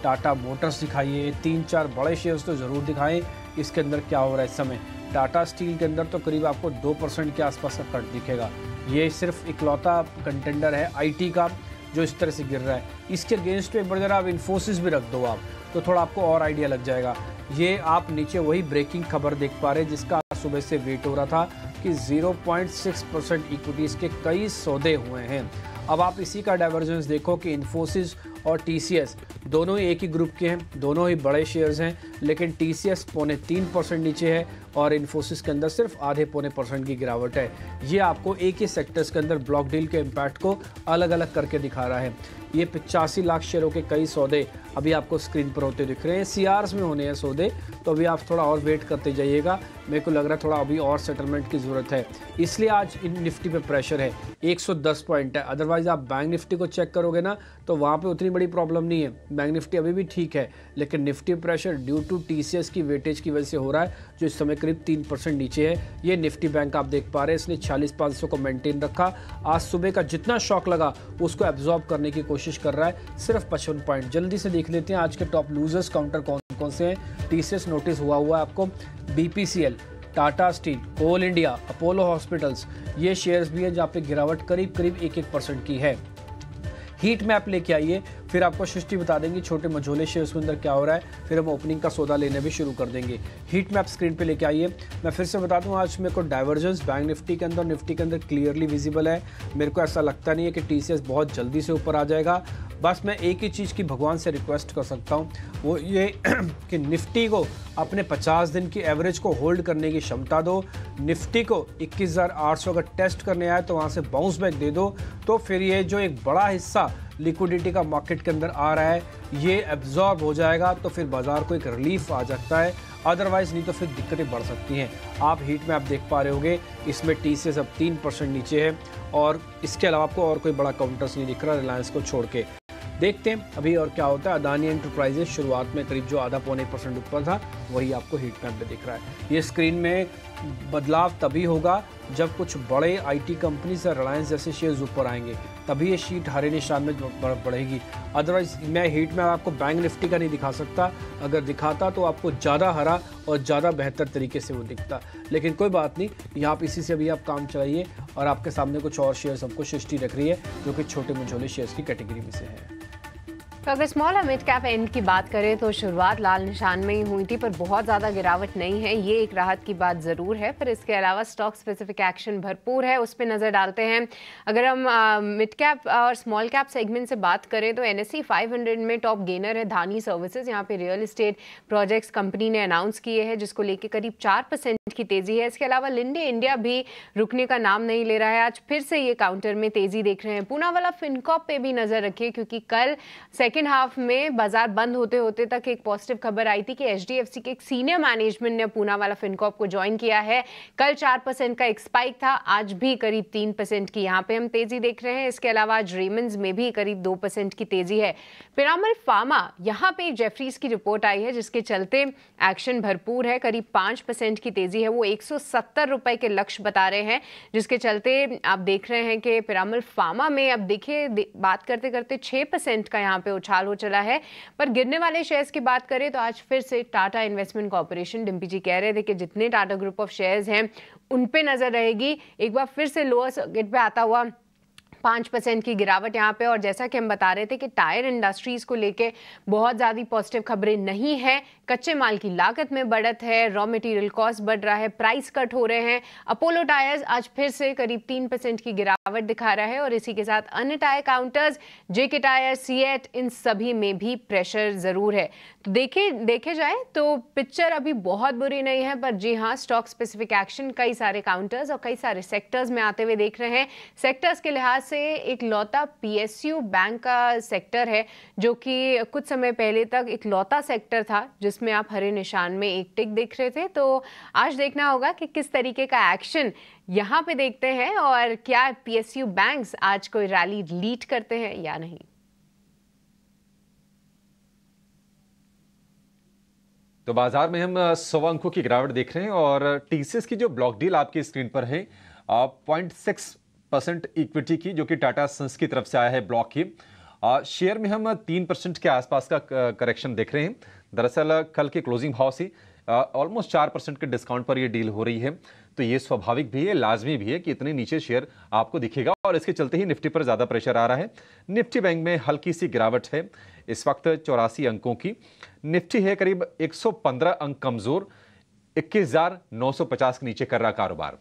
टाटा मोटर्स दिखाइए, 3-4 बड़े शेयर्स तो ज़रूर दिखाएं। इसके अंदर क्या हो रहा है इस समय, टाटा स्टील के अंदर तो करीब आपको 2% के आसपास का कट दिखेगा। ये सिर्फ इकलौता कंटेंडर है IT का जो इस तरह से गिर रहा है। इसके अगेंस्ट में एक बार जरा आप इन्फोसिस भी रख दो आप, तो थोड़ा आपको और आइडिया लग जाएगा। ये आप नीचे वही ब्रेकिंग खबर देख पा रहे हैं जिसका सुबह से वेट हो रहा था कि 0.6% इक्विटीज के कई सौदे हुए हैं। अब आप इसी का डाइवर्जेंस देखो कि इन्फोसिस और TCS दोनों ही एक ही ग्रुप के हैं, दोनों ही बड़े शेयर्स हैं, लेकिन TCS 0.3% नीचे है और इन्फोसिस के अंदर सिर्फ आधे पौने % की गिरावट है। ये आपको एक ही सेक्टर्स के अंदर ब्लॉक डील के इम्पैक्ट को अलग अलग करके दिखा रहा है। ये 85 लाख शेयरों के कई सौदे अभी आपको स्क्रीन पर होते दिख रहे हैं। सीआरस में होने हैं सौदे, तो अभी आप थोड़ा और वेट करते जाइएगा। मेरे को लग रहा है थोड़ा अभी और सेटलमेंट की ज़रूरत है, इसलिए आज इन निफ्टी पे प्रेशर है। 110 पॉइंट है। अदरवाइज आप बैंक निफ्टी को चेक करोगे ना तो वहाँ पे उतनी बड़ी प्रॉब्लम नहीं है। बैंक निफ्टी अभी भी ठीक है, लेकिन Nifty pressure due to TCS की वेटेज की वजह से हो रहा है, जो इस समय करीब 3% नीचे है। ये निफ्टी बैंक आप देख पा रहे हैं, इसने 46,500 को मेंटेन रखा। आज सुबह का जितना शॉक लगा उसको एब्जॉर्ब करने की कोशिश कर रहा है, सिर्फ 55 पॉइंट। जल्दी से देख लेते हैं आज के टॉप लूजर्स काउंटर कौन कौन से हैं। टीसीएस नोटिस हुआ है आपको, बीपीसीएल, टाटा स्टील, कोल इंडिया, अपोलो हॉस्पिटल्स, ये शेयर्स भी हैं जहाँ पे गिरावट करीब 1% की है। हीट मैप लेके आइए, फिर आपको सृष्टि बता देंगे छोटे मझोले शेयर्स के अंदर क्या हो रहा है, फिर हम ओपनिंग का सौदा लेने भी शुरू कर देंगे। हीट मैप स्क्रीन पे लेके आइए। मैं फिर से बता दूं, आज मेरे को डाइवर्जेंस बैंक निफ्टी के अंदर और निफ्टी के अंदर क्लियरली विजिबल है। मेरे को ऐसा लगता नहीं है कि टीसीएस बहुत जल्दी से ऊपर आ जाएगा। बस मैं एक ही चीज़ की भगवान से रिक्वेस्ट कर सकता हूँ, वो ये कि निफ्टी को अपने 50 दिन की एवरेज को होल्ड करने की क्षमता दो। निफ्टी को 21,800 अगर टेस्ट करने आए तो वहाँ से बाउंस बैक दे दो, तो फिर ये जो एक बड़ा हिस्सा लिक्विडिटी का मार्केट के अंदर आ रहा है ये एब्जॉर्ब हो जाएगा, तो फिर बाजार को एक रिलीफ आ सकता है। अदरवाइज नहीं तो फिर दिक्कतें बढ़ सकती हैं। आप हीट में आप देख पा रहे होंगे, इसमें टीसीएस अब 3% नीचे है और इसके अलावा आपको और कोई बड़ा काउंटर्स नहीं दिख रहा रिलायंस को छोड़ के। देखते हैं अभी और क्या होता है। अदानी एंटरप्राइजेस शुरुआत में करीब जो आधा पौने % ऊपर था, वही आपको हीट मैप में दिख रहा है। ये स्क्रीन में बदलाव तभी होगा जब कुछ बड़े आईटी कंपनीज और रिलायंस जैसे शेयर्स ऊपर आएंगे, तभी ये शीट हरे निशान में बढ़ेगी। अदरवाइज मैं हीट में आपको बैंक निफ्टी का नहीं दिखा सकता, अगर दिखाता तो आपको ज़्यादा हरा और ज़्यादा बेहतर तरीके से वो दिखता, लेकिन कोई बात नहीं। यहाँ आप इसी से अभी आप काम चलाइए और आपके सामने कुछ और शेयर्स हमको सृष्टि रख रही है जो कि छोटे मझोले शेयर्स की कैटेगरी में से है। तो अगर स्मॉल और मिड कैप एंड की बात करें तो शुरुआत लाल निशान में ही हुई थी, पर बहुत ज़्यादा गिरावट नहीं है, ये एक राहत की बात ज़रूर है। पर इसके अलावा स्टॉक स्पेसिफिक एक्शन भरपूर है, उस पर नज़र डालते हैं। अगर हम मिड कैप और स्मॉल कैप सेगमेंट से बात करें तो NSE 500 में टॉप गेनर है धानी सर्विसेज। यहाँ पे रियल इस्टेट प्रोजेक्ट्स कंपनी ने अनाउंस किए हैं, जिसको लेके करीब 4% की तेज़ी है। इसके अलावा लिंडे इंडिया भी रुकने का नाम नहीं ले रहा है, आज फिर से ये काउंटर में तेज़ी देख रहे हैं। पूनावाला फिनकॉप पे भी नज़र रखिए, क्योंकि कल सेकेंड हाफ में बाजार बंद होते होते तक एक पॉजिटिव खबर आई थी कि HDFC के एक सीनियर मैनेजमेंट ने पूनावाला फिनकॉप को ज्वाइन किया है। कल 4% का एक स्पाइक था, आज भी करीब 3% की यहाँ पे हम तेजी देख रहे हैं। इसके अलावा आज रेमंड्स में भी करीब 2% की तेजी है। पिरामल फार्मा, यहाँ पे जेफरीज की रिपोर्ट आई है जिसके चलते एक्शन भरपूर है, करीब 5% की तेजी है। वो 170 रुपए के लक्ष्य बता रहे हैं, जिसके चलते आप देख रहे हैं कि पिरामल फार्मा में अब देखिए बात करते करते 6% का यहाँ पे उछाल हो चला है। पर गिरने वाले शेयर्स की बात करें तो आज फिर से टाटा इन्वेस्टमेंट कॉर्पोरेशन, डिम्पी जी कह रहे थे कि जितने टाटा ग्रुप ऑफ शेयर्स हैं उन पे नजर रहेगी। एक बार फिर से लोअर सर्किट पे आता हुआ 5% की गिरावट यहाँ पे। और जैसा कि हम बता रहे थे कि टायर इंडस्ट्रीज को लेके बहुत ज़्यादा पॉजिटिव खबरें नहीं है। कच्चे माल की लागत में बढ़त है, रॉ मटेरियल कॉस्ट बढ़ रहा है, प्राइस कट हो रहे हैं। अपोलो टायर्स आज फिर से करीब 3% की गिरावट दिखा रहा है और इसी के साथ अन्य टायर काउंटर्स जेके टायर, सीएट, इन सभी में भी प्रेशर ज़रूर है। तो देखे जाए तो पिक्चर अभी बहुत बुरी नहीं है, पर जी हाँ, स्टॉक स्पेसिफिक एक्शन कई सारे काउंटर्स और कई सारे सेक्टर्स में आते हुए देख रहे हैं। सेक्टर्स के लिहाज से एक लौता PSU बैंक का सेक्टर है, जो कि कुछ समय पहले तक एक लौता सेक्टर था जिसमें आप हरे निशान में एक टिक देख रहे थे। तो आज देखना होगा कि किस तरीके का एक्शन यहाँ पे देखते हैं और क्या PSU बैंक्स आज कोई रैली लीड करते हैं या नहीं। तो बाजार में हम 100 अंकों की गिरावट देख रहे हैं और टीसीएस की जो ब्लॉक डील आपकी स्क्रीन पर है 0.6% इक्विटी की, जो कि टाटा सन्स की तरफ से आया है ब्लॉक की। शेयर में हम 3% के आसपास का करेक्शन देख रहे हैं। दरअसल कल के क्लोजिंग भाव से ऑलमोस्ट 4% के डिस्काउंट पर ये डील हो रही है, तो ये स्वाभाविक भी है, लाजमी भी है कि इतने नीचे शेयर आपको दिखेगा और इसके चलते ही निफ्टी पर ज़्यादा प्रेशर आ रहा है। निफ्टी बैंक में हल्की सी गिरावट है, इस वक्त 84 अंकों की। निफ्टी है करीब 115 अंक कमज़ोर, 21,950 के नीचे कर रहा कारोबार।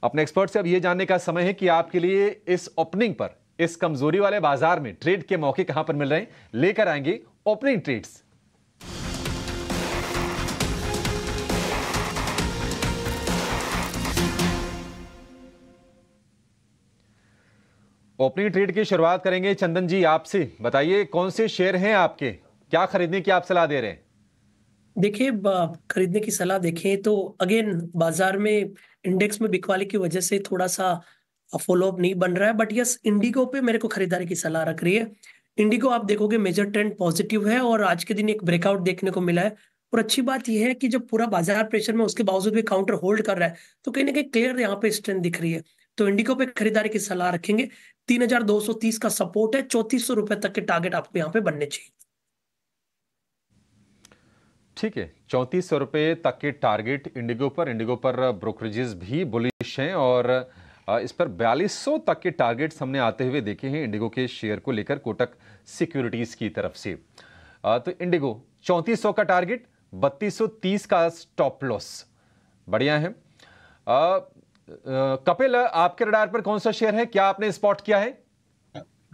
अपने एक्सपर्ट से अब ये जानने का समय है कि आपके लिए इस ओपनिंग पर इस कमजोरी वाले बाजार में ट्रेड के मौके कहां पर मिल रहे हैं। लेकर आएंगे ओपनिंग ट्रेड्स। ओपनिंग ट्रेड की शुरुआत करेंगे चंदन जी आपसे। बताइए कौन से शेयर हैं आपके, क्या खरीदने की आप सलाह दे रहे हैं? देखिए, खरीदने की सलाह देखें तो अगेन बाजार में इंडेक्स में बिकवाली की वजह से थोड़ा सा फॉलो अप नहीं बन रहा है, बट यस, इंडिगो पे मेरे को खरीदारी की सलाह रख रही है। इंडिगो आप देखोगे मेजर ट्रेंड पॉजिटिव है और आज के दिन एक ब्रेकआउट देखने को मिला है। और अच्छी बात यह है कि जब पूरा बाजार प्रेशर में उसके बावजूद भी काउंटर होल्ड कर रहा है, तो कहीं ना कहीं क्लियर यहाँ पे स्ट्रेंथ दिख रही है। तो इंडिगो पे खरीदारी की सलाह रखेंगे। 3230 का सपोर्ट है, 3400 रुपए तक के टारगेट आपको यहाँ पे बनने चाहिए। ठीक है, 3400 रुपये तक के टारगेट इंडिगो पर ब्रोकरेजेस भी बुलिश हैं और इस पर 4200 तक के टारगेट्स हमने आते हुए देखे हैं इंडिगो के शेयर को लेकर कोटक सिक्योरिटीज की तरफ से। तो इंडिगो 3400 का टारगेट, 3230 का स्टॉप लॉस, बढ़िया है। कपिल, आपके रडार पर कौन सा शेयर है, क्या आपने स्पॉट किया है?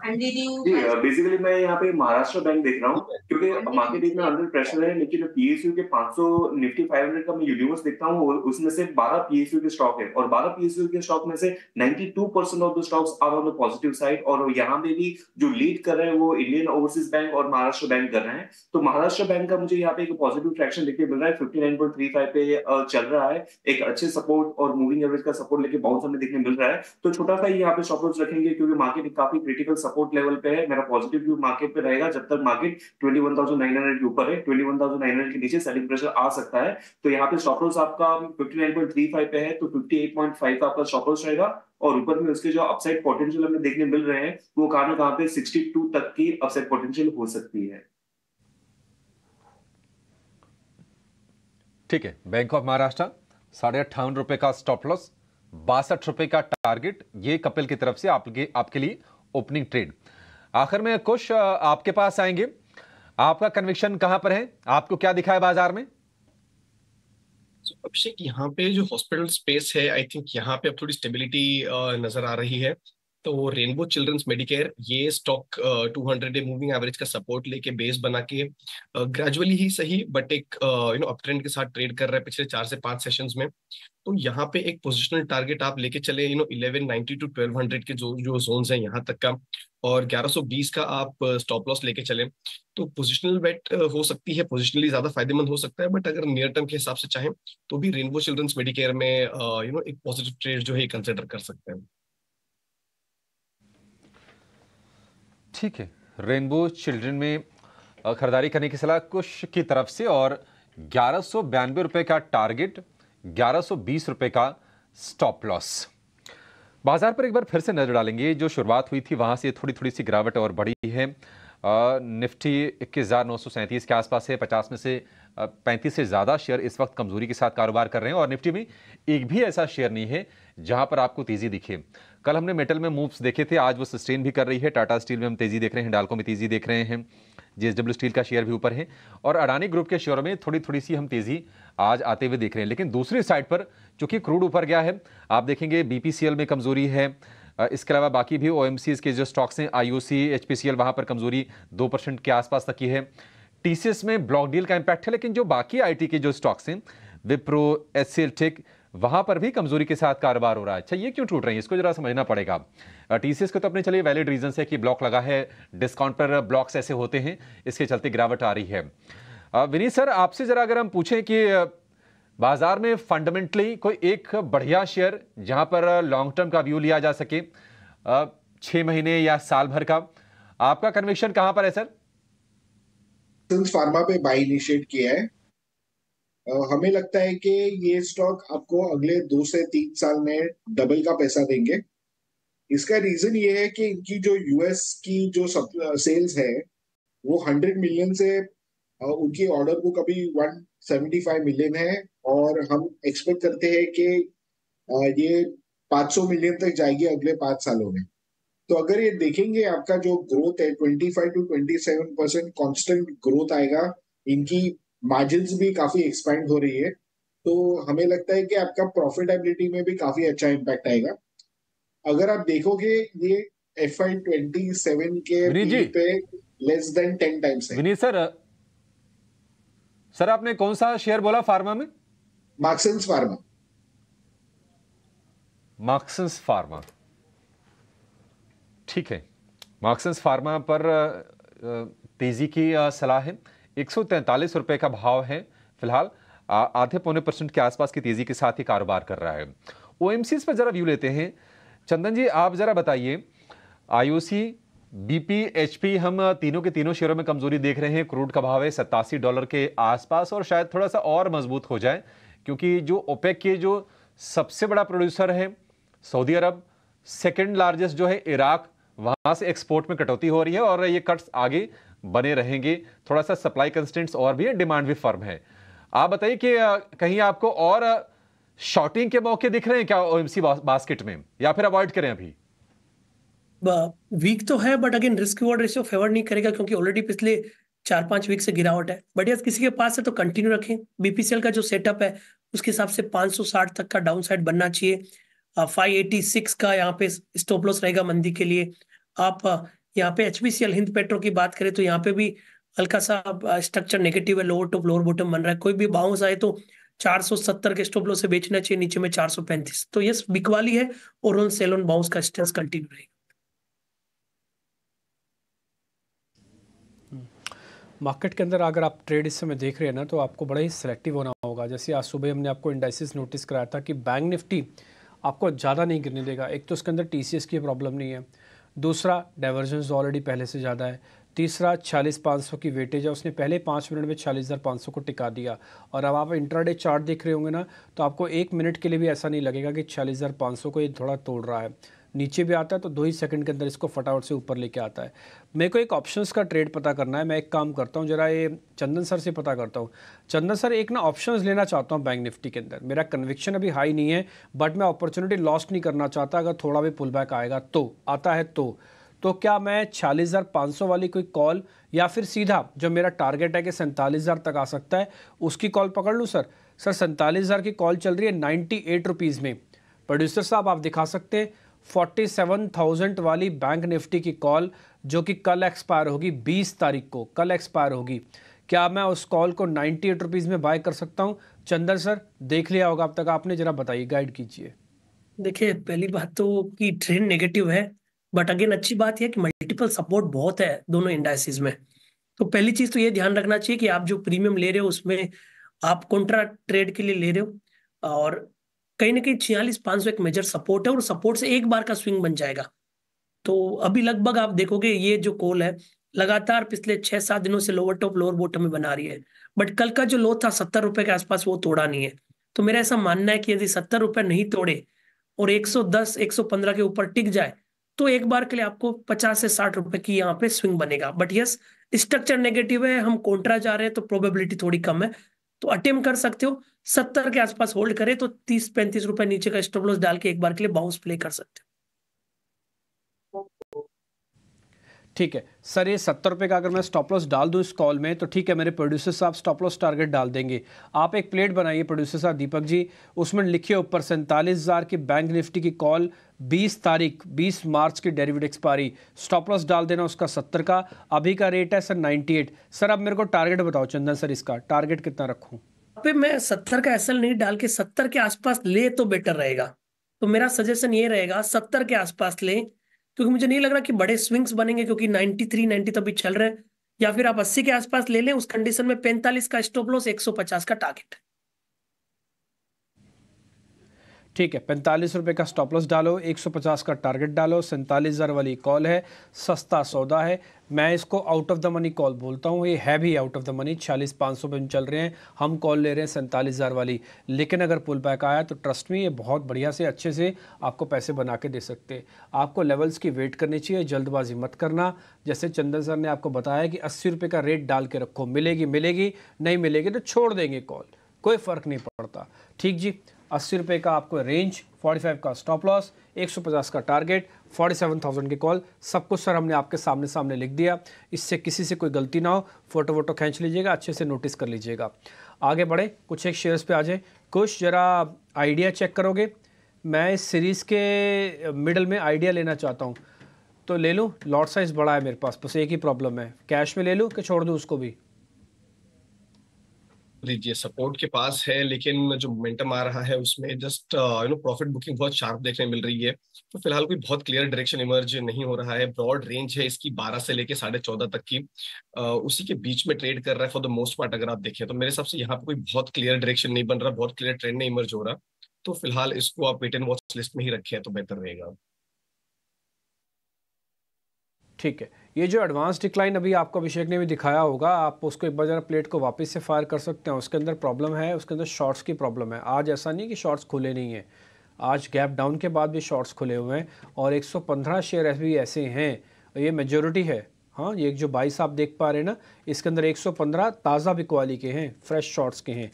जी, बेसिकली मैं यहाँ पे महाराष्ट्र बैंक देख रहा हूँ क्योंकि मार्केट इतना अंडर प्रेशर है, लेकिन जो पीएसयू के 500 निफ्टी 500 का मैं यूनिवर्स देखता हूँ उसमें से 12 पीएसयू के स्टॉक है और 12 पीएसयू के स्टॉक में से 92% of the stocks are on the positive side और यहाँ पे भी जो लीड कर रहे हैं वो इंडियन ओवरसीज बैंक और महाराष्ट्र बैंक कर रहे हैं। तो महाराष्ट्र बैंक का मुझे यहाँ पे एक पॉजिटिव ट्रैक्शन देखने मिल रहा है, 59.35 पे चल रहा है, एक अच्छे सपोर्ट और मूविंग एवरेज का सपोर्ट लेके बाउंस हमें देखने मिल रहा है। तो छोटा सा यहाँ पे स्टॉप लॉस रखेंगे क्योंकि मार्केट काफी क्रिटिकल सपोर्ट लेवल पे है। मेरा पॉजिटिव व्यू मार्केट पे रहेगा जब तक मार्केट 21,900 के ऊपर है, 21,900 के नीचे सेलिंग प्रेशर आ सकता है। तो यहाँ पे स्टॉप लॉस आपका 59.35 पे है तो 58.5 का आपका स्टॉप लॉस रहेगा और ऊपर में उसके जो अपसाइड पोटेंशियल हमें देखने मिल रहे हैं वो कहां ना कहां पे 62 तक की अपसाइड पोटेंशियल हो सकती है। ठीक है, बैंक ऑफ महाराष्ट्र 58.5 रुपए का स्टॉप लॉस, 62 रुपए का टारगेट, ये कपिल की तरफ से आपके लिए ओपनिंग ट्रेड। आखिर में कुछ आपके पास आएंगे, आपका कन्विक्शन कहां पर है, आपको क्या दिखा है बाजार में? अभिषेक, यहाँ पे जो हॉस्पिटल स्पेस है, आई थिंक यहाँ पे अब थोड़ी स्टेबिलिटी नजर आ रही है। तो रेनबो चिल्ड्रंस मेडिकेयर ये स्टॉक 200 डे मूविंग एवरेज का सपोर्ट लेके बेस बना के ग्रेजुअली ही सही बट एक अप ट्रेंड के साथ ट्रेड कर रहा है पिछले 4 से 5 सेशंस में। तो यहाँ पे एक पोजिशनल टारगेट आप लेके चले 1190 टू 1200 के जो जोन्स हैं यहाँ तक का, और 1120 का आप स्टॉप लॉस लेके चले तो पोजिशनल बेट हो सकती है, पोजिशनली ज्यादा फायदेमंद हो सकता है। बट अगर नियर टर्म के हिसाब से चाहें तो भी रेनबो चिल्ड्रंस मेडिकेयर में एक पॉजिटिव ट्रेड जो है कंसिडर कर सकते हैं। ठीक है, रेनबो चिल्ड्रन में खरीदारी करने की सलाह कुछ की तरफ से और 1192 रुपए का टारगेट, 1120 रुपए का स्टॉप लॉस। बाजार पर एक बार फिर से नजर डालेंगे, जो शुरुआत हुई थी वहां से थोड़ी सी गिरावट और बढ़ी है। निफ्टी 21,937 के आसपास है, 50 में से 35 से ज़्यादा शेयर इस वक्त कमजोरी के साथ कारोबार कर रहे हैं और निफ्टी में एक भी ऐसा शेयर नहीं है जहां पर आपको तेजी दिखे। कल हमने मेटल में मूव्स देखे थे, आज वो सस्टेन भी कर रही है। टाटा स्टील में हम तेजी देख रहे हैं, हिंडाल्को में तेजी देख रहे हैं, जेएसडब्ल्यू स्टील का शेयर भी ऊपर है और अडानी ग्रुप के शेयरों में थोड़ी सी हम तेजी आज आते हुए देख रहे हैं। लेकिन दूसरी साइड पर चूंकि क्रूड ऊपर गया है, आप देखेंगे बीपीसीएल में कमजोरी है, इसके अलावा बाकी भी ओएमसीज के जो स्टॉक्स हैं, आईओसी, एचपीसीएल, वहां पर कमजोरी 2% के आसपास तक की है। टीसीएस में ब्लॉक डील का इंपैक्ट है, लेकिन जो बाकी आईटी के जो स्टॉक्स हैं, विप्रो, एचसीएल टेक, वहां पर भी कमजोरी के साथ कारोबार हो रहा है। अच्छा, ये क्यों टूट रही है, इसको जरा समझना पड़ेगा। टीसीएस को तो अपने चलिए वैलिड रीजन है कि ब्लॉक लगा है, डिस्काउंट पर ब्लॉक्स ऐसे होते हैं, इसके चलते गिरावट आ रही है। विनीत सर, आपसे जरा अगर हम पूछें कि बाजार में फंडामेंटली कोई एक बढ़िया शेयर जहां पर लॉन्ग टर्म का व्यू लिया जा सके, 6 महीने या साल भर का, आपका कन्विक्शन कहां पर है सर? फार्मा पे बाय इनिशिएट किया है। हमें लगता है कि ये स्टॉक आपको अगले 2 से 3 साल में डबल का पैसा देंगे। इसका रीजन ये है कि इनकी जो यूएस की जो सेल्स है वो 100 मिलियन से उनकी ऑर्डर बुक अभी 175 मिलियन है और हम एक्सपेक्ट करते हैं कि ये 500 मिलियन तक जाएगी अगले 5 सालों में। तो अगर ये देखेंगे आपका जो ग्रोथ है 25 to 27% कांस्टेंट ग्रोथ आएगा, इनकी मार्जिन्स भी काफी एक्सपैंड हो रही है, तो हमें लगता है कि आपका प्रॉफिटेबिलिटी में भी काफी अच्छा इम्पैक्ट आएगा। अगर आप देखोगे ये FY27 के पी पे लेस देन 10 टाइम्स है। विनीत सर आपने कौन सा शेयर बोला फार्मा में? मार्क्सन्स फार्मा। मार्क्सन्स फार्मा, ठीक है, मार्क्सन्स फार्मा पर तेजी की सलाह है। 143 रुपए का भाव है फिलहाल, आधे पौने % के आसपास की तेजी के साथ ही कारोबार कर रहा है। ओएमसीज पर जरा व्यू लेते हैं। चंदन जी, आप जरा बताइए, आईओसी, बीपी, एचपी, हम तीनों के तीनों शेयरों में कमजोरी देख रहे हैं। क्रूड का भाव है $87 के आसपास और शायद थोड़ा सा और मजबूत हो जाए, क्योंकि जो ओपेक के जो सबसे बड़ा प्रोड्यूसर है सऊदी अरब, सेकंड लार्जेस्ट जो है इराक, वहां से एक्सपोर्ट में कटौती हो रही है और ये कट्स आगे बने रहेंगे। थोड़ा सा सप्लाई कंस्टेंट्स और भी है, डिमांड भी फर्म है। आप बताइए कि कहीं आपको और शॉर्टिंग के मौके दिख रहे हैं क्या ओएमसी बास्केट में, या फिर अवॉइड करें अभी? वीक तो है, but again risk reward ratio favour नहीं करेगा, क्योंकि ऑलरेडी पिछले 4-5 वीक से गिरावट है। बट यस, किसी के पास है तो कंटिन्यू रखें। बीपीसीएल का जो सेटअप है उसके हिसाब से 560 तक का डाउन साइड बनना चाहिए। 586 का यहाँ पे स्टॉप लॉस रहेगा मंदी के लिए। आप यहाँ पे एचपीसीएल हिंद पेट्रो की बात करें तो यहाँ पे भी हल्का सा स्ट्रक्चर नेगेटिव है, लोअर टॉप लोअर बॉटम बन रहा है। कोई भी बाउंस आए तो 470 के स्टॉप लॉस से बेचना चाहिए, नीचे में 435। तो यस, बिकवाली है और ऑन सेल ऑन बाउंस का स्टेंस कंटिन्यू रहेगा। मार्केट के अंदर अगर आप ट्रेड इस समय देख रहे हैं ना, तो आपको बड़ा ही सिलेक्टिव होना होगा। जैसे आज सुबह हमने आपको इंडाइसिस नोटिस कराया था कि बैंक निफ्टी आपको ज़्यादा नहीं गिरने देगा। एक तो उसके अंदर टीसीएस की प्रॉब्लम नहीं है, दूसरा डाइवर्जेंस ऑलरेडी पहले से ज़्यादा है, तीसरा 46,500 की वेटेज है, उसने पहले 5 मिनट में 46,500 को टिका दिया। और अब आप इंट्राडे चार्ट देख रहे होंगे ना, तो आपको 1 मिनट के लिए भी ऐसा नहीं लगेगा कि 46,500 को ये थोड़ा तोड़ रहा है। नीचे भी आता है तो 2 ही सेकंड के अंदर इसको फटाफट से ऊपर लेके आता है। मेरे को एक ऑप्शंस का ट्रेड पता करना है। मैं एक काम करता हूँ, जरा ये चंदन सर से पता करता हूँ। चंदन सर, एक ना ऑप्शंस लेना चाहता हूँ बैंक निफ्टी के अंदर। मेरा कन्विक्शन अभी हाई नहीं है, बट मैं अपॉर्चुनिटी लॉस्ट नहीं करना चाहता। अगर थोड़ा भी पुल बैक आएगा तो आता है तो क्या मैं 46,500 वाली कोई कॉल, या फिर सीधा जो मेरा टारगेट है कि 47,000 तक आ सकता है, उसकी कॉल पकड़ लूँ? सर 47,000 की कॉल चल रही है 98 रुपीज़ में। प्रोड्यूसर साहब आप दिखा सकते हैं 47,000 वाली बैंक निफ्टी की कॉल, जो कि कल एक्सपायर होगी, 20 तारीख को कल एक्सपायर होगी। क्या मैं उस कॉल को 98 रुपीज़ में बाय कर सकता हूं? चंदन सर, देख लिया होगा अब तक आपने, जरा बताइए, गाइड कीजिए। देखिए, पहली बात तो कि ट्रेंड नेगेटिव है, बट अगेन अच्छी बात यह कि मल्टीपल सपोर्ट बहुत है दोनों इंडाइसिस में। तो पहली चीज तो ये ध्यान रखना चाहिए कि आप जो प्रीमियम ले रहे हो उसमें आप कॉन्ट्रा ट्रेड के लिए ले रहे हो, और कहीं ना कहीं 46,500 एक मेजर सपोर्ट है, और सपोर्ट से एक बार का स्विंग बन जाएगा। तो अभी लगभग आप देखोगे ये जो कॉल है लगातार पिछले 6-7 दिनों से लोअर टॉप लोअर बॉटम में बना रही है, बट कल का जो लो था 70 रुपए के आसपास, वो तोड़ा नहीं है। तो मेरा ऐसा मानना है कि यदि 70 रुपए नहीं तोड़े और 110-115 के ऊपर टिक जाए, तो एक बार के लिए आपको 50 से 60 रुपए की यहाँ पे स्विंग बनेगा। बट यस, स्ट्रक्चर नेगेटिव है, हम कॉन्ट्रा जा रहे हैं तो प्रोबेबिलिटी थोड़ी कम है, तो अटेम्प्ट कर सकते हो। 70 के आसपास होल्ड करें तो 30-35 रुपए नीचे का स्टॉप लॉस डाल के एक बार के लिए बाउंस प्ले कर सकते हो। ठीक है सर, ये 70 रुपये का अगर मैं स्टॉप लॉस डाल दूं इस कॉल में, तो ठीक है, मेरे प्रोड्यूसर साहब स्टॉप लॉस टारगेट डाल देंगे। आप एक प्लेट बनाइए प्रोड्यूसर साहब दीपक जी, उसमें लिखिए ऊपर 47,000 की बैंक निफ्टी की कॉल, 20 मार्च की डेरिवेटिव एक्सपायरी, स्टॉप लॉस डाल देना उसका 70 का। अभी का रेट है सर 98। सर अब मेरे को टारगेट बताओ चंदन सर, इसका टारगेट कितना रखूं? पे मैं 70 का एसएल नहीं डाल के 70 के आसपास ले तो बेटर रहेगा। तो मेरा सजेशन ये रहेगा 70 के आसपास ले, क्योंकि मुझे नहीं लग रहा कि बड़े स्विंग्स बनेंगे, क्योंकि 93-90 तभी चल रहे हैं। या फिर आप 80 के आसपास ले लें, उस कंडीशन में 45 का स्टॉप लॉस, 150 का टारगेट। ठीक है, 45 रुपये का स्टॉप लॉस डालो, 150 का टारगेट डालो, 47,000 वाली कॉल है, सस्ता सौदा है। मैं इसको out of the money call बोलता हूँ, ये है भी आउट ऑफ द मनी। 46,500 पे चल रहे हैं, हम कॉल ले रहे हैं 47,000 वाली। लेकिन अगर पुल बैक आया तो ट्रस्ट में ये बहुत बढ़िया से अच्छे से आपको पैसे बना के दे सकते हैं। आपको लेवल्स की वेट करनी चाहिए, जल्दबाजी मत करना। जैसे चंदन सर ने आपको बताया कि 80 रुपये का रेट डाल के रखो, मिलेगी नहीं मिलेगी तो छोड़ देंगे कॉल, कोई फ़र्क नहीं पड़ता। ठीक जी, 80 रुपये का आपको रेंज, 45 का स्टॉप लॉस, 150 का टारगेट, 47,000 की कॉल, सब कुछ सर हमने आपके सामने लिख दिया। इससे किसी से कोई गलती ना हो, फोटो वोटो खींच लीजिएगा, अच्छे से नोटिस कर लीजिएगा। आगे बढ़े, कुछ एक शेयर्स पे आ जाए। कुछ जरा आइडिया चेक करोगे? मैं इस सीरीज़ के मिडल में आइडिया लेना चाहता हूँ, तो ले लूँ? लॉट साइज़ बड़ा है मेरे पास, बस एक ही प्रॉब्लम है, कैश में ले लूँ कि छोड़ दूँ उसको भी? लीजिए सपोर्ट के पास है, लेकिन जो मोमेंटम आ रहा है उसमें जस्ट प्रॉफिट बुकिंग बहुत शार्प देखने मिल रही है। तो फिलहाल कोई बहुत क्लियर डायरेक्शन इमर्ज नहीं हो रहा है। ब्रॉड रेंज है इसकी 12 से लेके 14.5 तक की, उसी के बीच में ट्रेड कर रहा है फॉर द मोस्ट पार्ट। अगर आप देखें तो मेरे हिसाब से यहाँ पे कोई बहुत क्लियर डायरेक्शन नहीं बन रहा, बहुत क्लियर ट्रेंड नहीं इमर्ज हो रहा। तो फिलहाल इसको आप वेट एंड वॉच लिस्ट में ही रखें तो बेहतर रहेगा। ठीक है, ये जो एडवांस डिक्लाइन अभी आपको अभिषेक ने भी दिखाया होगा, आप उसको एक बार जरा प्लेट को वापस से फायर कर सकते हैं। उसके अंदर प्रॉब्लम है, उसके अंदर शॉर्ट्स की प्रॉब्लम है। आज ऐसा नहीं कि शॉर्ट्स खुले नहीं हैं, आज गैप डाउन के बाद भी शॉर्ट्स खुले हुए हैं और 115 शेयर भी ऐसे हैं, ये मेजोरिटी है। हाँ, ये जो 22 आप देख पा रहे हैं ना, इसके अंदर 115 ताज़ा बिकवाली के हैं, फ्रेश शॉर्ट्स के हैं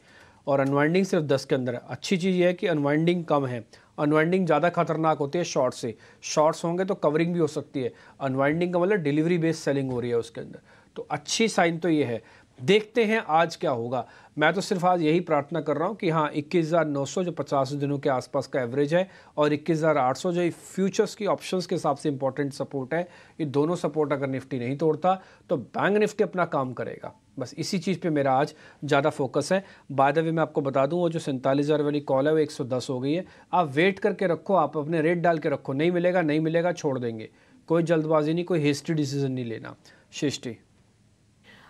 और अनवाइंडिंग सिर्फ 10 के अंदर है। अच्छी चीज़ ये है कि अनवाइंडिंग कम है, अनवाइंडिंग ज़्यादा खतरनाक होती है शॉर्ट से। शॉर्ट्स होंगे तो कवरिंग भी हो सकती है, अनवाइंडिंग का मतलब डिलीवरी बेस्ड सेलिंग हो रही है उसके अंदर। तो अच्छी साइन तो ये है, देखते हैं आज क्या होगा। मैं तो सिर्फ आज यही प्रार्थना कर रहा हूँ कि हाँ 21,900 जो 50 दिनों के आसपास का एवरेज है और 21,800 जो फ्यूचर्स की ऑप्शंस के हिसाब से इंपॉर्टेंट सपोर्ट है, ये दोनों सपोर्ट अगर निफ्टी नहीं तोड़ता तो बैंक निफ्टी अपना काम करेगा। बस इसी चीज़ पे मेरा आज ज़्यादा फोकस है। बाय द वे मैं आपको बता दूं, वो जो 47,000 वाली कॉल है वो 110 हो गई है। आप वेट करके रखो, आप अपने रेट डाल के रखो, नहीं मिलेगा नहीं मिलेगा छोड़ देंगे, कोई जल्दबाजी नहीं, कोई हेस्टी डिसीजन नहीं लेना। सृष्टि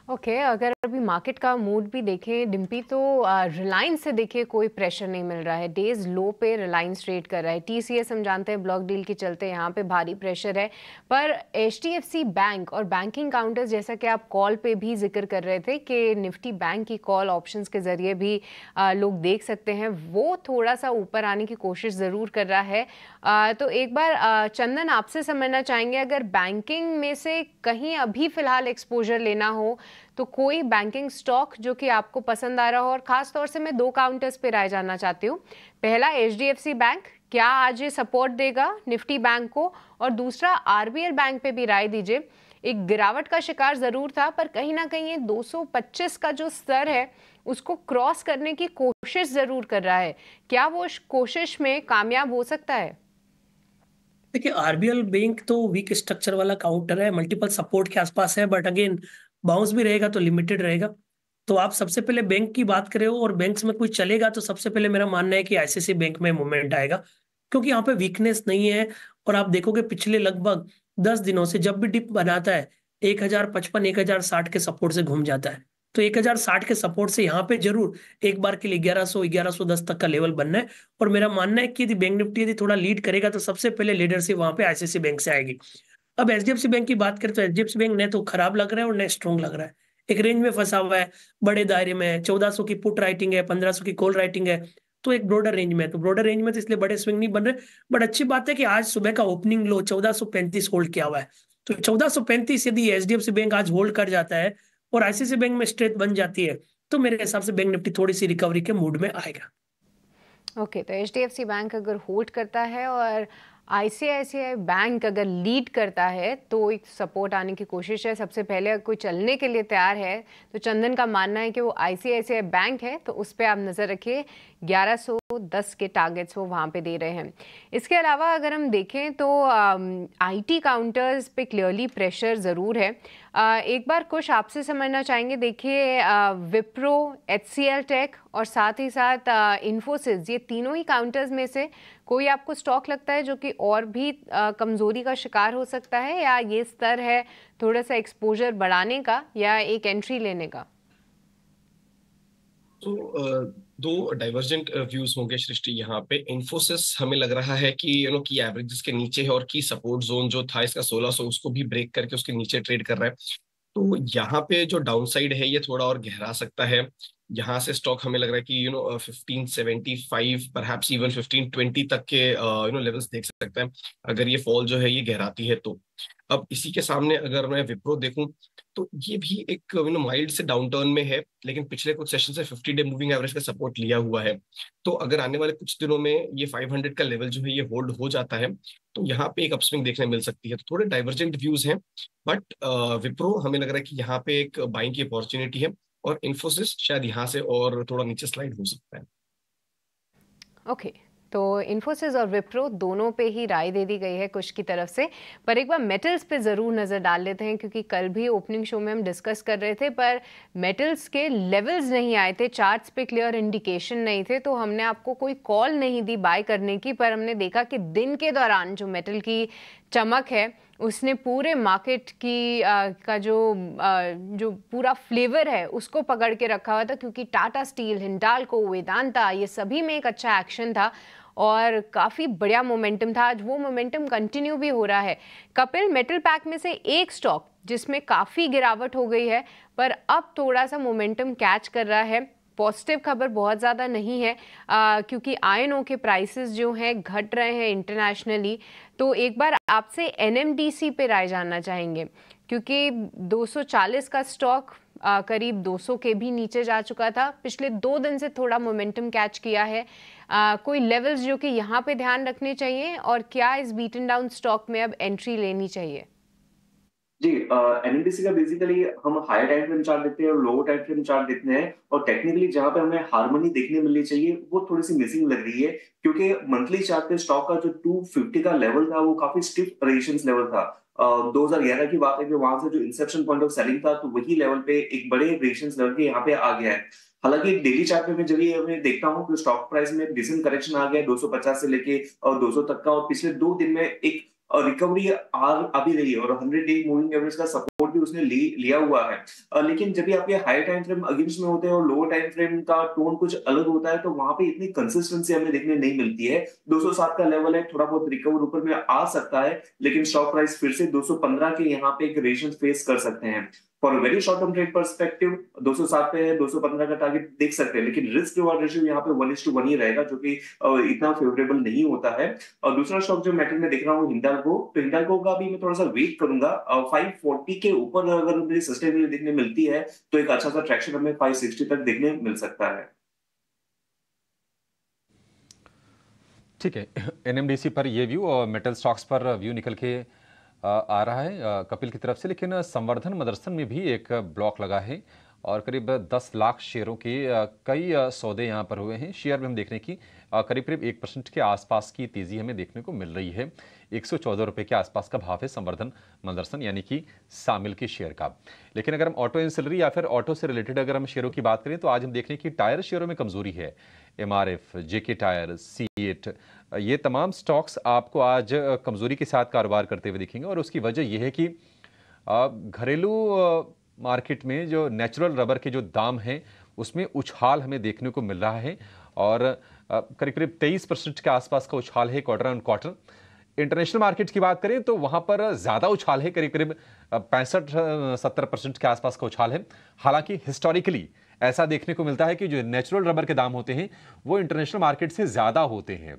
ओके, अगर अभी मार्केट का मूड भी देखें डिम्पी, तो रिलायंस से देखिए कोई प्रेशर नहीं मिल रहा है। डेज लो पे रिलायंस ट्रेड कर रहा है। टीसीएस हम जानते हैं ब्लॉक डील के चलते यहाँ पे भारी प्रेशर है, पर एचडीएफसी बैंक और बैंकिंग काउंटर्स, जैसा कि आप कॉल पे भी जिक्र कर रहे थे कि निफ्टी बैंक की कॉल ऑप्शंस के जरिए भी लोग देख सकते हैं, वो थोड़ा सा ऊपर आने की कोशिश ज़रूर कर रहा है। तो एक बार चंदन आपसे समझना चाहेंगे, अगर बैंकिंग में से कहीं अभी फ़िलहाल एक्सपोजर लेना हो तो कोई बैंकिंग स्टॉक जो कि आपको पसंद आ रहा हो, और ख़ास तौर से मैं 2 काउंटर्स पे राय जानना चाहती हूँ। पहला एचडीएफसी बैंक, क्या आज ये सपोर्ट देगा निफ्टी बैंक को, और दूसरा आरबीएल बैंक पे भी राय दीजिए। एक गिरावट का शिकार ज़रूर था, पर कहीं ना कहीं ये 225 का जो स्तर है उसको क्रॉस करने की कोशिश ज़रूर कर रहा है। क्या वो कोशिश में कामयाब हो सकता है? देखिए, आरबीएल बैंक तो वीक स्ट्रक्चर वाला काउंटर है, मल्टीपल सपोर्ट के आसपास है, बट अगेन बाउंस भी रहेगा तो लिमिटेड रहेगा। तो आप सबसे पहले बैंक की बात करें और बैंक्स में कोई चलेगा तो सबसे पहले मेरा मानना है कि आईसीआईसीआई बैंक में मूवमेंट आएगा, क्योंकि यहाँ पे वीकनेस नहीं है। और आप देखोगे पिछले लगभग 10 दिनों से जब भी डिप बनाता है 1055 1060 के सपोर्ट से घूम जाता है। तो 1060 के सपोर्ट से यहाँ पे जरूर एक बार के लिए 1110 तक का लेवल बनना है। और मेरा मानना है कि यदि बैंक निफ्टी यदि थोड़ा लीड करेगा तो सबसे पहले लीडरशिप वहां पे आईसीआईसीआई बैंक से आएगी। अब एचडीएफसी बैंक की बात करें तो एचडीएफसी बैंक न तो खराब लग रहा है और न स्ट्रॉन्ग लग रहा है, एक रेंज में फंसा हुआ है, बड़े दायरे में है। 1400 की पुट राइटिंग है, 1500 की कॉल राइटिंग है, तो एक ब्रॉडर रेंज में है। तो ब्रॉडर रेंज में तो इसलिए बड़े स्विंग नहीं बन रहे। बट अच्छी बात है कि आज सुबह का ओपनिंग लो 1435 होल्ड किया हुआ है। तो 1435 यदि एचडीएफसी बैंक आज होल्ड कर जाता है और आईसीआईसीआई बैंक में स्ट्रेंथ बन जाती है तो मेरे हिसाब से बैंक निफ्टी थोड़ी सी रिकवरी के मूड में आएगा। ओके, तो एचडीएफसी बैंक अगर होल्ड करता है और आईसीआईसीआई बैंक अगर लीड करता है तो एक सपोर्ट आने की कोशिश है। सबसे पहले कोई चलने के लिए तैयार है तो चंदन का मानना है कि वो आईसीआईसीआई बैंक है, तो उस पर आप नज़र रखिए। 1110 के टारगेट्स वो वहाँ पे दे रहे हैं। इसके अलावा अगर हम देखें तो आईटी काउंटर्स पे क्लियरली प्रेशर ज़रूर है। एक बार कुछ आपसे समझना चाहेंगे, देखिए विप्रो, एचसीएल टेक और साथ ही साथ इन्फोसिस, ये तीनों ही काउंटर्स में से कोई आपको स्टॉक लगता है जो कि और भी कमज़ोरी का शिकार हो सकता है, या ये स्तर है थोड़ा सा एक्सपोजर बढ़ाने का या एक एंट्री लेने का? तो दो डाइवर्जेंट व्यूज होंगे सृष्टि यहाँ पे। इन्फोसिस हमें लग रहा है कि की एवरेजेस के नीचे है और की सपोर्ट जोन जो था इसका 1600 उसको भी ब्रेक करके उसके नीचे ट्रेड कर रहा है। तो यहाँ पे जो डाउनसाइड है ये थोड़ा और गहरा सकता है। यहाँ से स्टॉक हमें लग रहा है कि 1575 परहैप्स इवन 1520 तक के लेवल्स देख सकते हैं अगर ये फॉल जो है ये गहराती है तो। अब इसी के सामने अगर मैं विप्रो देखूं तो ये भी एक माइल्ड से डाउनटर्न में है, लेकिन पिछले कुछ सेशन से 50 डे मूविंग एवरेज का सपोर्ट लिया हुआ है। तो अगर आने वाले कुछ दिनों में ये 500 का लेवल जो है ये होल्ड हो जाता है तो यहाँ पे एक अपस्विंग देखने मिल सकती है। तो थोड़े डाइवर्जेंट व्यूज हैं, बट विप्रो हमें लग रहा है कि यहाँ पे एक बाइंग की अपॉर्चुनिटी है और इन्फोसिस शायद यहाँ से और थोड़ा नीचे स्लाइड हो सकता है। ओके, तो इन्फोसिस और विप्रो दोनों पे ही राय दे दी गई है कुछ की तरफ से। पर एक बार मेटल्स पे ज़रूर नज़र डाल लेते हैं, क्योंकि कल भी ओपनिंग शो में हम डिस्कस कर रहे थे, पर मेटल्स के लेवल्स नहीं आए थे, चार्ट्स पे क्लियर इंडिकेशन नहीं थे, तो हमने आपको कोई कॉल नहीं दी बाय करने की। पर हमने देखा कि दिन के दौरान जो मेटल की चमक है उसने पूरे मार्केट की का जो पूरा फ्लेवर है उसको पकड़ के रखा हुआ था, क्योंकि टाटा स्टील, हिंडाल्को, वेदांता, ये सभी में एक अच्छा एक्शन था और काफ़ी बढ़िया मोमेंटम था। आज वो मोमेंटम कंटिन्यू भी हो रहा है। कपिल, मेटल पैक में से एक स्टॉक जिसमें काफ़ी गिरावट हो गई है पर अब थोड़ा सा मोमेंटम कैच कर रहा है। पॉजिटिव खबर बहुत ज़्यादा नहीं है क्योंकि आयरन ओर के प्राइसेस जो हैं घट रहे हैं इंटरनेशनली। तो एक बार आपसे एनएमडीसी पे राय जानना चाहेंगे, क्योंकि 240 का स्टॉक करीब 200 के भी नीचे जा चुका था। पिछले 2 दिन से थोड़ा मोमेंटम कैच किया है। कोई लेवल्स जो कि यहाँ पे ध्यान रखने चाहिए, और क्या इस बीटन डाउन स्टॉक में अब एंट्री लेनी चाहिए? जी, एनएमडीसी का बेसिकली हम हायर टाइम फ्रेम चार्ट देखते हैं और लोअर टाइम फ्रेम चार्ट देखते हैं, और टेक्निकली जहां पे हमें हार्मनी देखने मिलनी चाहिए वो थोड़ी सी मिसिंग लग रही है, क्योंकि मंथली चार्ट पे स्टॉक का जो 250 का लेवल था वो काफी स्टिफ रेजिस्टेंस लेवल था। 2011 की बात है कि वहां से जो इंसेप्शन पॉइंट ऑफ सेलिंग था, तो वही लेवल पे एक बड़े रेजिस्टेंस लेवल के यहाँ पे आ गया है। हालांकि डेली चार्ट पे मैं जब ये मैं देखता हूँ तो स्टॉक प्राइस में डिसेंट करेक्शन आ गया 250 से लेके और 200 तक का, और पिछले 2 दिन में एक रिकवरी अभी रही है और 100 डे मूविंग एवरेज का सपोर्ट भी उसने लिया हुआ है। लेकिन जब भी आपके हाई टाइम फ्रेम अगेंस्ट में होते हैं और लोअर टाइम फ्रेम का टोन कुछ अलग होता है, तो वहां पे इतनी कंसिस्टेंसी हमें देखने नहीं मिलती है। 207 का लेवल है, थोड़ा बहुत रिकवर ऊपर में आ सकता है, लेकिन स्टॉक प्राइस फिर से 215 के यहाँ पे एक रेजिस्टेंस फेस कर सकते हैं। For very short term trade perspective 207 पे है, 215 का टारगेट देख सकते हैं, लेकिन रिस्क रिवॉर्ड रेशियो यहाँ पे 1:1 ही रहेगा, जो कि इतना फेवरेबल नहीं होता है। और दूसरा स्टॉक जो मेटल में देख रहा हूँ हिंडाल्को, तो हिंडाल्को का भी मैं थोड़ा सा वेट करूंगा। 540 के ऊपर अगर मुझे सस्टेनेबिलिटी देखने मिलती है तो एक अच्छा सा ट्रैक्शन हमें 560 तक देखने मिल सकता है। ठीक है, एनएमडीसी पर ये व्यू और मेटल स्टॉक्स पर व्यू निकल के आ रहा है कपिल की तरफ से, लेकिन संवर्धन मदरसन में भी एक ब्लॉक लगा है और करीब 10 लाख शेयरों के कई सौदे यहाँ पर हुए हैं। शेयर में हम देखने की करीब 1% के आसपास की तेज़ी हमें देखने को मिल रही है। 114 रुपये के आसपास का भाव है संवर्धन मदरसन यानी कि शामिल के शेयर का। लेकिन अगर हम ऑटो एंसिलरी या फिर ऑटो से रिलेटेड अगर हम शेयरों की बात करें तो आज हम देख रहे हैं कि टायर शेयरों में कमजोरी है। MRF, JK टायर, C8, ये तमाम स्टॉक्स आपको आज कमजोरी के साथ कारोबार करते हुए दिखेंगे और उसकी वजह यह है कि घरेलू मार्केट में जो नेचुरल रबर के जो दाम हैं उसमें उछाल हमें देखने को मिल रहा है और करीब 23% के आसपास का उछाल है quarter on quarter. International market की बात करें तो वहां पर ज़्यादा उछाल है, करीब 65-70% के आसपास का उछाल है। हालांकि हिस्टोरिकली ऐसा देखने को मिलता है कि जो नेचुरल रबर के दाम होते हैं वो इंटरनेशनल मार्केट से ज़्यादा होते हैं,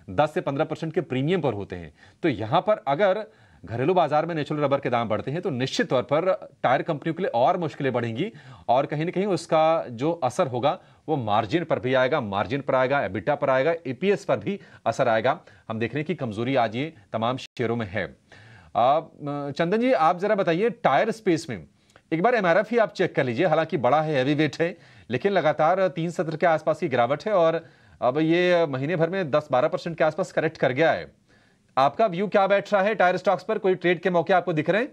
10 से 15% के प्रीमियम पर होते हैं। तो यहाँ पर अगर घरेलू बाजार में नेचुरल रबर के दाम बढ़ते हैं तो निश्चित तौर पर टायर कंपनियों के लिए और मुश्किलें बढ़ेंगी और कहीं ना कहीं उसका जो असर होगा वो मार्जिन पर भी आएगा, मार्जिन पर आएगा, एबिटा पर आएगा, EPS पर भी असर आएगा। हम देख रहे हैं कि कमजोरी आज ये तमाम शेयरों में है। चंदन जी, आप जरा बताइए टायर स्पेस में एक बार MRF ही आप चेक कर लीजिए। हालांकि बड़ा है, हैवी वेट है, लेकिन लगातार 3 सत्र के आसपास की गिरावट है और अब ये महीने भर में 10-12% के आसपास करेक्ट कर गया है। आपका व्यू क्या बैठ रहा है टायर स्टॉक्स पर? कोई ट्रेड के मौके आपको दिख रहे हैं?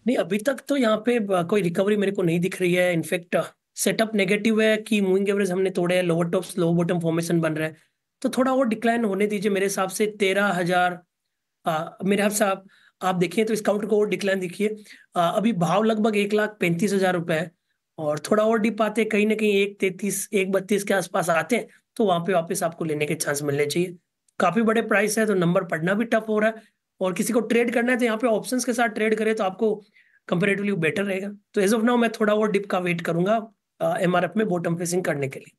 नहीं, अभी तक तो यहाँ पे कोई रिकवरी मेरे को नहीं दिख रही है। इनफैक्ट सेटअप नेगेटिव है कि मूविंग एवरेज हमने तोड़े हैं, लोअर टॉप्स लो बॉटम फॉर्मेशन बन रहा है, तो थोड़ा और डिक्लाइन होने दीजिए। मेरे हिसाब से 13,000 मेरे हिसाब से आप देखिए तो इस काउंटर को और डिक्लाइन देखिए। अभी भाव लगभग 1,35,000 रुपए है और थोड़ा और डिप आते कहीं ना कहीं 1,33 1,32 के आसपास आते हैं तो वहां पे वापस आपको लेने के चांस मिलने चाहिए। काफी बड़े प्राइस है तो नंबर पढ़ना भी टफ हो रहा है और किसी को ट्रेड करना है तो यहाँ पे ऑप्शंस के साथ ट्रेड करे तो आपको कंपैरेटिवली बेटर रहेगा। तो एज ऑफ नाउ मैं थोड़ा और डिप का वेट करूंगा MRF में बॉटम फेसिंग करने के लिए।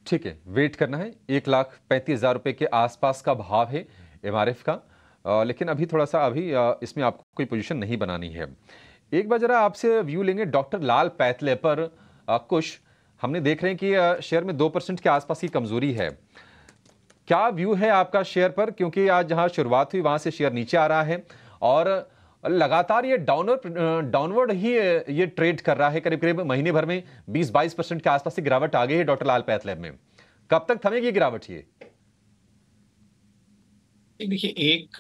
ठीक है, वेट करना है। 1,35,000 रुपए के आसपास का भाव है MRF का, लेकिन अभी थोड़ा सा इसमें आपको कोई पोजीशन नहीं बनानी है। एक बार जरा आपसे व्यू लेंगे डॉक्टर लाल पैथले पर। कुछ हमने देख रहे हैं कि शेयर में 2% के आसपास की कमजोरी है। क्या व्यू है आपका शेयर पर? क्योंकि आज जहां शुरुआत हुई वहां से शेयर नीचे आ रहा है और लगातार ये डाउनवर्ड ही ये ट्रेड कर रहा है। करीब महीने भर में 20-22% के आसपास की गिरावट आ गई है डॉक्टर लाल पैथलैब में। कब तक थमेगी गिरावट ये? देखिए एक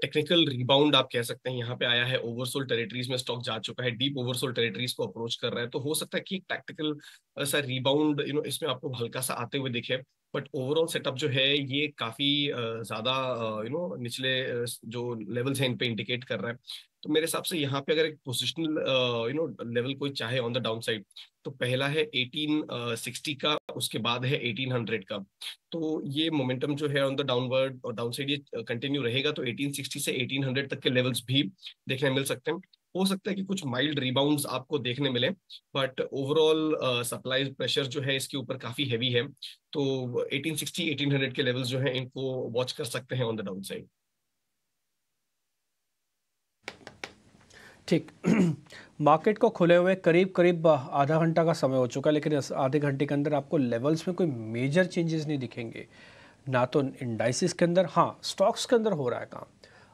टेक्निकल रिबाउंड आप कह सकते हैं यहाँ पे आया है, ओवरसोल्ड टेरिटरीज में स्टॉक जा चुका है, डीप ओवरसोल्ड टेरिटरीज को अप्रोच कर रहा है, तो हो सकता है कि एक टैक्टिकल सा रिबाउंड इसमें आपको हल्का सा आते हुए दिखे, बट ओवरऑल सेटअप जो है ये काफी ज्यादा निचले जो लेवल्स हैं इन पे इंडिकेट कर रहा है। तो मेरे हिसाब से यहाँ पे अगर एक पोजिशनल लेवल कोई चाहे ऑन द डाउन साइड, तो पहला है 1860 का, उसके बाद है 1800 का। तो ये मोमेंटम जो है ऑन द डाउनवर्ड और डाउन साइड ये कंटिन्यू रहेगा, तो 1860 से 1800 तक के लेवल्स भी देखने मिल सकते हैं। हो सकता है कि कुछ माइल्ड रिबाउंड्स आपको देखने मिले, बट ओवरऑल सप्लाई प्रेशर जो है इसके ऊपर काफी हैवी है, तो 1860 1800 के लेवल्स जो है इनको वॉच कर सकते हैं ऑन द डाउन साइड। ठीक। मार्केट को खुले हुए करीब करीब आधा घंटा का समय हो चुका है, लेकिन इस आधे घंटे के अंदर आपको लेवल्स में कोई मेजर चेंजेस नहीं दिखेंगे, ना तो इंडाइसिस के अंदर, हाँ स्टॉक्स के अंदर हो रहा है काम।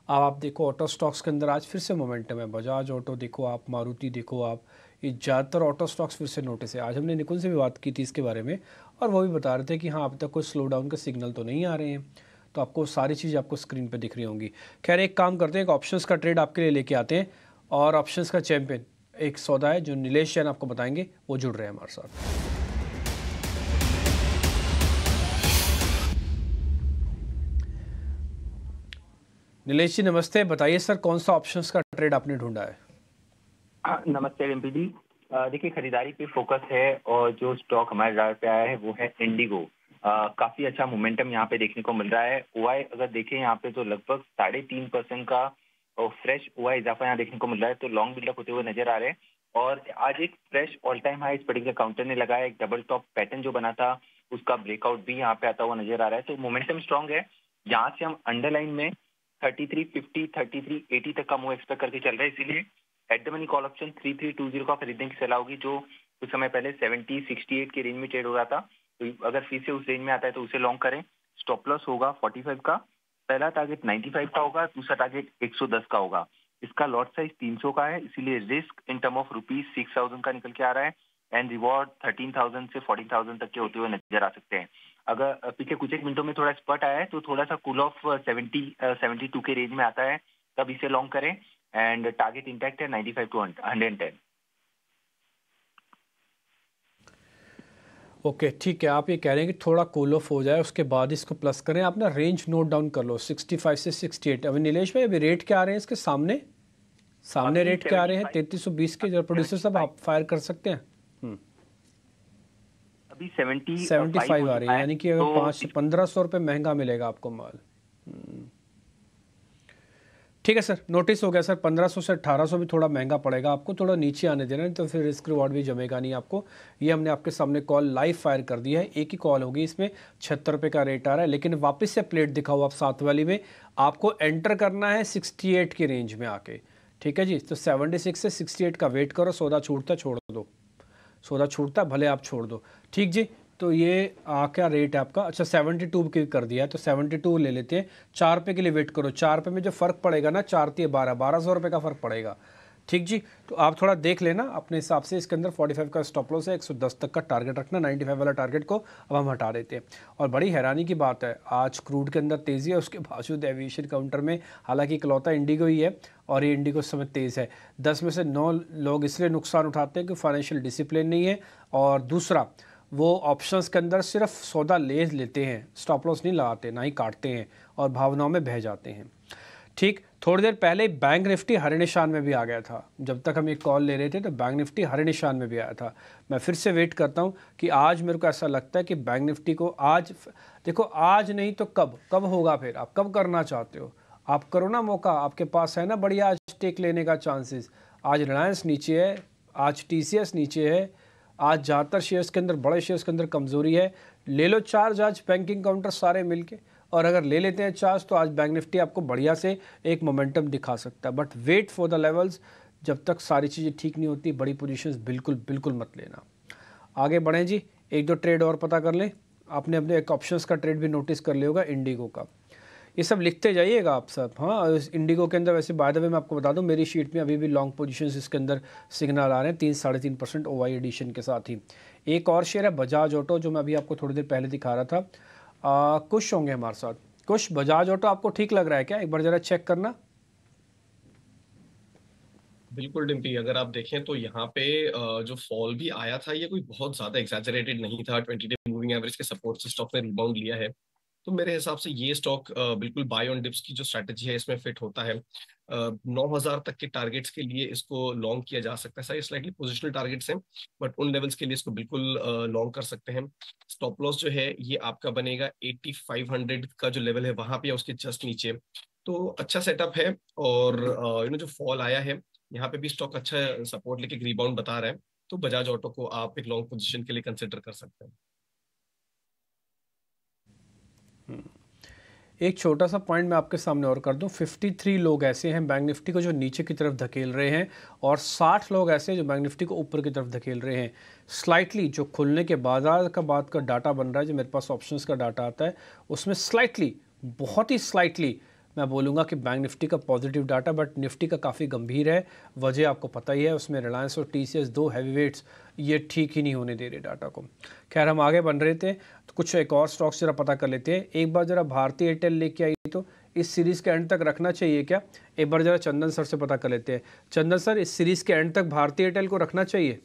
अब आप देखो ऑटो स्टॉक्स के अंदर आज फिर से मोमेंटम है, बजाज ऑटो देखो आप, मारुति देखो आप, ये ज़्यादातर ऑटो स्टॉक्स फिर से नोटिस है। आज हमने निकुल से भी बात की थी इसके बारे में, और वो भी बता रहे थे कि हाँ अब तक कोई स्लो डाउन के सिग्नल तो नहीं आ रहे हैं, तो आपको सारी चीज़ आपको स्क्रीन पर दिख रही होंगी। खैर एक काम करते हैं, एक ऑप्शंस का ट्रेड आपके लिए लेके आते हैं, और ऑप्शंस का चैंपियन एक सौदा है जो नीलेश जैन आपको बताएंगे, वो जुड़ रहे हैं हमारे साथ। नीलेश जी नमस्ते, बताइए सर कौन सा ऑप्शंस का ट्रेड आपने ढूंढा है? नमस्ते डिम्पी जी। देखिए खरीदारी पे फोकस है, और जो स्टॉक हमारे राडार पे आया है वो है इंडिगो। काफी अच्छा मोमेंटम यहाँ पे देखने को मिल रहा है। ओआई अगर देखें यहाँ पे तो लगभग 3.5% का और फ्रेश ओआई इजाफा यहाँ देखने को मिल रहा है, तो लॉन्ग बिल्डअप होते हुए नजर आ रहे हैं। और आज एक फ्रेश ऑल टाइम हाई इस पर्टिकुलर काउंटर ने लगाया, एक डबल टॉप पैटर्न जो बना था उसका ब्रेकआउट भी यहाँ पे आता हुआ नजर आ रहा है, तो मोमेंटम स्ट्रांग है। यहाँ से हम अंडरलाइन में 3350 3380 तक का मूव एक्सपेक्ट करके चल रहे हैं, इसीलिए at the money call option 3320 का खरीदने की सलाह होगी, जो कुछ समय पहले 70-68 के रेंज में ट्रेड हो रहा था। तो अगर फिर से उस रेंज में आता है तो उसे लॉन्ग करें। स्टॉप लॉस होगा 45 का, पहला टारगेट 95 का होगा, दूसरा टारगेट 110 का होगा। इसका लॉट साइज 300 का है, इसीलिए रिस्क इन टर्म ऑफ ₹6,000 का निकल के आ रहा है, एंड रिवॉर्ड 13,000 से 14,000 तक के होते हुए नजर आ सकते हैं। अगर पीछे कुछ एक मिनटों में थोड़ा स्पट आया है तो थोड़ा सा कूल ऑफ 72 के रेंज में आता है, तब इसे लॉन्ग करें, एंड टारगेट इंटैक्ट है 95 to 110। ओके ठीक है, आप ये कह रहे हैं कि थोड़ा कूल ऑफ हो जाए उसके बाद इसको प्लस करें। आप ना रेंज नोट डाउन कर लो 65 से 68। अभी नीलेश भाई अभी रेट क्या आ रहे हैं इसके सामने रेट क्या आ रहे हैं? 3320 के जो प्रोड्यूसर सब आप फायर कर सकते हैं। अभी 75 आ रही है, यानी कि अगर 500-1500 रुपये महंगा मिलेगा आपको माल। ठीक है सर, नोटिस हो गया सर। 1500 से 1800 भी थोड़ा महंगा पड़ेगा आपको, थोड़ा नीचे आने देना, तो फिर रिस्क रिवॉर्ड भी जमेगा नहीं आपको। ये हमने आपके सामने कॉल लाइव फायर कर दी है, एक ही कॉल होगी इसमें, 76 रुपये का रेट आ रहा है। लेकिन वापस से प्लेट दिखाओ आप साथ वाली में, आपको एंटर करना है 68 की रेंज में आके। ठीक है जी, तो 76 से 68 का वेट करो, सौदा छूटता छोड़ दो, सौदा छूटता भले आप छोड़ दो। ठीक जी, तो ये क्या रेट है आपका? अच्छा 72 की कर दिया है, तो 72 ले लेते हैं। 4 रुपये के लिए वेट करो, 4 रुपये में जो फ़र्क पड़ेगा ना, 4 × 1200 रुपये का फ़र्क पड़ेगा। ठीक जी, तो आप थोड़ा देख लेना अपने हिसाब से। इसके अंदर 45 का स्टॉप लॉस है, 110 तक का टारगेट रखना, 95 वाला टारगेट को अब हम हटा देते हैं। और बड़ी हैरानी की बात है, आज क्रूड के अंदर तेज़ी है, उसके बावजूद एविएशन काउंटर में हालांकि इकलौता इंडिगो ही है, और ये इंडिगो इस समय तेज़ है। 10 में से 9 लोग इसलिए नुकसान उठाते हैं कि फाइनेंशियल डिसिप्लिन नहीं है, और दूसरा वो ऑप्शंस के अंदर सिर्फ सौदा ले लेते हैं, स्टॉप लॉस नहीं लगाते, ना ही काटते हैं, और भावनाओं में बह जाते हैं। ठीक, थोड़ी देर पहले बैंक निफ्टी हरे निशान में भी आ गया था। जब तक हम एक कॉल ले रहे थे तो बैंक निफ्टी हरे निशान में भी आया था। मैं फिर से वेट करता हूं कि आज मेरे को ऐसा लगता है कि बैंक निफ्टी को आज, देखो आज नहीं तो कब होगा फिर? आप कब करना चाहते हो? आप करो ना, मौका आपके पास है ना बढ़िया आज टेक लेने का चांसेस। आज रिलायंस नीचे है, आज TCS नीचे है, आज ज़्यादातर शेयर्स के अंदर, बड़े शेयर्स के अंदर कमज़ोरी है। ले लो चार्ज आज बैंकिंग काउंटर सारे मिलके, और अगर ले लेते हैं चार्ज तो आज बैंक निफ्टी आपको बढ़िया से एक मोमेंटम दिखा सकता है। But wait for the levels, जब तक सारी चीज़ें ठीक नहीं होती बड़ी पोजीशंस बिल्कुल मत लेना। आगे बढ़ें जी, 1-2 ट्रेड और पता कर लें। आपने अपने एक ऑप्शंस का ट्रेड भी नोटिस कर लिया होगा इंडिगो का। ये सब लिखते जाइएगा आप सब। हाँ, इस इंडिगो के अंदर वैसे बाय द वे मैं आपको बता दूं, मेरी शीट में अभी भी लॉन्ग पोजीशंस इसके अंदर सिग्नल आ रहे हैं 3-3.5% OI एडिशन के साथ ही। एक और शेयर है बजाज ऑटो, जो मैं अभी आपको थोड़ी देर पहले दिखा रहा था। कुछ होंगे हमारे साथ। कुछ बजाज ऑटो आपको ठीक लग रहा है क्या? एक बार जरा चेक करना। बिल्कुल डिम्पी, अगर आप देखें तो यहाँ पे जो फॉल भी आया था ये कोई बहुत ज्यादा एग्जैजरेटेड नहीं था। 20 डे मूविंग एवरेज के सपोर्ट से स्टॉक ने रिबाउंड लिया है। तो मेरे हिसाब से ये स्टॉक बिल्कुल बाय ऑन डिप्स की जो स्ट्रैटेजी है इसमें फिट होता है। 9,000 तक के टारगेट्स के लिए इसको लॉन्ग किया जा सकता है। सारे स्लाइटली पोजिशनल टारगेट्स हैं, बट उन लेवल्स के लिए इसको बिल्कुल लॉन्ग कर सकते हैं। स्टॉप लॉस जो है ये आपका बनेगा 8500 का जो लेवल है वहां पे, उसके जस्ट नीचे। तो अच्छा सेटअप है। और जो फॉल आया है यहाँ पे भी स्टॉक अच्छा सपोर्ट लेके रिबाउंड बता रहा है। तो बजाज ऑटो को आप एक लॉन्ग पोजीशन के लिए कंसिडर कर सकते हैं। एक छोटा सा पॉइंट मैं आपके सामने और कर दूं, 53 लोग ऐसे हैं बैंक निफ्टी को जो नीचे की तरफ धकेल रहे हैं, और 60 लोग ऐसे हैं जो बैंक निफ्टी को ऊपर की तरफ धकेल रहे हैं। स्लाइटली जो खुलने के बाजार का बाद का डाटा बन रहा है, जो मेरे पास ऑप्शंस का डाटा आता है, उसमें स्लाइटली, बहुत ही स्लाइटली मैं बोलूँगा कि बैंक निफ्टी का पॉजिटिव डाटा, बट निफ्टी का काफ़ी गंभीर है। वजह आपको पता ही है, उसमें रिलायंस और TCS 2 हैवीवेट्स ये ठीक ही नहीं होने दे रहे डाटा को। खैर, हम आगे बन रहे थे तो कुछ एक और स्टॉक्स जरा पता कर लेते हैं। एक बार जरा भारतीय एयरटेल लेके आई, तो इस सीरीज़ के एंड तक रखना चाहिए क्या? एक बार जरा चंदन सर से पता कर लेते हैं। चंदन सर, इस सीरीज़ के एंड तक भारतीय एयरटेल को रखना चाहिए?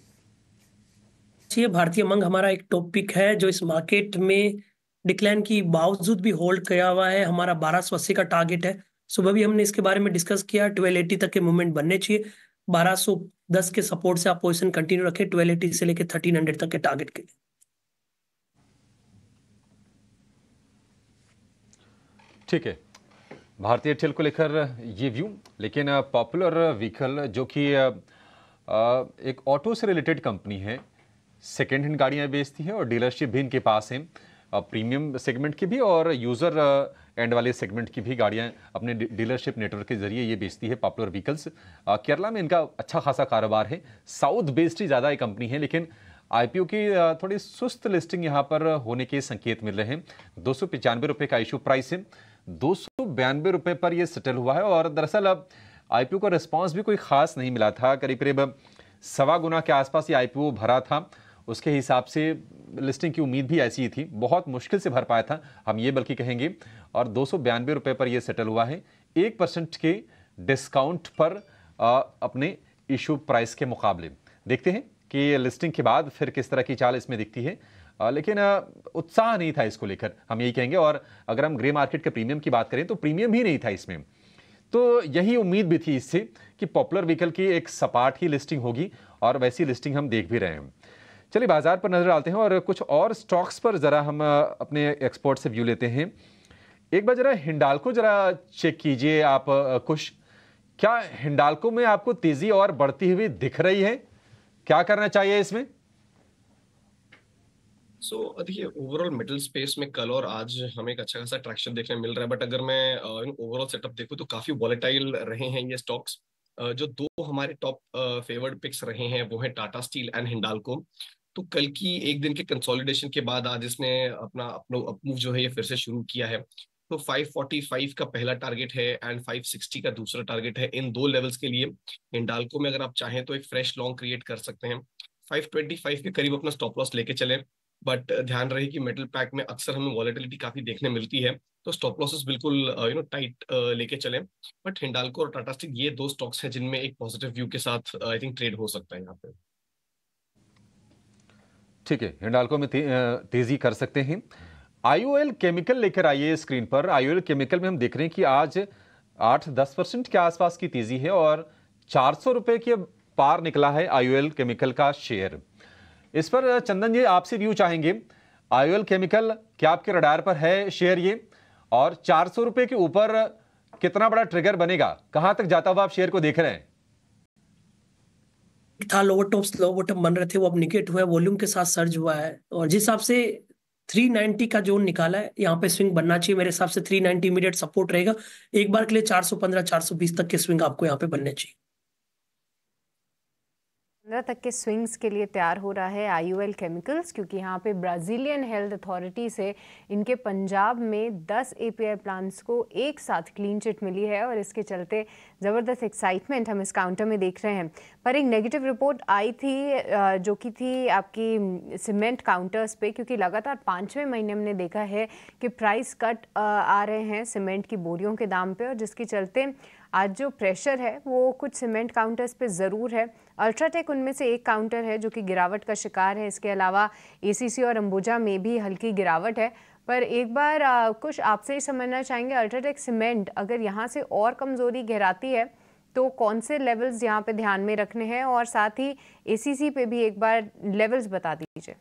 भारतीय मंग हमारा एक टॉपिक है जो इस मार्केट में डिक्लाइन की बावजूद भी होल्ड किया हुआ है। हमारा 1280 का टारगेट है। सुबह भी हमने इसके बारे में डिस्कस किया। 1280 तक के मूवमेंट बनने चाहिए। 1210 के सपोर्ट से आप पोजीशन कंटिन्यू रखें 1280 से लेकर 1300 तक के टारगेट के लिए। ठीक है, भारतीय एयरटेल को लेकर ये व्यू। लेकिन पॉपुलर व्हीकल जो कि एक ऑटो से रिलेटेड कंपनी है, सेकेंड हैंड गाड़ियां बेचती है और डीलरशिप भी इनके पास है, प्रीमियम सेगमेंट की भी और यूज़र एंड वाले सेगमेंट की भी गाड़ियां अपने डीलरशिप नेटवर्क के जरिए ये बेचती है पॉपुलर व्हीकल्स। केरला में इनका अच्छा खासा कारोबार है। साउथ बेस्ड ही ज़्यादा ये कंपनी है, लेकिन IPO की थोड़ी सुस्त लिस्टिंग यहाँ पर होने के संकेत मिल रहे हैं। 295 रुपये का इशू प्राइस है, 292 रुपये पर यह सेटल हुआ है। और दरअसल अब IPO का रिस्पॉन्स भी कोई खास नहीं मिला था। करीब करीब 1.25 गुना के आसपास ये IPO भरा था। उसके हिसाब से लिस्टिंग की उम्मीद भी ऐसी ही थी, बहुत मुश्किल से भर पाया था हम ये बल्कि कहेंगे। और 292 रुपये पर यह सेटल हुआ है, 1% के डिस्काउंट पर अपने इशू प्राइस के मुकाबले। देखते हैं कि लिस्टिंग के बाद फिर किस तरह की चाल इसमें दिखती है। लेकिन उत्साह नहीं था इसको लेकर, हम यही कहेंगे। और अगर हम ग्रे मार्केट के प्रीमियम की बात करें तो प्रीमियम ही नहीं था इसमें। तो यही उम्मीद भी थी इससे कि पॉपुलर व्हीकल की एक सपाट ही लिस्टिंग होगी, और वैसी लिस्टिंग हम देख भी रहे हैं। चलिए बाजार पर नजर डालते हैं और कुछ और स्टॉक्स पर जरा हम अपने एक्सपर्ट से व्यू लेते हैं। एक बार जरा हिंडाल्को जरा चेक कीजिए आप कुछ, क्या हिंडाल्को में आपको तेजी और बढ़ती हुई दिख रही है? क्या करना चाहिए इसमें? देखिए, ओवरऑल मेटल स्पेस में कल और आज हमें एक अच्छा खासा ट्रैक्शन देखने मिल रहा है। बट अगर मैं ओवरऑल सेटअप देखूं तो काफी वॉलेटाइल रहे हैं ये स्टॉक्स। जो दो हमारे टॉप फेवर्ड पिक्स रहे हैं वो है टाटा स्टील एंड हिंडाल्को। तो कल की एक दिन के कंसोलिडेशन के बाद आज इसने अपना अपमूव जो है ये फिर से शुरू किया है। तो 545 का पहला टारगेट है एंड 560 का दूसरा टारगेट है। इन दो लेवल्स के लिए हिंडाल्को में अगर आप चाहें तो एक फ्रेश लॉन्ग क्रिएट कर सकते हैं। 525 के करीब अपना स्टॉप लॉस लेके चलें, बट ध्यान रहे कि मेटल पैक में अक्सर हमें वॉलेटिलिटी काफी देखने मिलती है, तो स्टॉप लॉसेस बिल्कुल टाइट लेके चलें। बट हिंडाल्को और टाटा स्टील ये दो स्टॉक्स हैं जिनमें एक पॉजिटिव व्यू के साथ आई थिंक ट्रेड हो सकता है यहाँ पे। ठीक है, हिंडाल्को में तेजी कर सकते हैं। IOL केमिकल लेकर आइए स्क्रीन पर। IOL केमिकल में हम देख रहे हैं कि आज 8-10% के आसपास की तेजी है और 400 रुपए के पार निकला है IOL केमिकल का शेयर। इस पर चंदन जी आपसे व्यू चाहेंगे। IOL केमिकल क्या आपके रडार पर है शेयर ये, और 400 रुपए के ऊपर कितना बड़ा ट्रिगर बनेगा, कहां तक जाता हुआ आप शेयर को देख रहे हैं? था लोअर टॉप स्लो बॉटम बन रहे थे, वो अब निगेट हुआ है, वॉल्यूम के साथ सर्ज हुआ है। और जिस हिसाब से 390 का जोन निकाला है, यहाँ पे स्विंग बनना चाहिए मेरे हिसाब से। 390 इमीडिएट सपोर्ट रहेगा। एक बार के लिए 415 420 तक के स्विंग आपको यहाँ पे बनने चाहिए। 15 तक के स्विंग्स के लिए तैयार हो रहा है IOL केमिकल्स, क्योंकि यहाँ पे ब्राज़ीलियन हेल्थ अथॉरिटी से इनके पंजाब में 10 API प्लांट्स को एक साथ क्लीन चिट मिली है और इसके चलते ज़बरदस्त एक्साइटमेंट हम इस काउंटर में देख रहे हैं। पर एक नेगेटिव रिपोर्ट आई थी जो कि थी आपकी सीमेंट काउंटर्स पे, क्योंकि लगातार 5वें महीने हमने देखा है कि प्राइस कट आ रहे हैं सीमेंट की बोरियों के दाम पे, और जिसके चलते आज जो प्रेशर है वो कुछ सीमेंट काउंटर्स पे ज़रूर है। अल्ट्राटेक उनमें से एक काउंटर है जो कि गिरावट का शिकार है। इसके अलावा ACC और अंबुजा में भी हल्की गिरावट है। पर एक बार कुछ आपसे ही समझना चाहेंगे, अल्ट्राटेक सीमेंट अगर यहाँ से और कमज़ोरी गहराती है तो कौन से लेवल्स यहाँ पे ध्यान में रखने हैं, और साथ ही ACC पे भी एक बार लेवल्स बता दीजिए।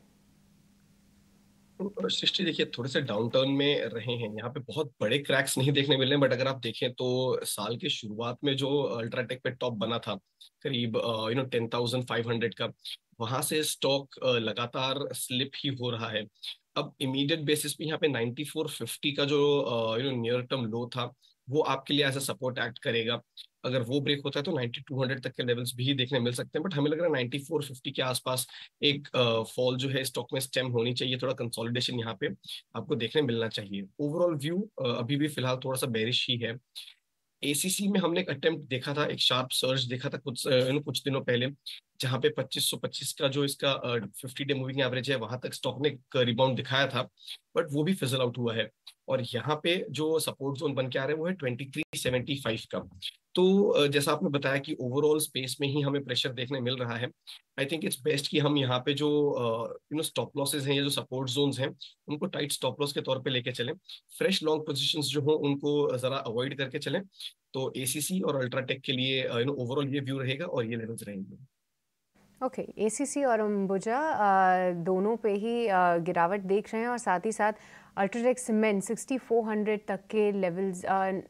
सृष्टि देखिए थोड़े से डाउन टर्न में रहे हैं, यहाँ पे बहुत बड़े क्रैक्स नहीं देखने मिल रहे हैं, बट अगर आप देखें तो साल के शुरुआत में जो अल्ट्राटेक पे टॉप बना था करीब 10,500 का, वहां से स्टॉक लगातार स्लिप ही हो रहा है। अब इमीडिएट बेसिस पे यहाँ पे 9450 का जो नियर टर्म लो था वो आपके लिए एज अ सपोर्ट एक्ट करेगा। अगर वो ब्रेक होता है तो 9200 तक के लेवल्स भी देखने मिल सकते हैं, बट हमें लग रहा है 9450 के आसपास एक फॉल जो है स्टॉक में स्टेम होनी चाहिए। थोड़ा कंसोलिडेशन यहाँ पे आपको देखने मिलना चाहिए। ओवरऑल व्यू अभी भी फिलहाल थोड़ा सा बेरिश ही है। ACC में हमने एक अटेम्प्ट देखा था, एक शार्प सर्ज देखा था कुछ दिनों पहले, जहां पे 2525 का जो इसका 50 डे मूविंग एवरेज है वहां तक स्टॉक ने रिबाउंड दिखाया था, बट वो भी फिजल आउट हुआ है। और यहाँ पे जो सपोर्ट जोन बन के आ रहे हैं वो है 2375 का। तो जैसा आपने बताया कि ओवरऑल स्पेस में ही हमें प्रेशर देखने मिल रहा है। आई थिंक इट्स बेस्ट कि हम यहाँ पे जो स्टॉप लॉसेज हैं या जो सपोर्ट जोन्स हैं उनको टाइट स्टॉप लॉस के तौर पे लेके चलें। फ्रेश लॉन्ग पोजीशंस जो हो उनको जरा अवॉइड करके चलें। तो ACC और अल्ट्राटेक के लिए ओवरऑल ये व्यू रहेगा और ये लेवल्स रहेंगे। ओके, ACC और अंबुजा दोनों पे ही गिरावट देख रहे हैं, और साथ ही साथ अल्ट्राटेक सीमेंट 6400 तक के लेवल्स,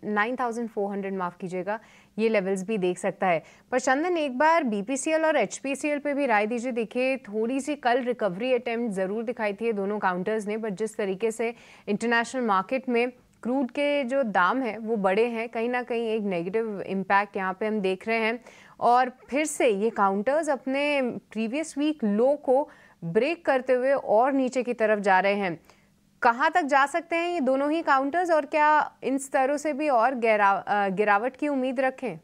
9400 माफ़ कीजिएगा, ये लेवल्स भी देख सकता है। पर चंदन एक बार BPCL और HPCL पे भी राय दीजिए। देखिए थोड़ी सी कल रिकवरी अटेम्प्ट ज़रूर दिखाई थी दोनों काउंटर्स ने, बट जिस तरीके से इंटरनेशनल मार्केट में क्रूड के जो दाम हैं वो बड़े हैं, कहीं ना कहीं एक नेगेटिव इम्पैक्ट यहाँ पे हम देख रहे हैं। और फिर से ये काउंटर्स अपने प्रीवियस वीक लो को ब्रेक करते हुए और नीचे की तरफ जा रहे हैं। कहाँ तक जा सकते हैं ये दोनों ही काउंटर्स, और क्या इन स्तरों से भी और गिरावट की उम्मीद रखें?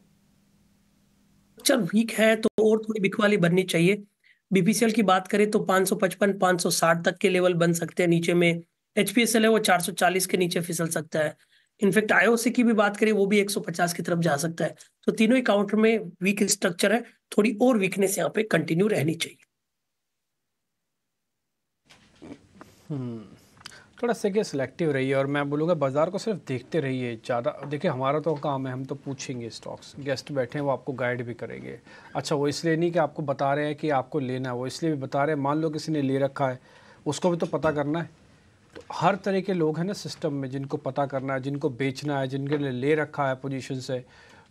चल वीक है तो और थोड़ी बिकवाली बननी चाहिए। BPCL की बात करें तो 555 560 तक के लेवल बन सकते हैं नीचे में। HPCL है वो 440 के नीचे फिसल सकता है। इनफैक्ट IOC की भी बात करें वो भी 150 की तरफ जा सकता है। तो तीनों ही काउंटर में वीक स्ट्रक्चर है, थोड़ी और वीकनेस यहाँ पे कंटिन्यू रहनी चाहिए। थोड़ा से सिलेक्टिव रहिए, और मैं बोलूँगा बाज़ार को सिर्फ देखते रहिए ज़्यादा। देखिए हमारा तो काम है, हम तो पूछेंगे स्टॉक्स, गेस्ट बैठे हैं वो आपको गाइड भी करेंगे। अच्छा वो इसलिए नहीं कि आपको बता रहे हैं कि आपको लेना है, वो इसलिए भी बता रहे हैं मान लो किसी ने ले रखा है उसको भी तो पता करना है। तो हर तरह के लोग हैं ना सिस्टम में, जिनको पता करना है, जिनको बेचना है, जिनके लिए ले रखा है पोजीशन से।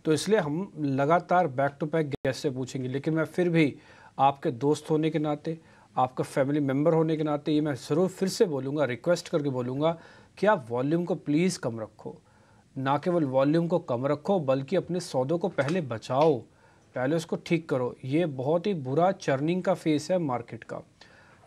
तो इसलिए हम लगातार बैक टू बैक गेस्ट से पूछेंगे। लेकिन मैं फिर भी आपके दोस्त होने के नाते, आपका फैमिली मेम्बर होने के नाते ये मैं ज़रूर फिर से बोलूँगा, रिक्वेस्ट करके बोलूँगा कि आप वॉल्यूम को प्लीज़ कम रखो। ना केवल वॉल्यूम को कम रखो बल्कि अपने सौदों को पहले बचाओ, पहले उसको ठीक करो। ये बहुत ही बुरा चर्निंग का फेस है मार्केट का।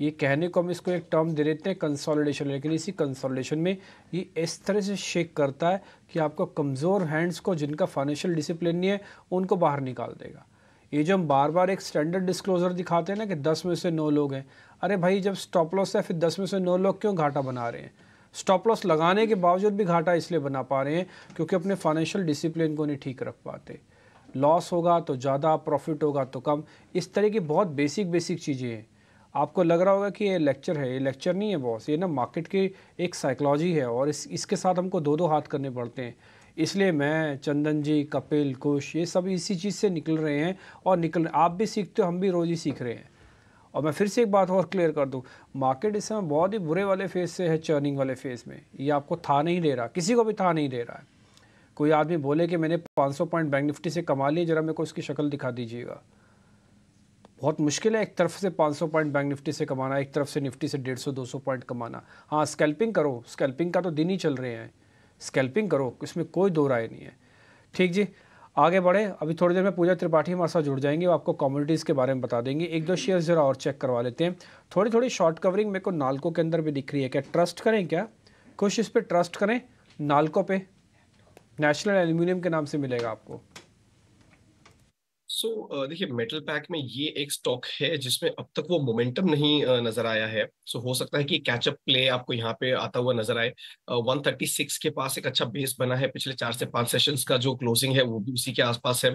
ये कहने को हम इसको एक टर्म दे देते हैं कंसोलिडेशन, लेकिन इसी कंसोलिडेशन में ये इस तरह से शेक करता है कि आपको कमज़ोर हैंड्स को, जिनका फाइनेंशियल डिसिप्लिन नहीं है, उनको बाहर निकाल देगा। ये जो हम बार बार एक स्टैंडर्ड डिस्क्लोजर दिखाते हैं ना कि 10 में से 9 लोग हैं, अरे भाई जब स्टॉप लॉस है फिर 10 में से 9 लोग क्यों घाटा बना रहे हैं? स्टॉप लॉस लगाने के बावजूद भी घाटा इसलिए बना पा रहे हैं क्योंकि अपने फाइनेंशियल डिसिप्लिन को नहीं ठीक रख पाते। लॉस होगा तो ज़्यादा, प्रॉफिट होगा तो कम, इस तरह की बहुत बेसिक चीज़ें हैं। आपको लग रहा होगा कि ये लेक्चर है, ये लेक्चर नहीं है बॉस, ये ना मार्केट की एक साइकोलॉजी है, और इसके साथ हमको दो हाथ करने पड़ते हैं। इसलिए मैं, चंदन जी, कपिल, कुश, ये सब इसी चीज़ से निकल रहे हैं, और आप भी सीखते हो, हम भी रोज़ ही सीख रहे हैं। और मैं फिर से एक बात और क्लियर कर दूं, मार्केट इस समय बहुत ही बुरे वाले फेज से है, चर्निंग वाले फेज में। ये आपको था नहीं दे रहा, किसी को भी था नहीं दे रहा है। कोई आदमी बोले कि मैंने 500 पॉइंट बैंक निफ्टी से कमा लिए, जरा मेरे को उसकी शक्ल दिखा दीजिएगा। बहुत मुश्किल है एक तरफ से 500 पॉइंट बैंक निफ्टी से कमाना, एक तरफ से निफ्टी से 150-200 पॉइंट कमाना। हाँ स्कैल्पिंग करो, स्कैल्पिंग का तो दिन ही चल रहे हैं, स्कैल्पिंग करो, इसमें कोई दो राय नहीं है। ठीक जी, आगे बढ़े, अभी थोड़ी देर में पूजा त्रिपाठी हमारे साथ जुड़ जाएंगे, वो आपको कमोडिटीज़ के बारे में बता देंगे। एक दो शेयर ज़रा और चेक करवा लेते हैं। थोड़ी थोड़ी शॉर्ट कवरिंग मेरे को नाल्को के अंदर भी दिख रही है, क्या ट्रस्ट करें? क्या कुछ इस पर ट्रस्ट करें? नाल्को पे नेशनल एल्यूमिनियम के नाम से मिलेगा आपको। देखिए मेटल पैक में ये एक स्टॉक है जिसमें अब तक वो मोमेंटम नहीं नजर आया है। हो सकता है कि कैचअप प्ले आपको यहाँ पे आता हुआ नजर आए। 136 के पास एक अच्छा बेस बना है, पिछले 4 से 5 सेशंस का जो क्लोजिंग है वो भी उसी के आसपास है।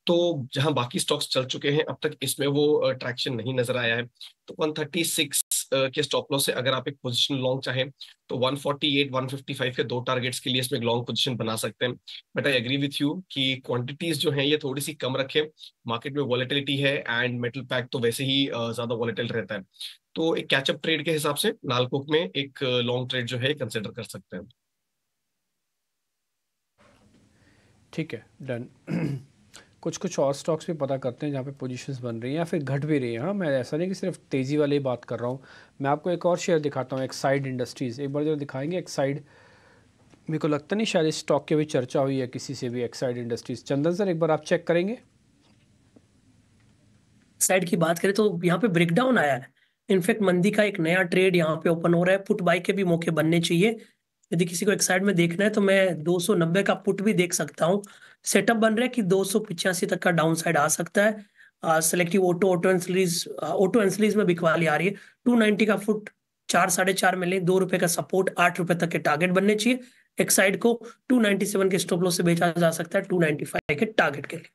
तो जहां बाकी स्टॉक्स चल चुके हैं अब तक इसमें वो ट्रैक्शन नहीं नजर आया है। तो 136 के स्टॉप लॉस से अगर आप एक पोजीशन लॉन्ग चाहें तो 148 155 के 2 टारगेट्स के लिए इसमें लॉन्ग पोजीशन बना सकते हैं। But I agree with you कि क्वांटिटीज जो हैं ये थोड़ी सी कम रखें, मार्केट में वॉलेटिलिटी है एंड मेटल पैक तो वैसे ही ज्यादा वॉलेटिल रहता है। तो एक कैचअप ट्रेड के हिसाब से नाल्को में एक लॉन्ग ट्रेड जो है कंसिडर कर सकते हैं। ठीक है, डन। कुछ और स्टॉक्स भी पता करते हैं जहाँ पे पोजीशंस बन रही हैं या फिर घट भी रही हैं। हाँ, मैं ऐसा नहीं कि सिर्फ तेज़ी वाली ही बात कर रहा हूँ। मैं आपको एक और शेयर दिखाता हूँ, एक्साइड इंडस्ट्रीज़। एक बार जरा दिखाएंगे एक्साइड। मेरे को लगता नहीं शायद इस स्टॉक की भी चर्चा हुई है किसी से भी, एक्साइड इंडस्ट्रीज़। चंदन सर एक बार आप चेक करेंगे। साइड की बात करें तो यहाँ पे ब्रेकडाउन आया है। इनफैक्ट मंदी का एक नया ट्रेड यहाँ पे ओपन हो रहा है। पुट बाई के भी मौके बनने चाहिए। यदि किसी को एक साइड में देखना है तो मैं 290 का पुट भी देख सकता हूँ। सेटअप बन रहा है कि 285 तक का डाउन साइड आ सकता है। सेलेक्टिव ऑटो एंसलीज में बिकवाली आ रही है। 290 का फुट 4 4.5 में ले, ₹2 का सपोर्ट, ₹8 तक के टारगेट बनने चाहिए। एक साइड को 297 के स्टॉप लॉस से बेचा जा सकता है 295 के टारगेट के लिए।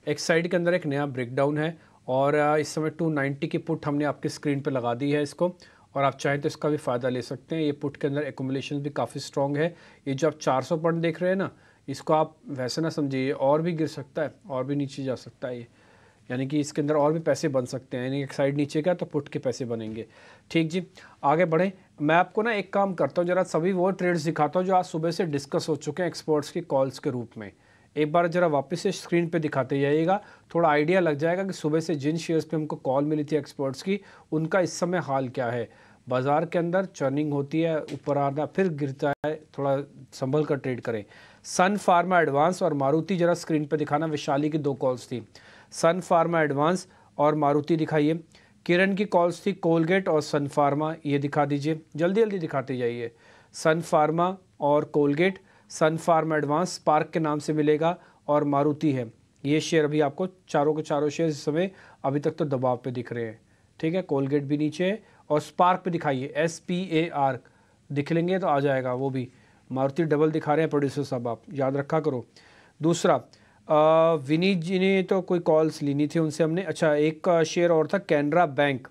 एक साइड के अंदर एक नया ब्रेकडाउन है और इस समय 290 की पुट हमने आपकी स्क्रीन पे लगा दी है इसको, और आप चाहें तो इसका भी फ़ायदा ले सकते हैं। ये पुट के अंदर एकुमुलेशन भी काफ़ी स्ट्रॉन्ग है। ये जो आप 400 पॉइंट देख रहे हैं ना, इसको आप वैसे ना समझिए, और भी गिर सकता है और भी नीचे जा सकता है ये, यानी कि इसके अंदर और भी पैसे बन सकते हैं। यानी एक साइड नीचे का तो पुट के पैसे बनेंगे। ठीक जी, आगे बढ़ें। मैं आपको ना एक काम करता हूँ, ज़रा सभी वो ट्रेड्स दिखाता हूँ जो आज सुबह से डिस्कस हो चुके हैं एक्सपर्ट्स की कॉल्स के रूप में। एक बार ज़रा वापस से स्क्रीन पे दिखाते जाइएगा, थोड़ा आइडिया लग जाएगा कि सुबह से जिन शेयर्स पे हमको कॉल मिली थी एक्सपर्ट्स की, उनका इस समय हाल क्या है। बाज़ार के अंदर चर्निंग होती है, ऊपर आता फिर गिरता है, थोड़ा संभल कर ट्रेड करें। सन फार्मा एडवांस और मारुति ज़रा स्क्रीन पे दिखाना। विशाली की 2 कॉल्स थी, सन फार्मा एडवांस और मारुति दिखाइए। किरण की कॉल्स थी कोलगेट और सन फार्मा, ये दिखा दीजिए, जल्दी जल्दी दिखाते जाइए। सन फार्मा और कोलगेट, सन फार्मा एडवांस स्पार्क के नाम से मिलेगा और मारुति है। ये शेयर अभी आपको चारों के चारों शेयर इस समय अभी तक तो दबाव पे दिख रहे हैं। ठीक है, कोलगेट भी नीचे है और स्पार्क पे दिखाइए, SPAR दिख लेंगे तो आ जाएगा वो भी। मारुति डबल दिखा रहे हैं प्रोड्यूसर साहब, आप याद रखा करो। दूसरा विनीत जी ने तो कोई कॉल्स लेनी थी उनसे हमने। अच्छा, एक शेयर और था कैनरा बैंक,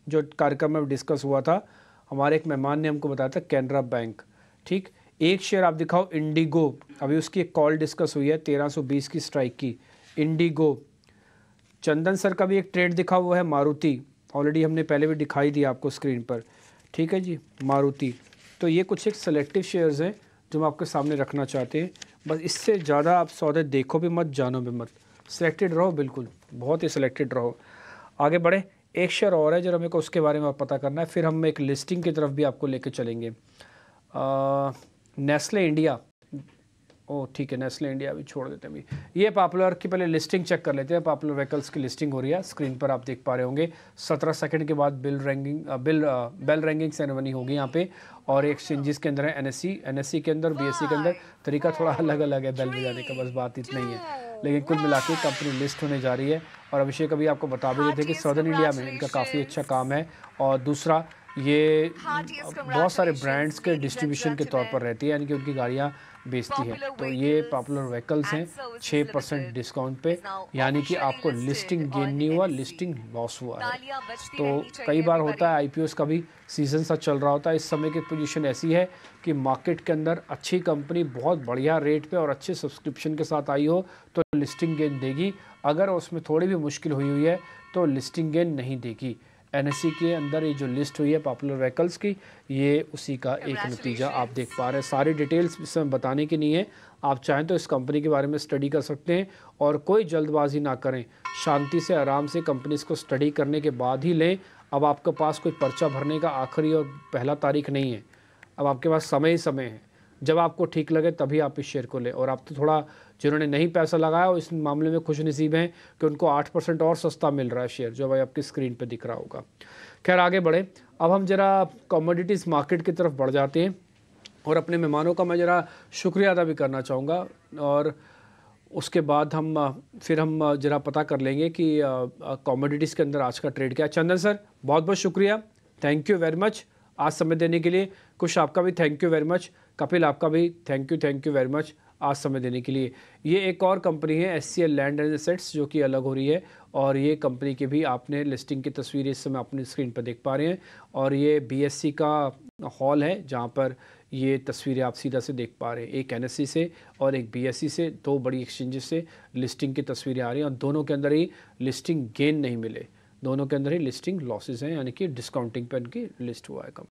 जो कार्यक्रम में डिस्कस हुआ था, हमारे एक मेहमान ने हमको बताया था कैनरा बैंक। ठीक, एक शेयर आप दिखाओ इंडिगो, अभी उसकी एक कॉल डिस्कस हुई है 1320 की स्ट्राइक की, इंडिगो। चंदन सर का भी एक ट्रेड दिखा हुआ है मारुति, ऑलरेडी हमने पहले भी दिखाई दी आपको स्क्रीन पर। ठीक है जी, मारुति। तो ये कुछ एक सेलेक्टिव शेयर्स हैं जो हम आपके सामने रखना चाहते हैं। बस इससे ज़्यादा आप सौदे देखो भी मत, जानो भी मत, सिलेक्टेड रहो, बिल्कुल बहुत ही सिलेक्टेड रहो। आगे बढ़े, एक शेयर और है जरा मेरे को उसके बारे में पता करना है, फिर हम एक लिस्टिंग की तरफ भी आपको लेके चलेंगे। नेस्ले इंडिया, ओ ठीक है, नेस्ले इंडिया भी छोड़ देते हैं अभी। ये पॉपुलर की पहले लिस्टिंग चेक कर लेते हैं। पॉपुलर व्हीकल्स की लिस्टिंग हो रही है, स्क्रीन पर आप देख पा रहे होंगे। 17 सेकंड के बाद बेल रैंकिंग सेरेमनी होगी यहाँ पे, और एक्सचेंजेस के अंदर है NSE के अंदर, BSE के अंदर। तरीका थोड़ा अलग अलग है बेल बजाने का, बस बात इतना ही है। लेकिन कुल मिला के कंपनी लिस्ट होने जा रही है। और अभिषेक अभी आपको बता भी रहे थे कि सदर्न इंडिया में इनका काफ़ी अच्छा काम है। और दूसरा, ये बहुत सारे ब्रांड्स के डिस्ट्रीब्यूशन के तौर पर रहती है, यानी कि उनकी गाड़ियाँ बेचती है। तो ये पॉपुलर व्हीकल्स हैं 6% डिस्काउंट पे, यानी कि आपको लिस्टिंग गेन नहीं हुआ, लिस्टिंग लॉस हुआ है। तो कई बार होता है IPOs का भी सीजन सा चल रहा होता है। इस समय की पोजीशन ऐसी है कि मार्केट के अंदर अच्छी कंपनी बहुत बढ़िया रेट पे और अच्छे सब्सक्रिप्शन के साथ आई हो तो लिस्टिंग गेन देगी। अगर उसमें थोड़ी भी मुश्किल हुई है तो लिस्टिंग गेन नहीं देगी। NSE के अंदर ये जो लिस्ट हुई है पॉपुलर व्हीकल्स की, ये उसी का एक नतीजा आप देख पा रहे हैं। सारी डिटेल्स इसमें बताने की नहीं है, आप चाहें तो इस कंपनी के बारे में स्टडी कर सकते हैं। और कोई जल्दबाजी ना करें, शांति से आराम से कंपनीज को स्टडी करने के बाद ही लें। अब आपके पास कोई पर्चा भरने का आखिरी और पहला तारीख नहीं है, अब आपके पास समय ही समय है। जब आपको ठीक लगे तभी आप इस शेयर को लें। और आप तो थोड़ा जिन्होंने नहीं पैसा लगाया और इस मामले में खुश नसीब हैं कि उनको 8% और सस्ता मिल रहा है शेयर, जो भाई आपकी स्क्रीन पर दिख रहा होगा। खैर आगे बढ़े, अब हम जरा कमोडिटीज़ मार्केट की तरफ बढ़ जाते हैं और अपने मेहमानों का मैं ज़रा शुक्रिया अदा भी करना चाहूँगा, और उसके बाद हम ज़रा पता कर लेंगे कि कमोडिटीज़ के अंदर आज का ट्रेड क्या है। चंदन सर बहुत बहुत शुक्रिया, थैंक यू वेरी मच आज समय देने के लिए। कुश आपका भी thank you very much, Kapil आपका भी थैंक यू वेरी मच आज समय देने के लिए। ये एक और कंपनी है SCL लैंड एंड एसेट्स, जो कि अलग हो रही है, और ये कंपनी की भी आपने लिस्टिंग की तस्वीर इस समय अपनी स्क्रीन पर देख पा रहे हैं। और ये BSE का हॉल है जहाँ पर ये तस्वीरें आप सीधा से देख पा रहे हैं, एक NSE से और एक BSE से, दो बड़ी एक्सचेंजेस से लिस्टिंग की तस्वीरें आ रही हैं, और दोनों के अंदर ही लिस्टिंग गेन नहीं मिले, दोनों के अंदर ही लिस्टिंग लॉसेज हैं, यानी कि डिस्काउंटिंग पर इनकी लिस्ट हुआ है कम।